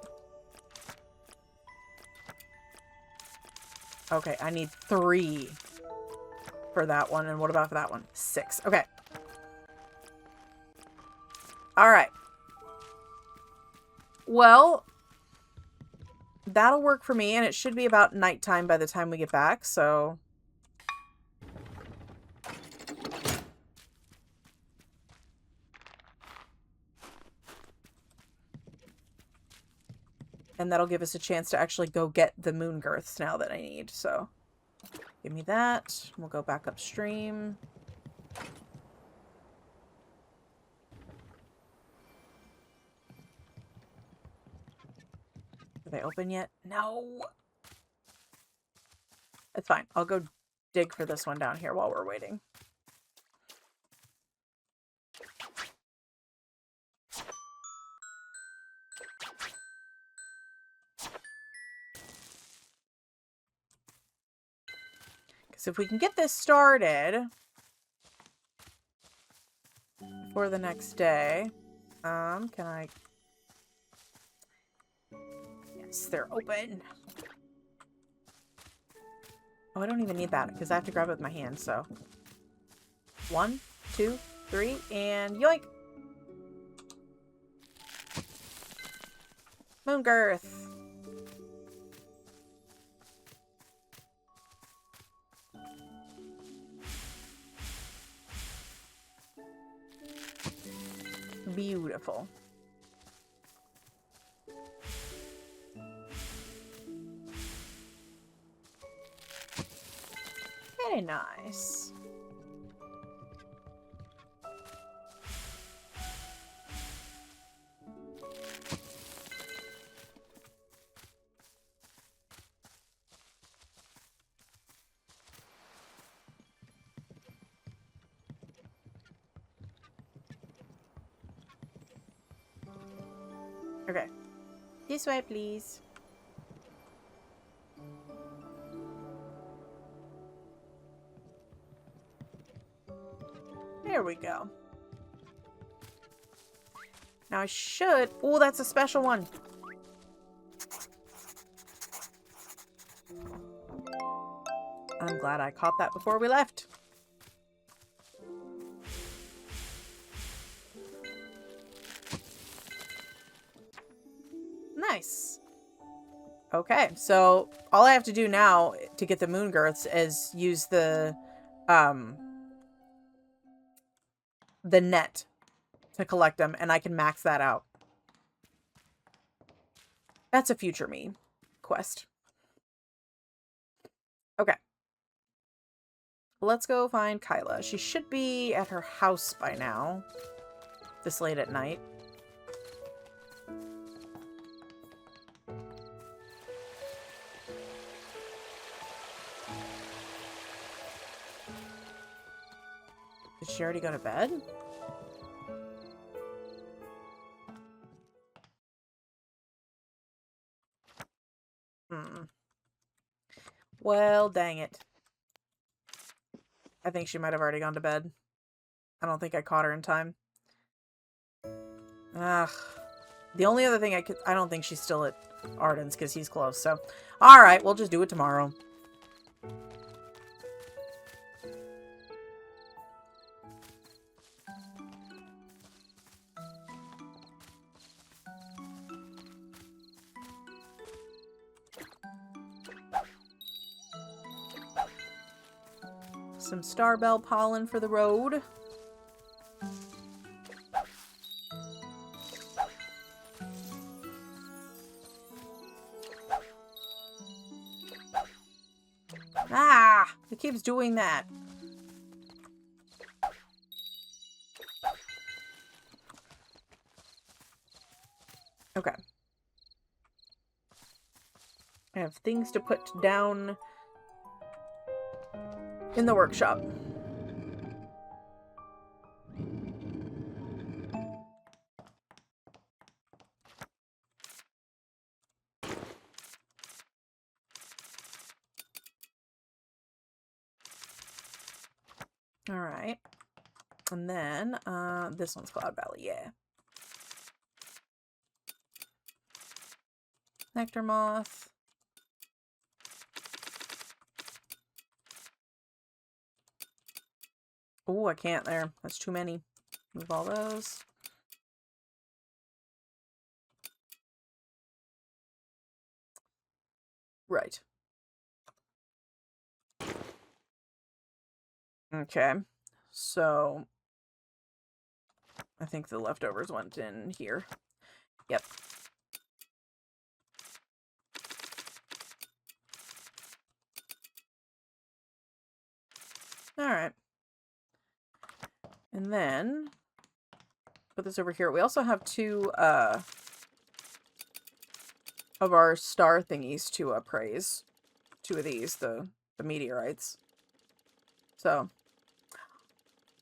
Okay, I need 3 for that one. And what about for that one? 6. Okay. Alright. Well, that'll work for me, and it should be about nighttime by the time we get back, so... And that'll give us a chance to actually go get the moon girths now that I need. So, give me that. We'll go back upstream. Are they open yet? No! It's fine. I'll go dig for this one down here while we're waiting. Because if we can get this started for the next day, can I... Yes, they're open. Oh, I don't even need that because I have to grab it with my hand, so. 1, 2, 3, and yoink! Moon girth. Beautiful. Very nice. Okay. This way, please. There we go. Now I should... Oh, that's a special one. I'm glad I caught that before we left. Nice. Okay, so all I have to do now to get the moon girths is use the net to collect them, and I can max that out. That's a future me quest. Okay. Let's go find Kyla. She should be at her house by now. This late at night. Did she already go to bed? Well, dang it. I think she might have already gone to bed. I don't think I caught her in time. Ugh. The only other thing I don't think she's still at Arden's because he's close, so. Alright, we'll just do it tomorrow. Some Starbell pollen for the road. Ah! It keeps doing that. Okay. I have things to put down in the workshop. Alright. And then, this one's Cloud Valley, yeah. Nectar Moth. Oh, I can't there. That's too many. Move all those. Right. Okay. So, I think the leftovers went in here. Yep. And then put this over here. We also have two of our star thingies to appraise. Two of these, the meteorites. So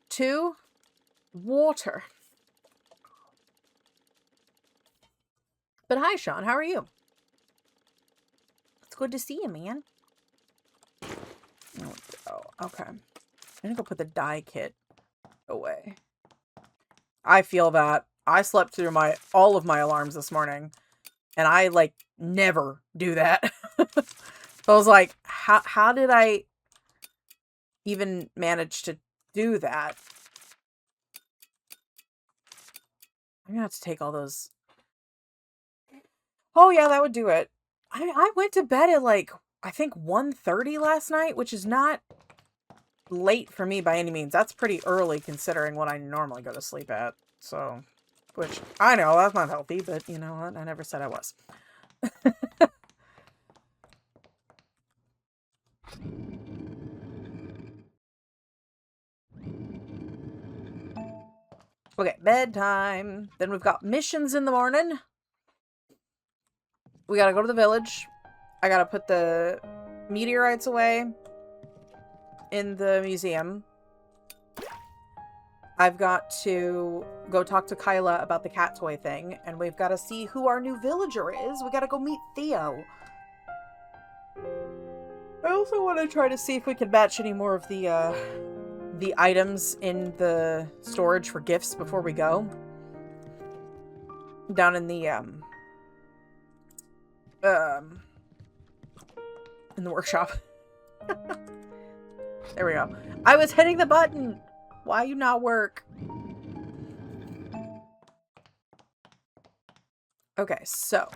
2 water. But hi, Sean. How are you? It's good to see you, man. Oh, okay. I'm gonna go put the dye kit away. I feel that. I slept through all of my alarms this morning, and I like never do that. So I was like, how did I even manage to do that? I'm gonna have to take all those. Oh yeah, that would do it. I went to bed at like, I think 1:30 last night, which is not late for me by any means. That's pretty early considering what I normally go to sleep at. So, which I know that's not healthy, but you know what? I never said I was. Okay, bedtime. Then we've got missions in the morning. We gotta go to the village. I gotta put the meteorites away in the museum. I've got to go talk to Kyla about the cat toy thing, and we've got to see who our new villager is. We gotta go meet Theo. I also want to try to see if we can match any more of the items in the storage for gifts before we go. Down in the workshop. There we go. I was hitting the button. Why you not work? Okay, so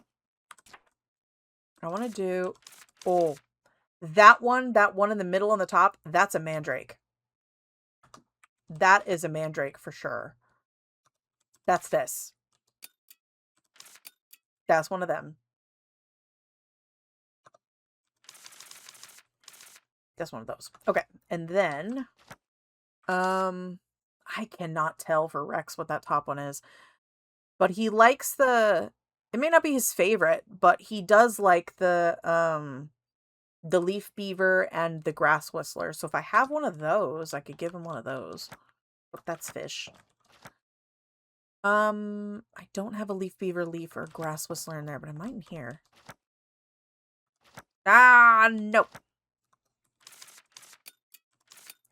I want to do, oh, that one in the middle on the top, that's a mandrake. That is a mandrake for sure. That's this. That's one of them. That's one of those. Okay, and then, I cannot tell for Rex what that top one is, but he likes it may not be his favorite, but he does like the leaf beaver and the grass whistler. So if I have one of those, I could give him one of those. But that's fish. I don't have a leaf beaver leaf or grass whistler in there, but I might in here. Ah, nope.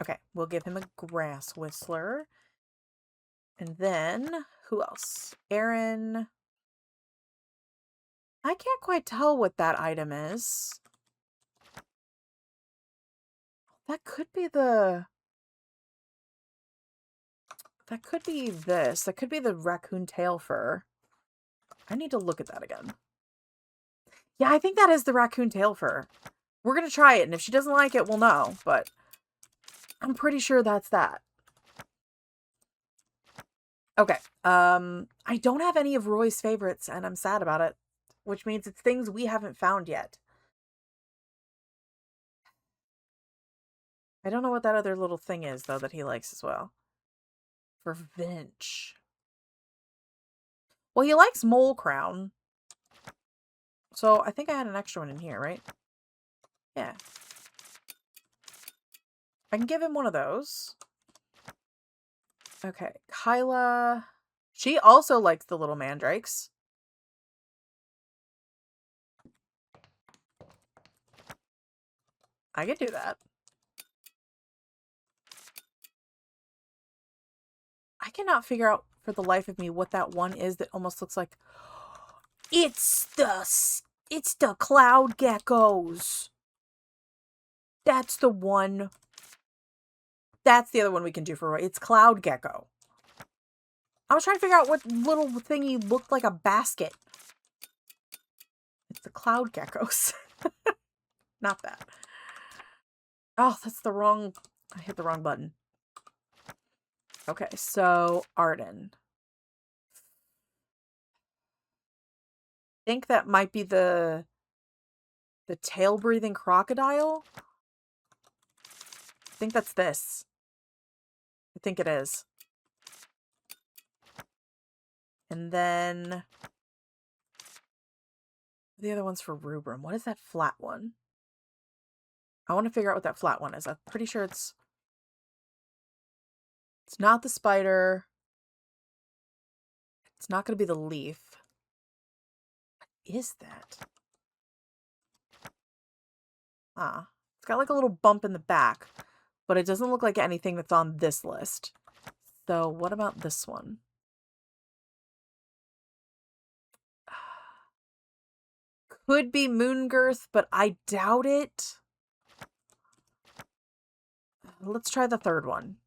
Okay, we'll give him a grass whistler. And then, who else? Aaron. I can't quite tell what that item is. That could be this. That could be the raccoon tail fur. I need to look at that again. Yeah, I think that is the raccoon tail fur. We're going to try it, and if she doesn't like it, we'll know, but I'm pretty sure that's that. Okay, I don't have any of Roy's favorites, and I'm sad about it, which means it's things we haven't found yet. I don't know what that other little thing is, though, that he likes as well. For Vinch. Well, he likes Mole Crown. So I think I had an extra one in here, right? Yeah. I can give him one of those. Okay, Kyla. She also likes the little mandrakes. I could do that. I cannot figure out for the life of me what that one is that almost looks like... It's the cloud geckos. That's the one. That's the other one we can do for Roy. It's cloud gecko. I was trying to figure out what little thingy looked like a basket. It's the cloud geckos. Not that. Oh, that's the wrong... I hit the wrong button. Okay, so Arden. I think that might be the tail-breathing crocodile. I think that's this. I think it is. And then the other one's for Rubrum. What is that flat one? I want to figure out what that flat one is. I'm pretty sure it's not the spider. It's not going to be the leaf. What is that? Ah, it's got like a little bump in the back, but it doesn't look like anything that's on this list. So what about this one? Could be Moongirth, but I doubt it. Let's try the third one.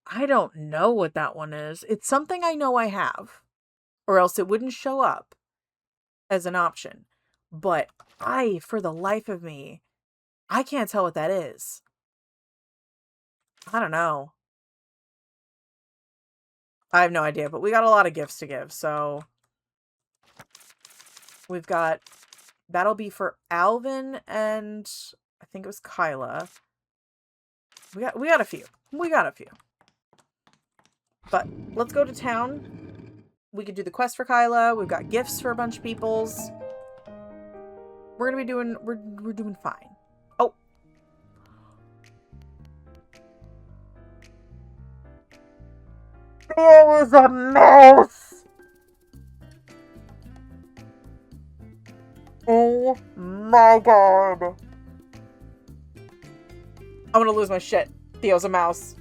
I don't know what that one is. It's something I know I have, or else it wouldn't show up as an option. But for the life of me, I can't tell what that is. I don't know. I have no idea, but we got a lot of gifts to give, so we've got, that'll be for Alvin and I think it was Kyla. We got a few. We got a few. But let's go to town. We could do the quest for Kyla. We've got gifts for a bunch of people's. We're gonna be doing, we're doing fine. Oh. There was a mouse! Oh my god. I'm gonna lose my shit. Theo's a mouse.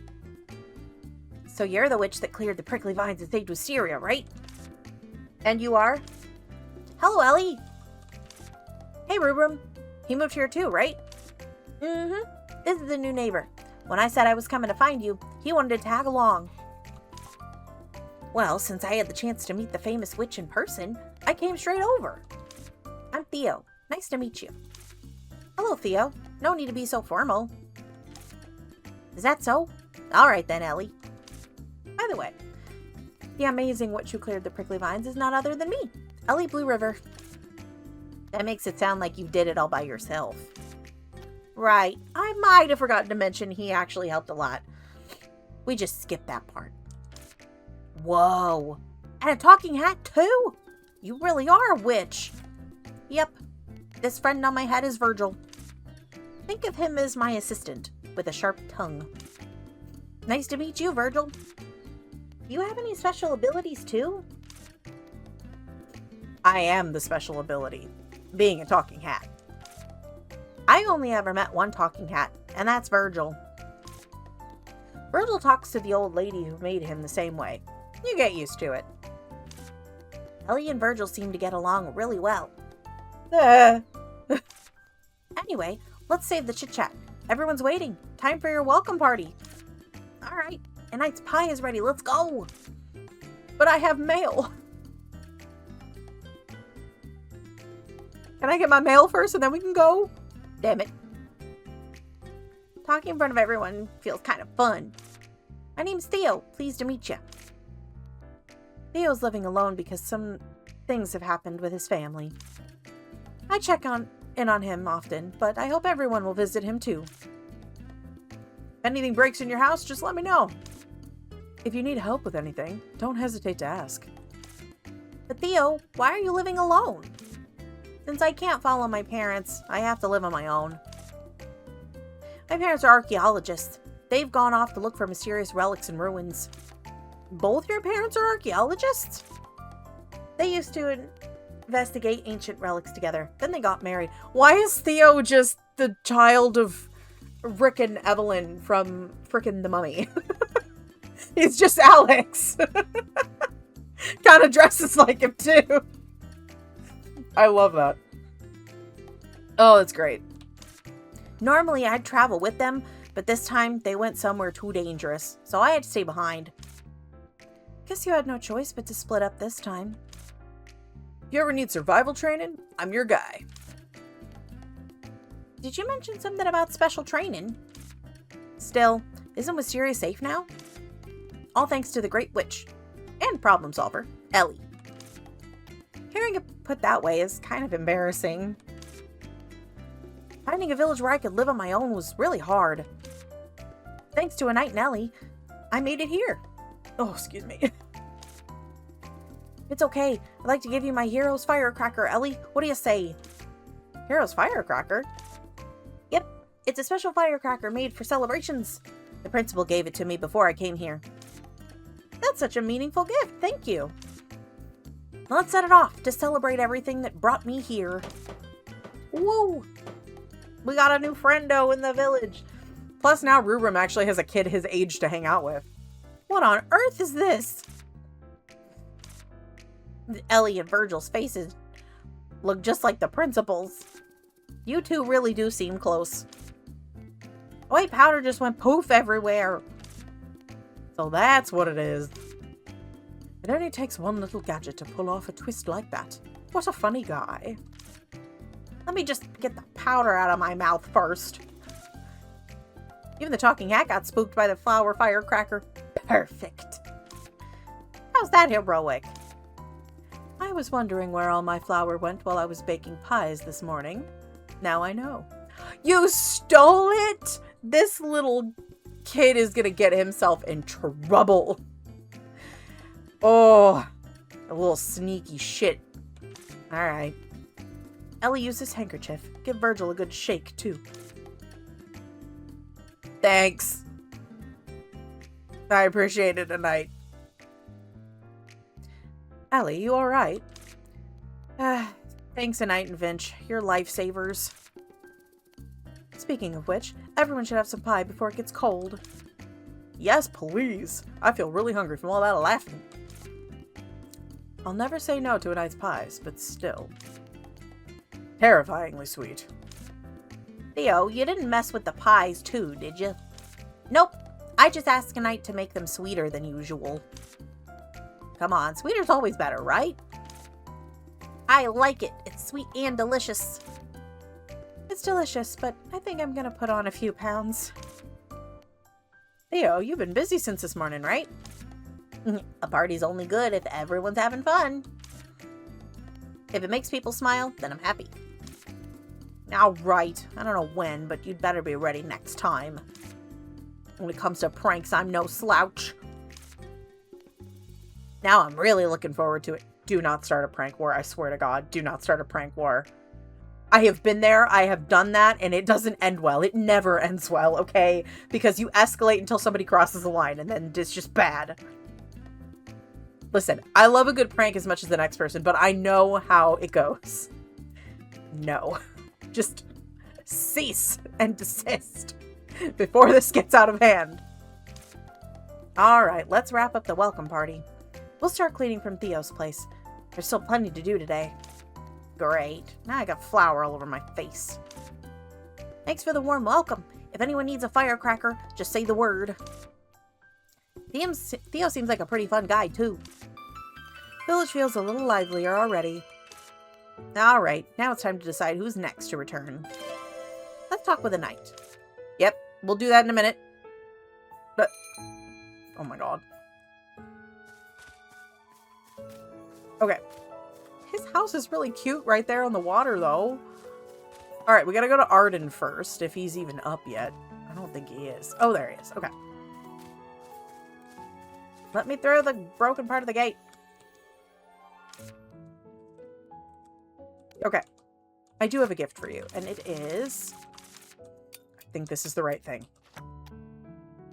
So you're the witch that cleared the prickly vines and saved Wisteria, right? And you are? Hello, Ellie. Hey, Rubrum. He moved here too, right? Mm-hmm. This is the new neighbor. When I said I was coming to find you, he wanted to tag along. Well, since I had the chance to meet the famous witch in person, I came straight over. I'm Theo. Nice to meet you. Hello, Theo. No need to be so formal. Is that so? All right then, Ellie. By the way, the amazing witch who cleared the prickly vines is none other than me, Ellie Blue River. That makes it sound like you did it all by yourself. Right. I might have forgotten to mention he actually helped a lot. We just skipped that part. Whoa. And a talking hat, too? You really are a witch. Yep. This friend on my head is Virgil. Think of him as my assistant, with a sharp tongue. Nice to meet you, Virgil. You have any special abilities, too? I am the special ability, being a talking hat. I only ever met one talking hat, and that's Virgil. Virgil talks to the old lady who made him the same way. You get used to it. Ellie and Virgil seem to get along really well. Anyway, let's save the chit-chat. Everyone's waiting. Time for your welcome party. All right, a night's pie is ready. Let's go. But I have mail. Can I get my mail first and then we can go? Damn it. Talking in front of everyone feels kind of fun. My name's Theo. Pleased to meet you. Theo's living alone because some things have happened with his family. I check in on him often, but I hope everyone will visit him too. If anything breaks in your house, just let me know. If you need help with anything, don't hesitate to ask. But Theo, why are you living alone? Since I can't follow my parents, I have to live on my own. My parents are archaeologists. They've gone off to look for mysterious relics and ruins. Both your parents are archaeologists? They used to investigate ancient relics together. Then they got married. Why is Theo just the child of Rick and Evelyn from frickin' The Mummy? He's just Alex. Kind of dresses like him too. I love that. Oh, that's great. Normally I'd travel with them, but this time they went somewhere too dangerous, so I had to stay behind. Guess you had no choice but to split up this time. If you ever need survival training, I'm your guy. Did you mention something about special training? Still, isn't Wisteria safe now? All thanks to the Great Witch and problem solver, Ellie. Hearing it put that way is kind of embarrassing. Finding a village where I could live on my own was really hard. Thanks to a Knight and Ellie, I made it here. Oh, excuse me. It's okay. I'd like to give you my hero's firecracker, Ellie. What do you say? Hero's firecracker? Yep, it's a special firecracker made for celebrations. The principal gave it to me before I came here. That's such a meaningful gift. Thank you. Let's set it off to celebrate everything that brought me here. Woo! We got a new friendo in the village. Plus now Rubram actually has a kid his age to hang out with. What on earth is this? Ellie and Virgil's faces look just like the principal's. You two really do seem close. White powder just went poof everywhere. So that's what it is. It only takes one little gadget to pull off a twist like that. What a funny guy. Let me just get the powder out of my mouth first. Even the talking hat got spooked by the flower firecracker. Perfect. How's that heroic? I was wondering where all my flour went while I was baking pies this morning. Now I know. You stole it? This little kid is gonna get himself in trouble. Oh, a little sneaky shit. Alright. Ellie used his handkerchief. Give Virgil a good shake, too. Thanks. I appreciate it tonight. Ellie, you alright? Thanks, Knight and Vinch. You're lifesavers. Speaking of which, everyone should have some pie before it gets cold. Yes, please. I feel really hungry from all that laughing. I'll never say no to a Knight's pies, but still. Terrifyingly sweet. Theo, you didn't mess with the pies too, did you? Nope. I just asked a Knight to make them sweeter than usual. Come on, sweeter's always better, right? I like it. It's sweet and delicious. It's delicious, but I think I'm gonna put on a few pounds. Theo, you've been busy since this morning, right? A party's only good if everyone's having fun. If it makes people smile, then I'm happy. All right. I don't know when, but you'd better be ready next time. When it comes to pranks, I'm no slouch. Now I'm really looking forward to it. Do not start a prank war. I swear to God, do not start a prank war. I have been there, I have done that, and it doesn't end well. It never ends well, okay? Because you escalate until somebody crosses the line, and then it's just bad. Listen, I love a good prank as much as the next person, but I know how it goes. No. Just cease and desist before this gets out of hand. Alright, let's wrap up the welcome party. We'll start cleaning from Theo's place. There's still plenty to do today. Great. Now I got flour all over my face. Thanks for the warm welcome. If anyone needs a firecracker, just say the word. Theo seems like a pretty fun guy, too. Village feels a little livelier already. Alright, now it's time to decide who's next to return. Let's talk with a Knight. Yep, we'll do that in a minute. But, oh my God. Okay. His house is really cute right there on the water, though. Alright, we gotta go to Arden first, if he's even up yet. I don't think he is. Oh, there he is. Okay. Let me through the broken part of the gate. Okay. I do have a gift for you, and it is... I think this is the right thing.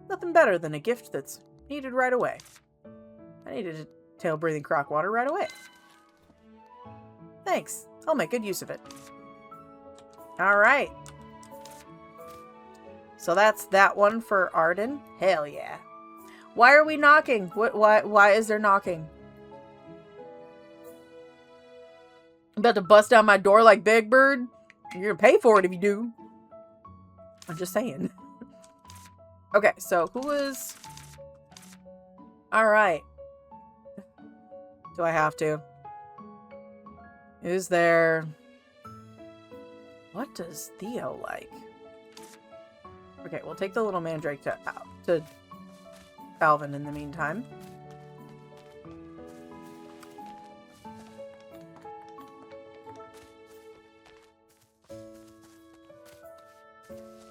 Nothing better than a gift that's needed right away. I needed a tail-breathing croc water right away. Thanks. I'll make good use of it. Alright. So that's that one for Arden. Hell yeah. Why are we knocking? Why is there knocking? I'm about to bust down my door like Big Bird. You're gonna pay for it if you do. I'm just saying. Okay, so who is... Alright. Do I have to? Who's there? What does Theo like? Okay, we'll take the little mandrake to Alvin in the meantime.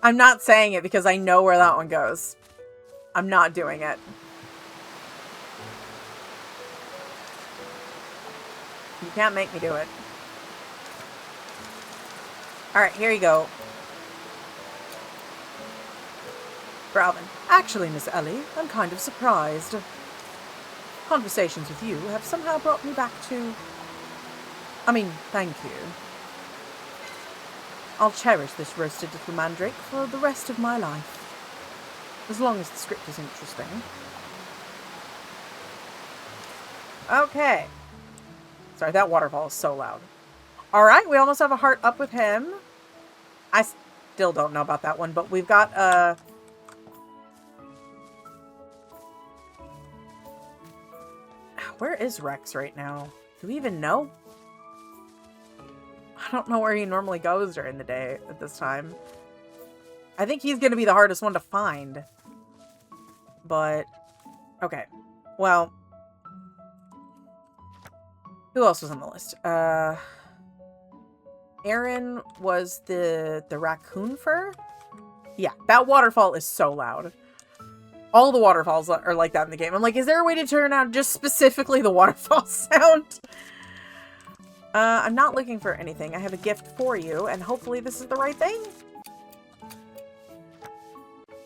I'm not saying it because I know where that one goes. I'm not doing it. You can't make me do it. Alright, here you go. Browman. Actually, Miss Ellie, I'm kind of surprised. Conversations with you have somehow brought me back to... I mean, thank you. I'll cherish this roasted little mandrake for the rest of my life. As long as the script is interesting. Okay. Sorry, that waterfall is so loud. Alright, we almost have a heart up with him. I still don't know about that one, but we've got, where is Rex right now? Do we even know? I don't know where he normally goes during the day at this time. I think he's going to be the hardest one to find. But, okay. Well, who else was on the list? Aaron was the raccoon fur? Yeah, that waterfall is so loud. All the waterfalls are like that in the game. I'm like, is there a way to turn out just specifically the waterfall sound? I'm not looking for anything. I have a gift for you, and hopefully this is the right thing.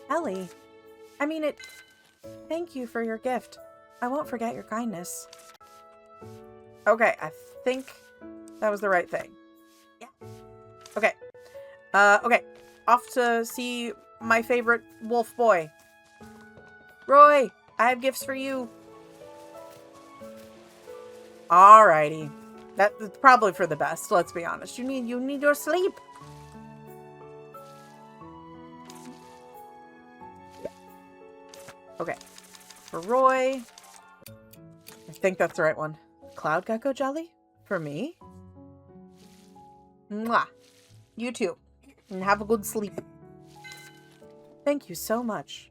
Ellie, I mean it. Thank you for your gift. I won't forget your kindness. Okay, I think that was the right thing. Yeah. Okay. Okay. Off to see my favorite wolf boy. Roy, I have gifts for you. Alrighty. That's probably for the best, let's be honest. You need your sleep. Yeah. Okay. For Roy. I think that's the right one. Cloud gecko jelly? For me? Mwah. You too. And have a good sleep. Thank you so much.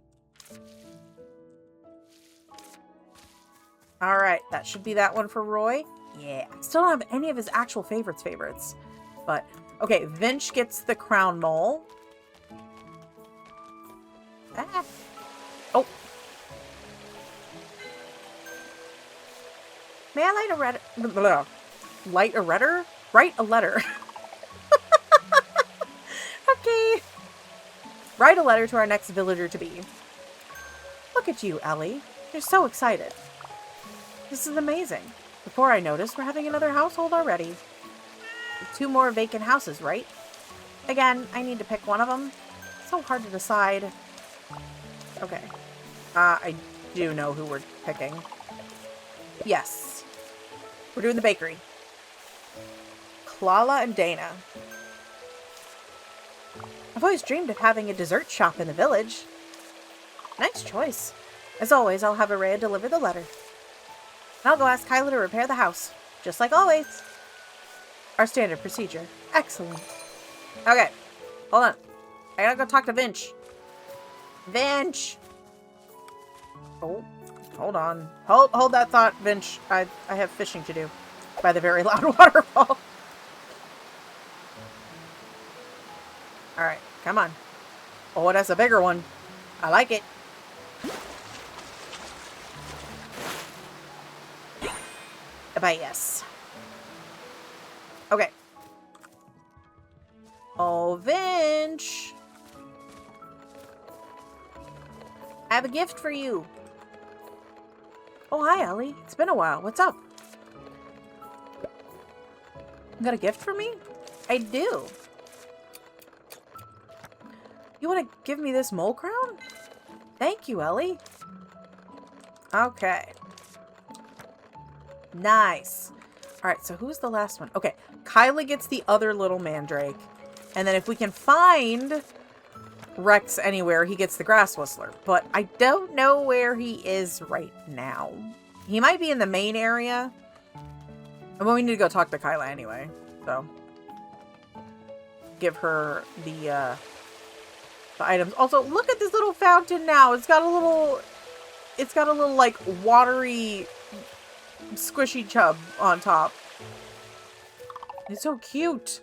Alright, that should be that one for Roy. Yeah. I still don't have any of his actual favorites. But, okay, Vinch gets the crown mole. Ah. Oh. May I light a letter? Light a letter? Write a letter. Okay. Write a letter to our next villager-to-be. Look at you, Ellie. You're so excited. This is amazing. Before I noticed, we're having another household already. 2 more vacant houses, right? Again, I need to pick one of them. So hard to decide. Okay. I do know who we're picking. Yes. We're doing the bakery. Klala and Dana. I've always dreamed of having a dessert shop in the village. Nice choice. As always, I'll have Araya deliver the letter. And I'll go ask Kyla to repair the house. Just like always. Our standard procedure. Excellent. Okay. Hold on. I gotta go talk to Vinch. Vinch! Oh, hold on. Hold that thought, Vinch. I have fishing to do. By the very loud waterfall. Alright, come on. Oh, that's a bigger one. I like it. But yes. Okay. Oh, Vinch. I have a gift for you. Oh, hi, Ellie. It's been a while. What's up? You got a gift for me? I do. You want to give me this mole crown? Thank you, Ellie. Okay. Nice. Alright, so who's the last one? Okay, Kyla gets the other little mandrake. And then if we can find Rex anywhere, he gets the grass whistler. But I don't know where he is right now. He might be in the main area. Well, we need to go talk to Kyla anyway. So, give her the items. Also, look at this little fountain now. It's got a little, like, watery, squishy chub on top. It's so cute.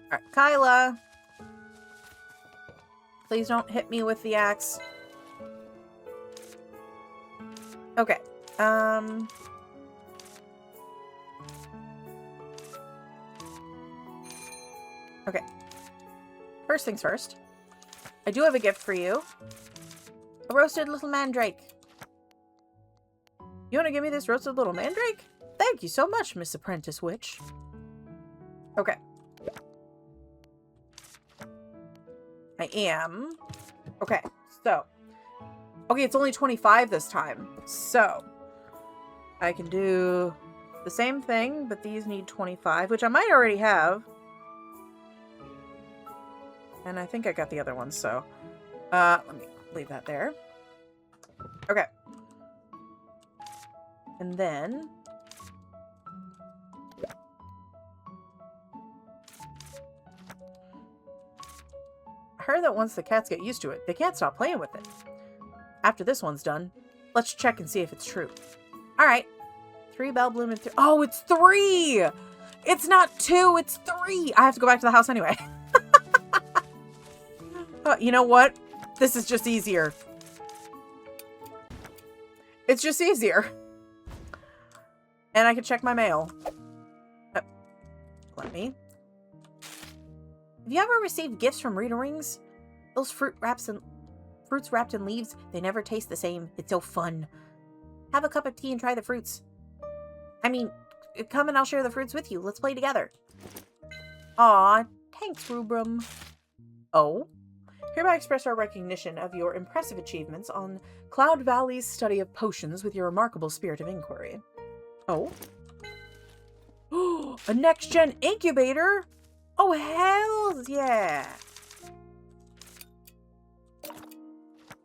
Alright, Kyla. Please don't hit me with the axe. Okay. Okay. First things first. I do have a gift for you. A roasted little mandrake. You want to give me this roasted little mandrake? Thank you so much, Miss Apprentice Witch. Okay. I am. Okay, so. Okay, it's only 25 this time. So. I can do the same thing, but these need 25, which I might already have. And I think I got the other one, so. Let me leave that there. Okay. And then. I heard that once the cats get used to it, they can't stop playing with it. After this one's done, let's check and see if it's true. Alright. 3 bell bloom and 3. Oh, it's 3! It's not 2, it's 3! I have to go back to the house anyway. You know what? This is just easier. It's just easier. And I can check my mail. Let me. Have you ever received gifts from Rita Rings? Those fruits wrapped in leaves, they never taste the same. It's so fun. Have a cup of tea and try the fruits. I mean, come and I'll share the fruits with you. Let's play together. Aw, thanks, Rubrum. Oh? Hereby express our recognition of your impressive achievements on Cloud Valley's study of potions with your remarkable spirit of inquiry. Oh? A next-gen incubator? Oh, hell yeah!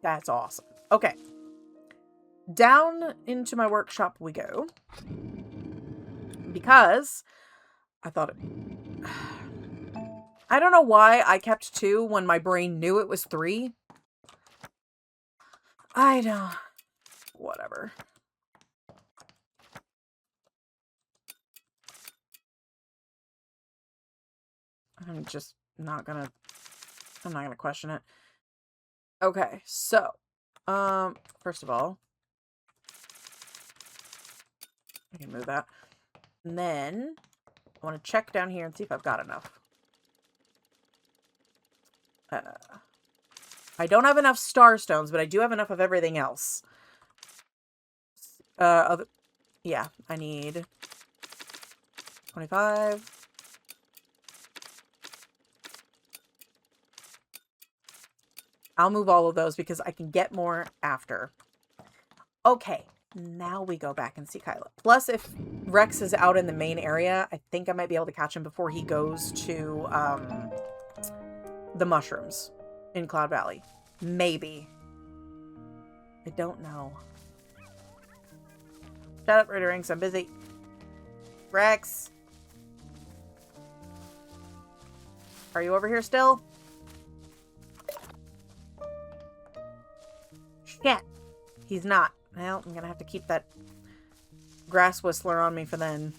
That's awesome. Okay. Down into my workshop we go. Because I thought it... I don't know why I kept 2 when my brain knew it was 3. I don't... Whatever. I'm just not gonna... I'm not gonna question it. Okay, so... first of all... I can move that. And then... I want to check down here and see if I've got enough. I don't have enough star stones, but I do have enough of everything else. Yeah, I need 25. I'll move all of those because I can get more after. Okay, now we go back and see Kyla. Plus, if Rex is out in the main area, I think I might be able to catch him before he goes to, the mushrooms in Cloud Valley. Maybe. I don't know. Shut up, Rita Rings. I'm busy. Rex. Are you over here still? Shit. He's not. Well, I'm gonna have to keep that grass whistler on me for then.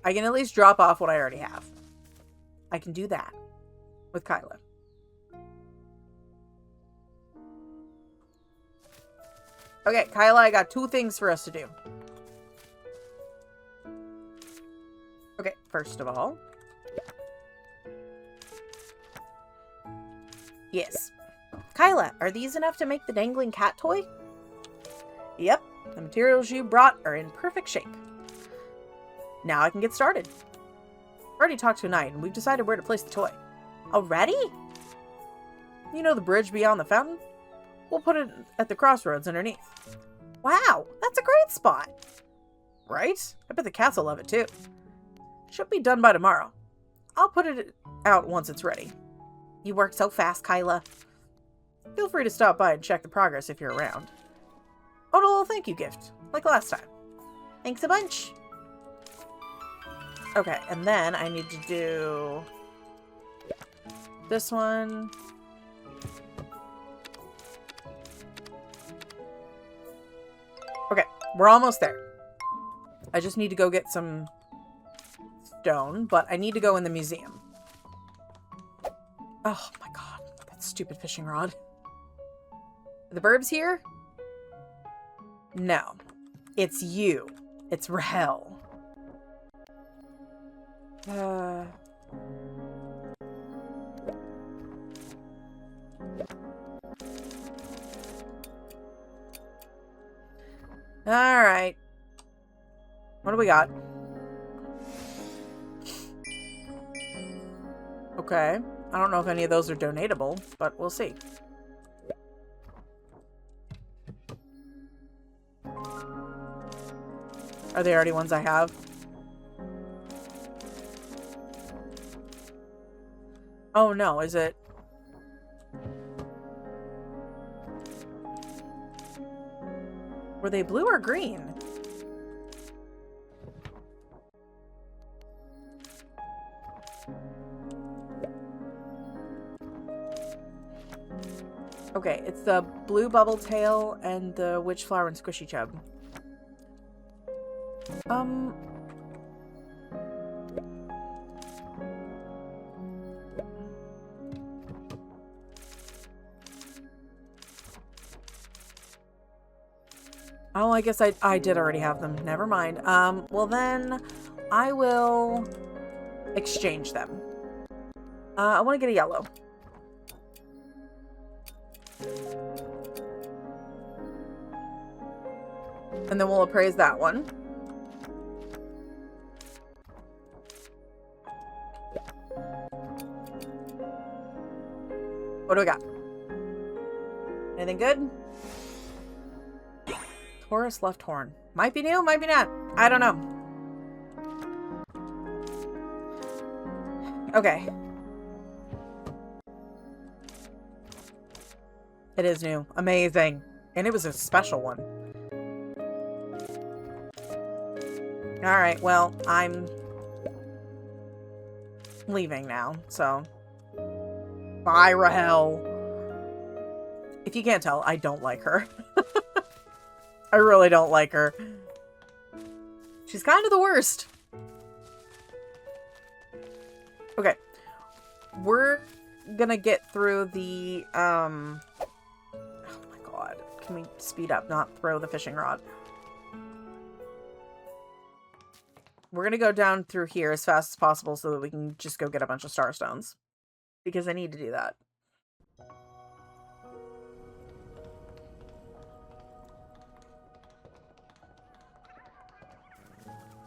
I can at least drop off what I already have. I can do that with Kyla. Okay, Kyla, I got 2 things for us to do. Okay, first of all. Yes. Kyla, are these enough to make the dangling cat toy? Yep, the materials you brought are in perfect shape. Now I can get started. I've already talked to Knight, and we've decided where to place the toy. Already? You know the bridge beyond the fountain? We'll put it at the crossroads underneath. Wow, that's a great spot. Right? I bet the cats will love it too. Should be done by tomorrow. I'll put it out once it's ready. You work so fast, Kyla. Feel free to stop by and check the progress if you're around. Oh, a little thank you gift, like last time. Thanks a bunch. Okay, and then I need to do this one. Okay, we're almost there. I just need to go get some stone, but I need to go in the museum. Oh my god, that stupid fishing rod. Are the birds here? No. It's you. It's Rahel. Alright. What do we got? Okay. I don't know if any of those are donatable, but we'll see. Are they already ones I have? Oh no, is it? Were they blue or green? Okay, it's the blue bubble tail and the witch flower and squishy chub. Oh, I guess I did already have them. Never mind. Well then, I will exchange them. I want to get a yellow. And then we'll appraise that one. What do we got? Anything good? Taurus left horn. Might be new, might be not. I don't know. Okay. It is new. Amazing. And it was a special one. Alright, well, I'm leaving now, so. Bye, Rahel. If you can't tell, I don't like her. I really don't like her. She's kind of the worst. Okay. We're gonna get through the, oh my god. Can we speed up, not throw the fishing rod? We're gonna go down through here as fast as possible so that we can just go get a bunch of starstones. Because I need to do that.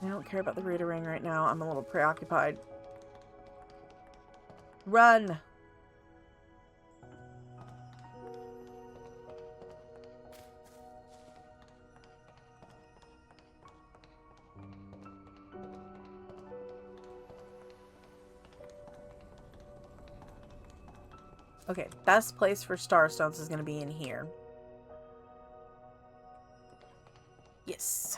I don't care about the Rita ring right now. I'm a little preoccupied. Run! Okay, best place for starstones is going to be in here. Yes.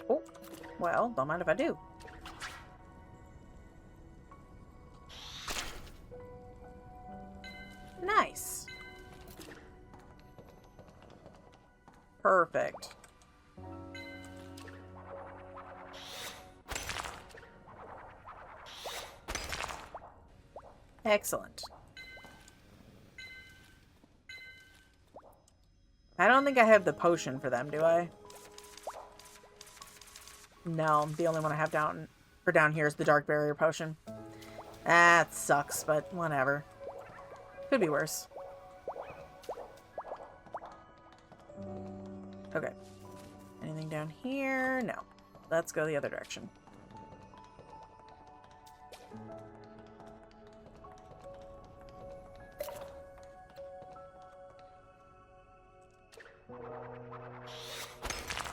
Oh, well, don't mind if I do. Nice. Perfect. Excellent. I don't think I have the potion for them, do I? No, the only one I have down here is the dark barrier potion. That sucks, but whatever. Could be worse. Okay. Anything down here? No. Let's go the other direction.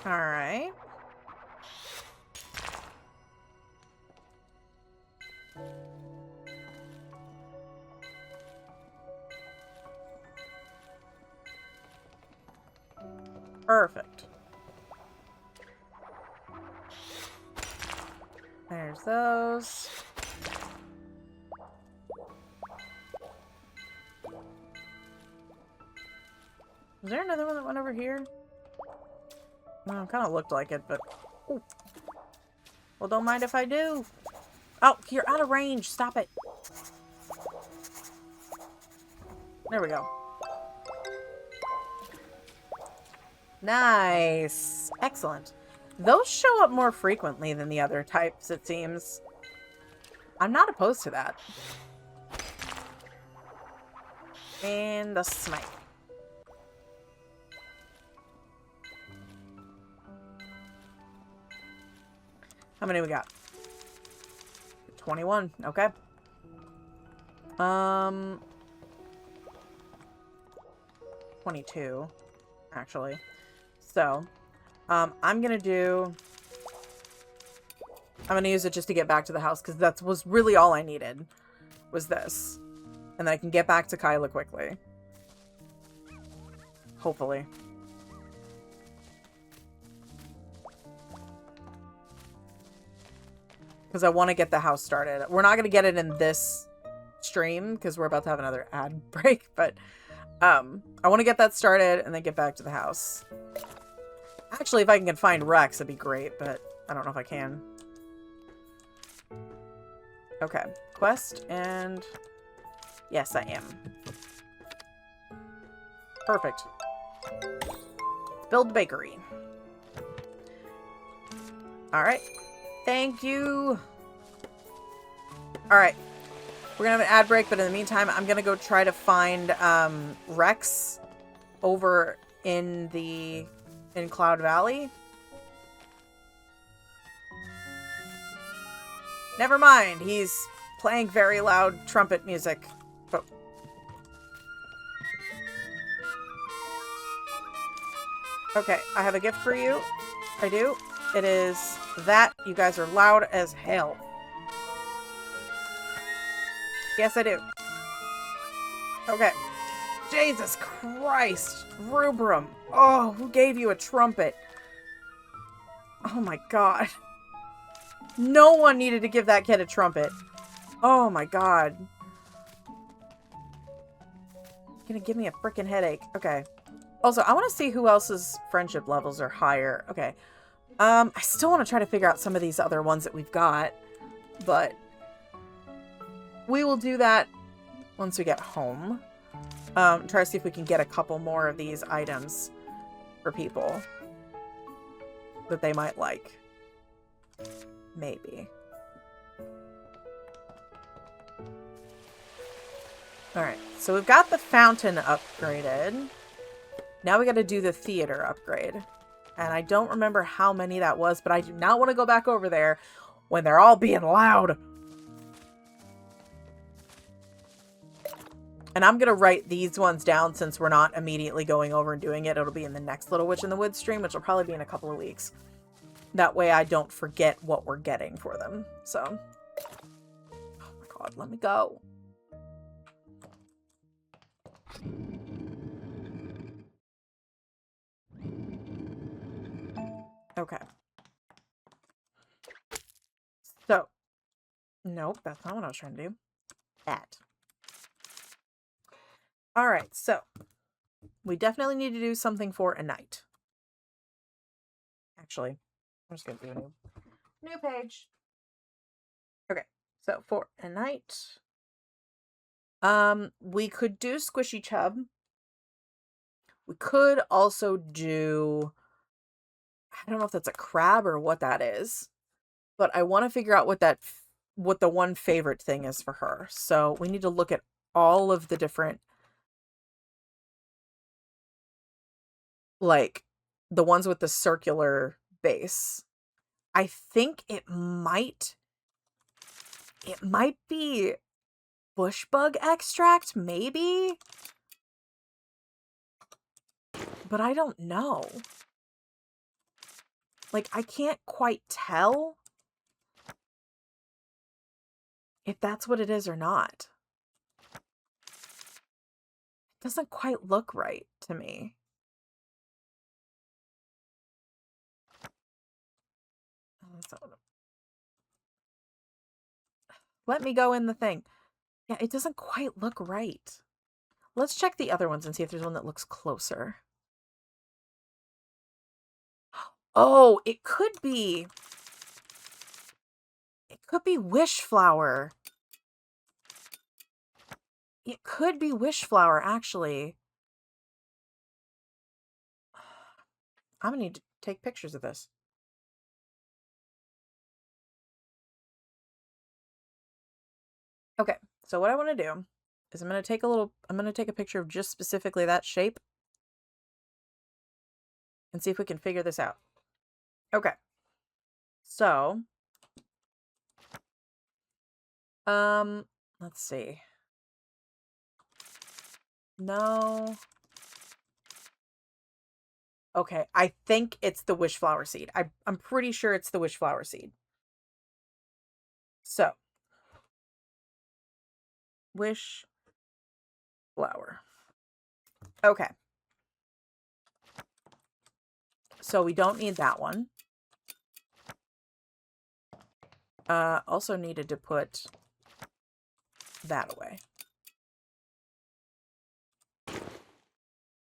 Alright. Perfect. There's those. Was there another one that went over here? Well, it kind of looked like it, but... Ooh. Well, don't mind if I do. Oh, you're out of range. Stop it. There we go. Nice. Excellent. Those show up more frequently than the other types, it seems. I'm not opposed to that. And the smite. How many we got? 21. Okay. 22, actually. So, I'm gonna use it just to get back to the house, because that was really all I needed, was this. And then I can get back to Kyla quickly. Hopefully. Because I want to get the house started. We're not going to get it in this stream, because we're about to have another ad break, but I want to get that started and then get back to the house. Actually, if I can find Rex, that'd be great, but I don't know if I can. Okay. Quest, and... Yes, I am. Perfect. Build bakery. Alright. Thank you. Alright. We're gonna have an ad break, but in the meantime, I'm gonna go try to find Rex over in Cloud Valley. Never mind. He's playing very loud trumpet music. But... Okay, I have a gift for you. I do. It is that. You guys are loud as hell. Yes, I do. Okay. Jesus Christ. Rubrum. Oh, who gave you a trumpet? Oh my god. No one needed to give that kid a trumpet. Oh my god. Gonna give me a freaking headache. Okay. Also, I want to see who else's friendship levels are higher. Okay. I still want to try to figure out some of these other ones that we've got, but we will do that once we get home. Try to see if we can get a couple more of these items for people that they might like. Maybe. Alright, so we've got the fountain upgraded. Now we got to do the theater upgrade. And I don't remember how many that was, but I do not want to go back over there when they're all being loud. And I'm going to write these ones down since we're not immediately going over and doing it. It'll be in the next Little Witch in the Woods stream, which will probably be in a couple of weeks. That way I don't forget what we're getting for them. So, oh my god, let me go. Okay. So, nope, that's not what I was trying to do. That. Alright, so, we definitely need to do something for a night. Actually, I'm just going to do a new page. Okay, so for a night, we could do Squishy Chub. We could also do, I don't know if that's a crab or what that is, but I want to figure out what the one favorite thing is for her. So we need to look at all of the different, like, the ones with the circular base. I think it might be bush bug extract, maybe? But I don't know. Like, I can't quite tell if that's what it is or not. It doesn't quite look right to me. Let me go in the thing. Yeah, it doesn't quite look right. Let's check the other ones and see if there's one that looks closer. Oh, it could be. It could be wishflower. It could be wishflower, actually. I'm gonna need to take pictures of this. Okay, so what I want to do is I'm gonna take a picture of just specifically that shape and see if we can figure this out. Okay. So, let's see. No. Okay, I think it's the wishflower seed. I'm pretty sure it's the wishflower seed. So, wishflower. Okay. So we don't need that one. Also needed to put that away.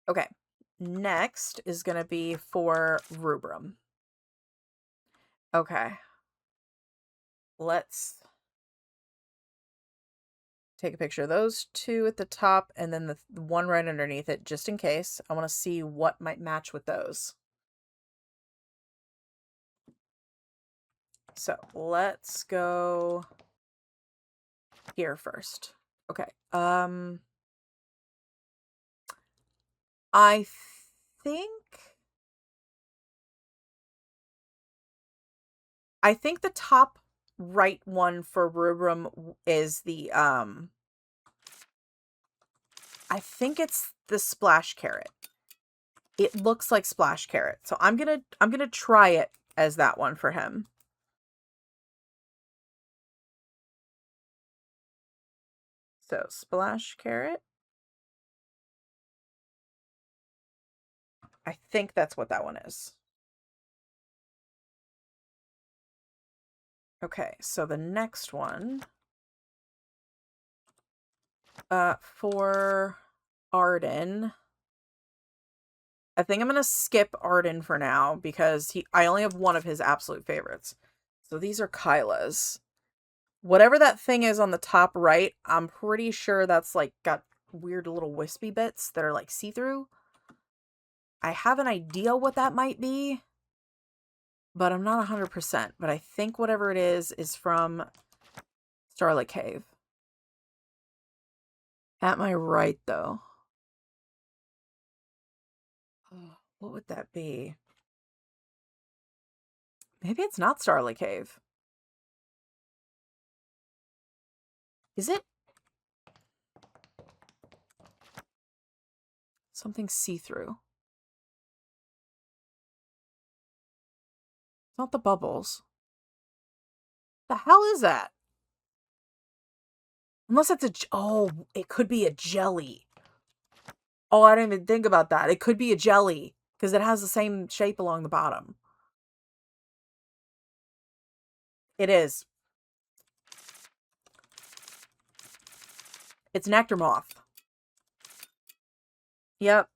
Okay. Next is going to be for rubrum. Okay. Let's take a picture of those two at the top and then the one right underneath it, just in case. I want to see what might match with those. So let's go here first. Okay. I think the top right one for rubrum is the I think it's the splash carrot. It looks like splash carrot. So I'm going to try it as that one for him. So splash carrot. I think that's what that one is. Okay, so the next one for Arden, I think I'm going to skip Arden for now because I only have one of his absolute favorites. So these are Kyla's. Whatever that thing is on the top right, I'm pretty sure that's like got weird little wispy bits that are like see-through. I have an idea what that might be, but I'm not 100%. But I think whatever it is from Starlit Cave. Am I right, though? Oh, what would that be? Maybe it's not Starlit Cave. Is it? Something see-through. It's not the bubbles. The hell is that? Unless it's oh, it could be a jelly. Oh, I didn't even think about that. It could be a jelly because it has the same shape along the bottom. It is. It's nectar moth. Yep.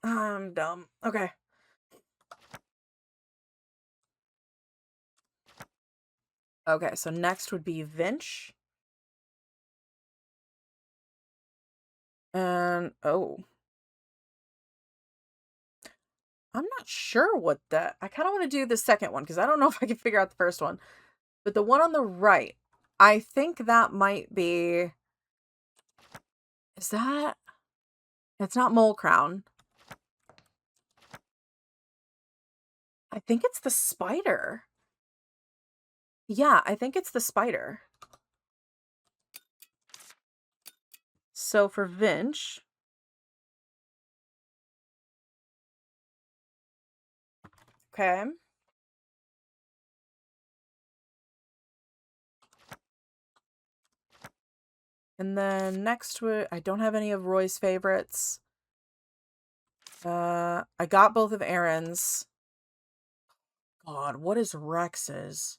I'm dumb. Okay. Okay, so next would be Vinch. And, oh. I'm not sure what that... I kind of want to do the second one because I don't know if I can figure out the first one. But the one on the right, I think that might be... Is that... It's not Mole Crown. I think it's the spider. Yeah, I think it's the spider. So for Vinch... Okay. And then next, I don't have any of Roy's favorites. I got both of Aaron's. God, what is Rex's?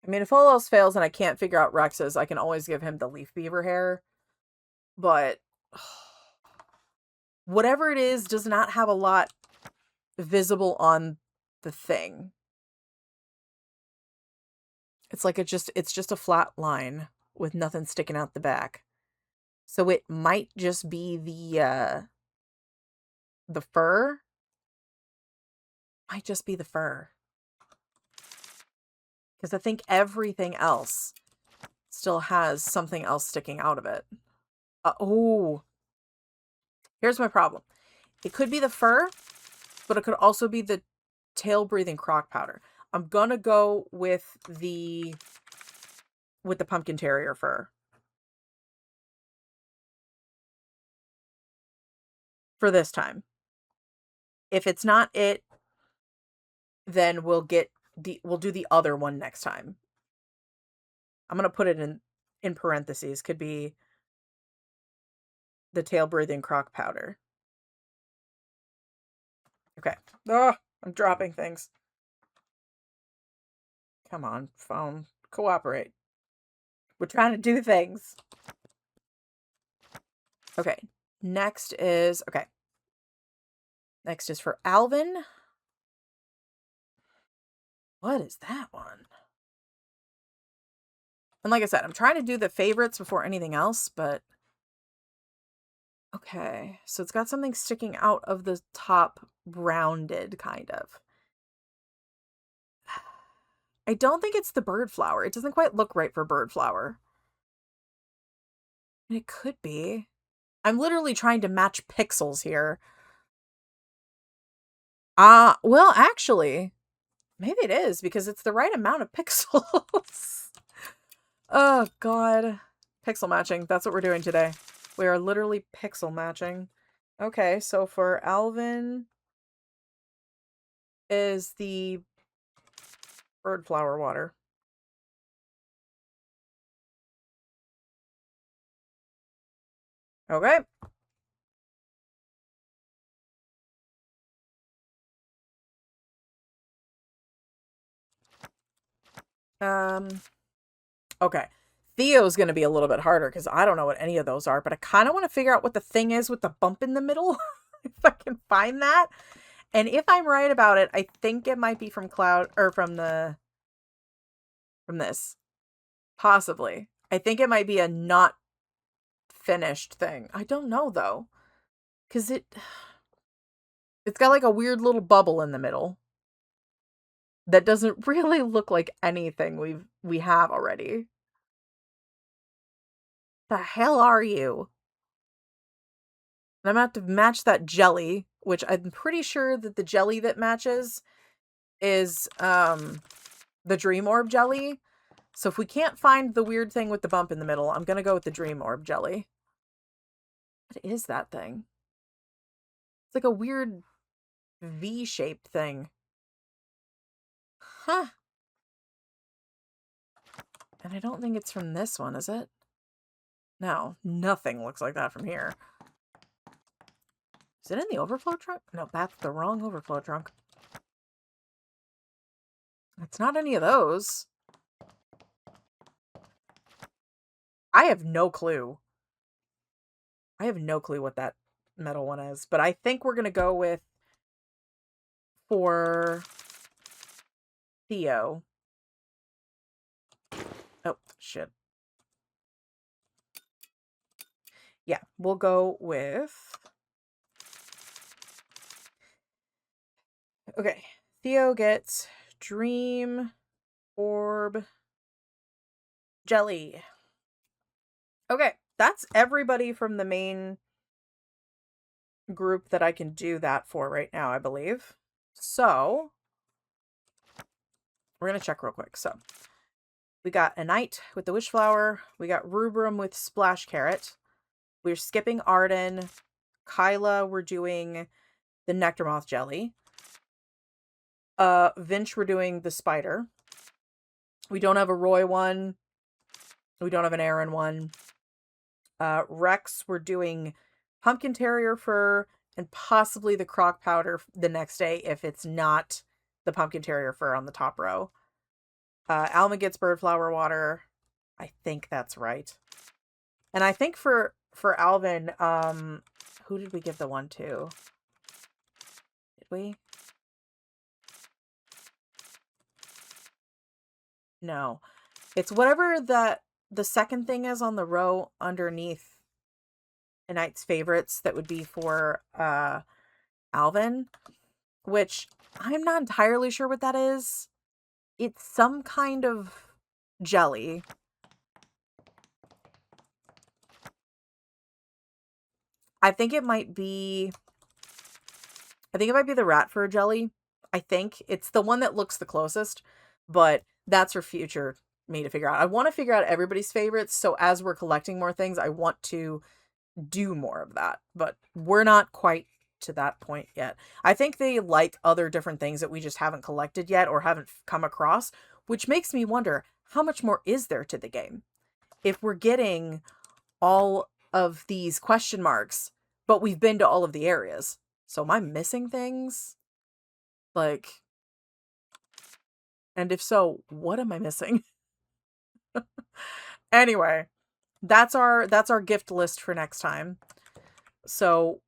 I mean, if all else fails and I can't figure out Rex's, I can always give him the leaf beaver hair. But whatever it is does not have a lot visible on the thing. It's like it's just a flat line with nothing sticking out the back. So it might just be the fur. Might just be the fur. Because I think everything else still has something else sticking out of it. Oh. Here's my problem. It could be the fur, but it could also be the tail-breathing croc powder. I'm gonna go with the pumpkin terrier fur. For this time. If it's not it, then we'll do the other one next time. I'm gonna put it in parentheses. Could be the tail-breathing croc powder. Okay. Oh, I'm dropping things. Come on, phone. Cooperate. We're trying to do things. Okay. Next is for Alvin. What is that one? And like I said, I'm trying to do the favorites before anything else, but okay. So it's got something sticking out of the top, rounded kind of. I don't think it's the bird flower. It doesn't quite look right for bird flower. And it could be. I'm literally trying to match pixels here. Well, actually, maybe it is because it's the right amount of pixels. Oh, God. Pixel matching. That's what we're doing today. We are literally pixel matching. Okay, so for Alvin is the bird flower water. Okay. Okay. Theo's going to be a little bit harder because I don't know what any of those are, but I kind of want to figure out what the thing is with the bump in the middle. If I can find that. And if I'm right about it, I think it might be from from this. Possibly. I think it might be a not finished thing. I don't know though. Because it's got like a weird little bubble in the middle. That doesn't really look like anything we have already. The hell are you? And I'm gonna have to match that jelly, which I'm pretty sure that the jelly that matches is the Dream Orb jelly. So if we can't find the weird thing with the bump in the middle, I'm gonna go with the Dream Orb jelly. What is that thing? It's like a weird V-shaped thing. Huh. And I don't think it's from this one, is it? No, nothing looks like that from here. Is it in the overflow trunk? No, that's the wrong overflow trunk. It's not any of those. I have no clue. I have no clue what that metal one is, but I think we're going to go with for Theo. Oh, shit. Yeah, we'll go with... Okay, Theo gets Dream Orb Jelly. Okay, that's everybody from the main group that I can do that for right now, I believe. So, we're going to check real quick. So, we got a Knight with the Wish Flower. We got Rubrum with Splash Carrot. We're skipping Arden. Kyla, we're doing the Nectar Moth Jelly. Vinch, we're doing the Spider. We don't have a Roy one. We don't have an Aaron one. Rex, we're doing Pumpkin Terrier Fur and possibly the Croc Powder the next day if it's not the Pumpkin Terrier Fur on the top row. Alma gets bird flower water. I think that's right. And I think for Alvin, who did we give the one to? Did we? No. It's whatever the second thing is on the row underneath a Knight's Favorites that would be for Alvin, which I'm not entirely sure what that is. It's some kind of jelly. I think it might be the rat fur jelly. I think it's the one that looks the closest, but that's for future me to figure out. I want to figure out everybody's favorites, so as we're collecting more things, I want to do more of that, but we're not quite to that point yet. I think they like other different things that we just haven't collected yet or haven't come across, which makes me wonder how much more is there to the game if we're getting all of these question marks, but we've been to all of the areas. So am I missing things? Like, and if so, what am I missing? Anyway, that's our gift list for next time. So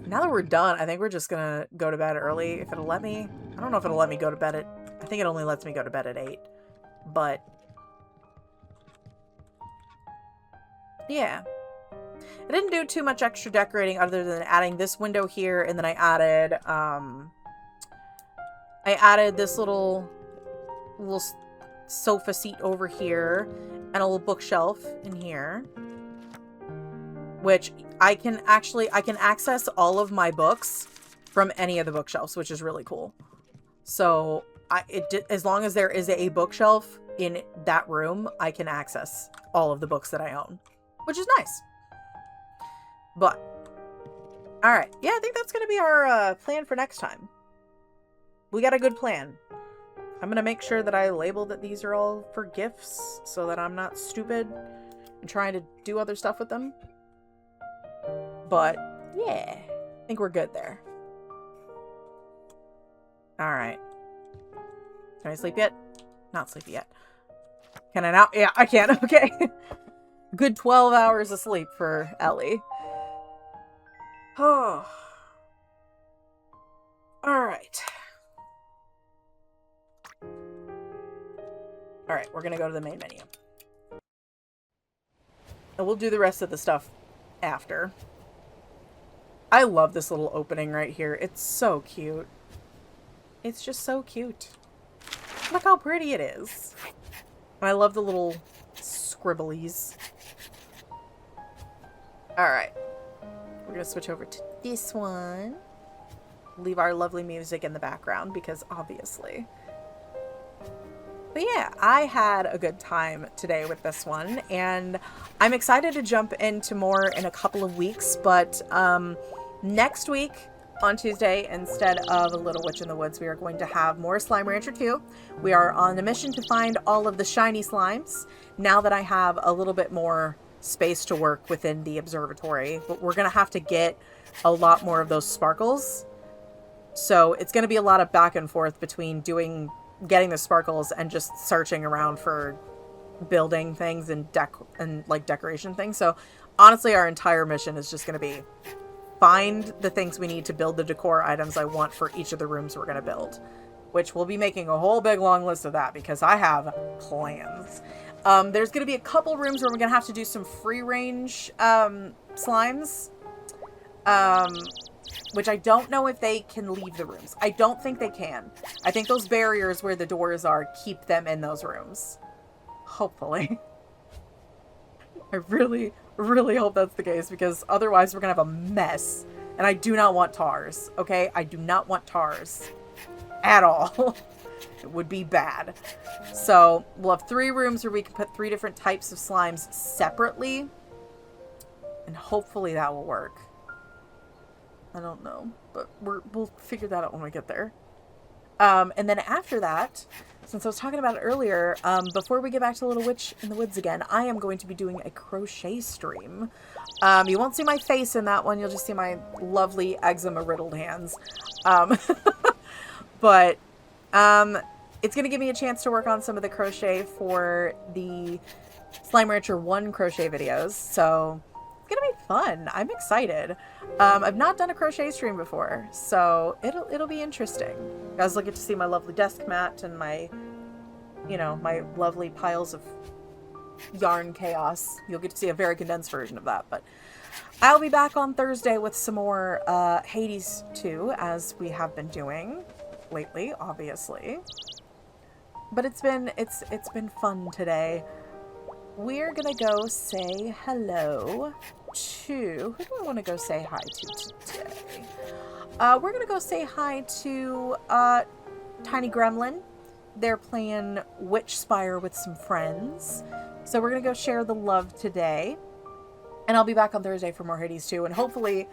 now that we're done, I think we're just gonna go to bed early. If it'll let me. I don't know if it'll let me go to bed at... I think it only lets me go to bed at 8. But yeah. I didn't do too much extra decorating other than adding this window here, and then I added this little sofa seat over here and a little bookshelf in here, which I can access all of my books from any of the bookshelves, which is really cool. So as long as there is a bookshelf in that room, I can access all of the books that I own, which is nice. But all right, yeah, I think that's gonna be our plan for next time. We got a good plan. I'm gonna make sure that I label that these are all for gifts so that I'm not stupid and trying to do other stuff with them. But yeah, I think we're good there. All right. Can I sleep yet? Not sleepy yet. Can I now? Yeah, I can. Okay. Good 12 hours of sleep for Ellie. Oh. All right. All right, we're going to go to the main menu. And we'll do the rest of the stuff after. I love this little opening right here. It's so cute. It's just so cute. Look how pretty it is. And I love the little scribblies. All right. We're going to switch over to this one. Leave our lovely music in the background because obviously. But yeah, I had a good time today with this one, and I'm excited to jump into more in a couple of weeks, but next week on Tuesday, instead of A Little Witch in the Woods, we are going to have more Slime Rancher 2. We are on a mission to find all of the shiny slimes, now that I have a little bit more space to work within the observatory, but we're going to have to get a lot more of those sparkles. So it's going to be a lot of back and forth between getting the sparkles and just searching around for building things and decoration things. So honestly, our entire mission is just going to be find the things we need to build the decor items I want for each of the rooms we're going to build, which we'll be making a whole big long list of that because I have plans. There's going to be a couple rooms where we're going to have to do some free range slimes, which I don't know if they can leave the rooms. I don't think they can. I think those barriers where the doors are keep them in those rooms. Hopefully. I really, really hope that's the case because otherwise we're going to have a mess. And I do not want tars, okay? I do not want tars at all. It would be bad. So we'll have 3 rooms where we can put 3 different types of slimes separately. And hopefully that will work. I don't know, but we'll figure that out when we get there. And then after that, since I was talking about it earlier, before we get back to Little Witch in the Woods again, I am going to be doing a crochet stream. You won't see my face in that one. You'll just see my lovely eczema-riddled hands. But it's going to give me a chance to work on some of the crochet for the Slime Rancher 1 crochet videos, so it's going to be fun. I'm excited. I've not done a crochet stream before, so it'll be interesting. You guys will get to see my lovely desk mat and my, you know, my lovely piles of yarn chaos. You'll get to see a very condensed version of that, but I'll be back on Thursday with some more Hades 2, as we have been doing lately, obviously. But it's been fun today. We're gonna go say hello to, who do I want to go say hi to today? We're gonna go say hi to Tiny Gremlin. They're playing Witch Spire with some friends, so we're gonna go share the love today. And I'll be back on Thursday for more Hades 2. And hopefully,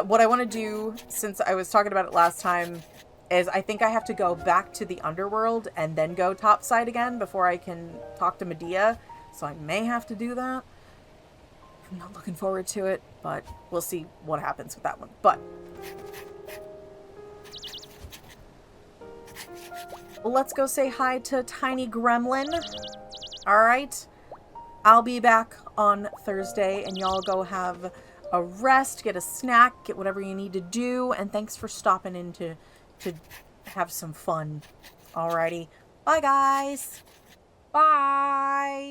what I want to do, since I was talking about it last time, is I think I have to go back to the underworld and then go topside again before I can talk to Medea. So I may have to do that. I'm not looking forward to it, but we'll see what happens with that one. But let's go say hi to Tiny Gremlin. All right. I'll be back on Thursday, and y'all go have a rest, get a snack, get whatever you need to do, and thanks for stopping in to have some fun. Alrighty. Bye, guys. Bye.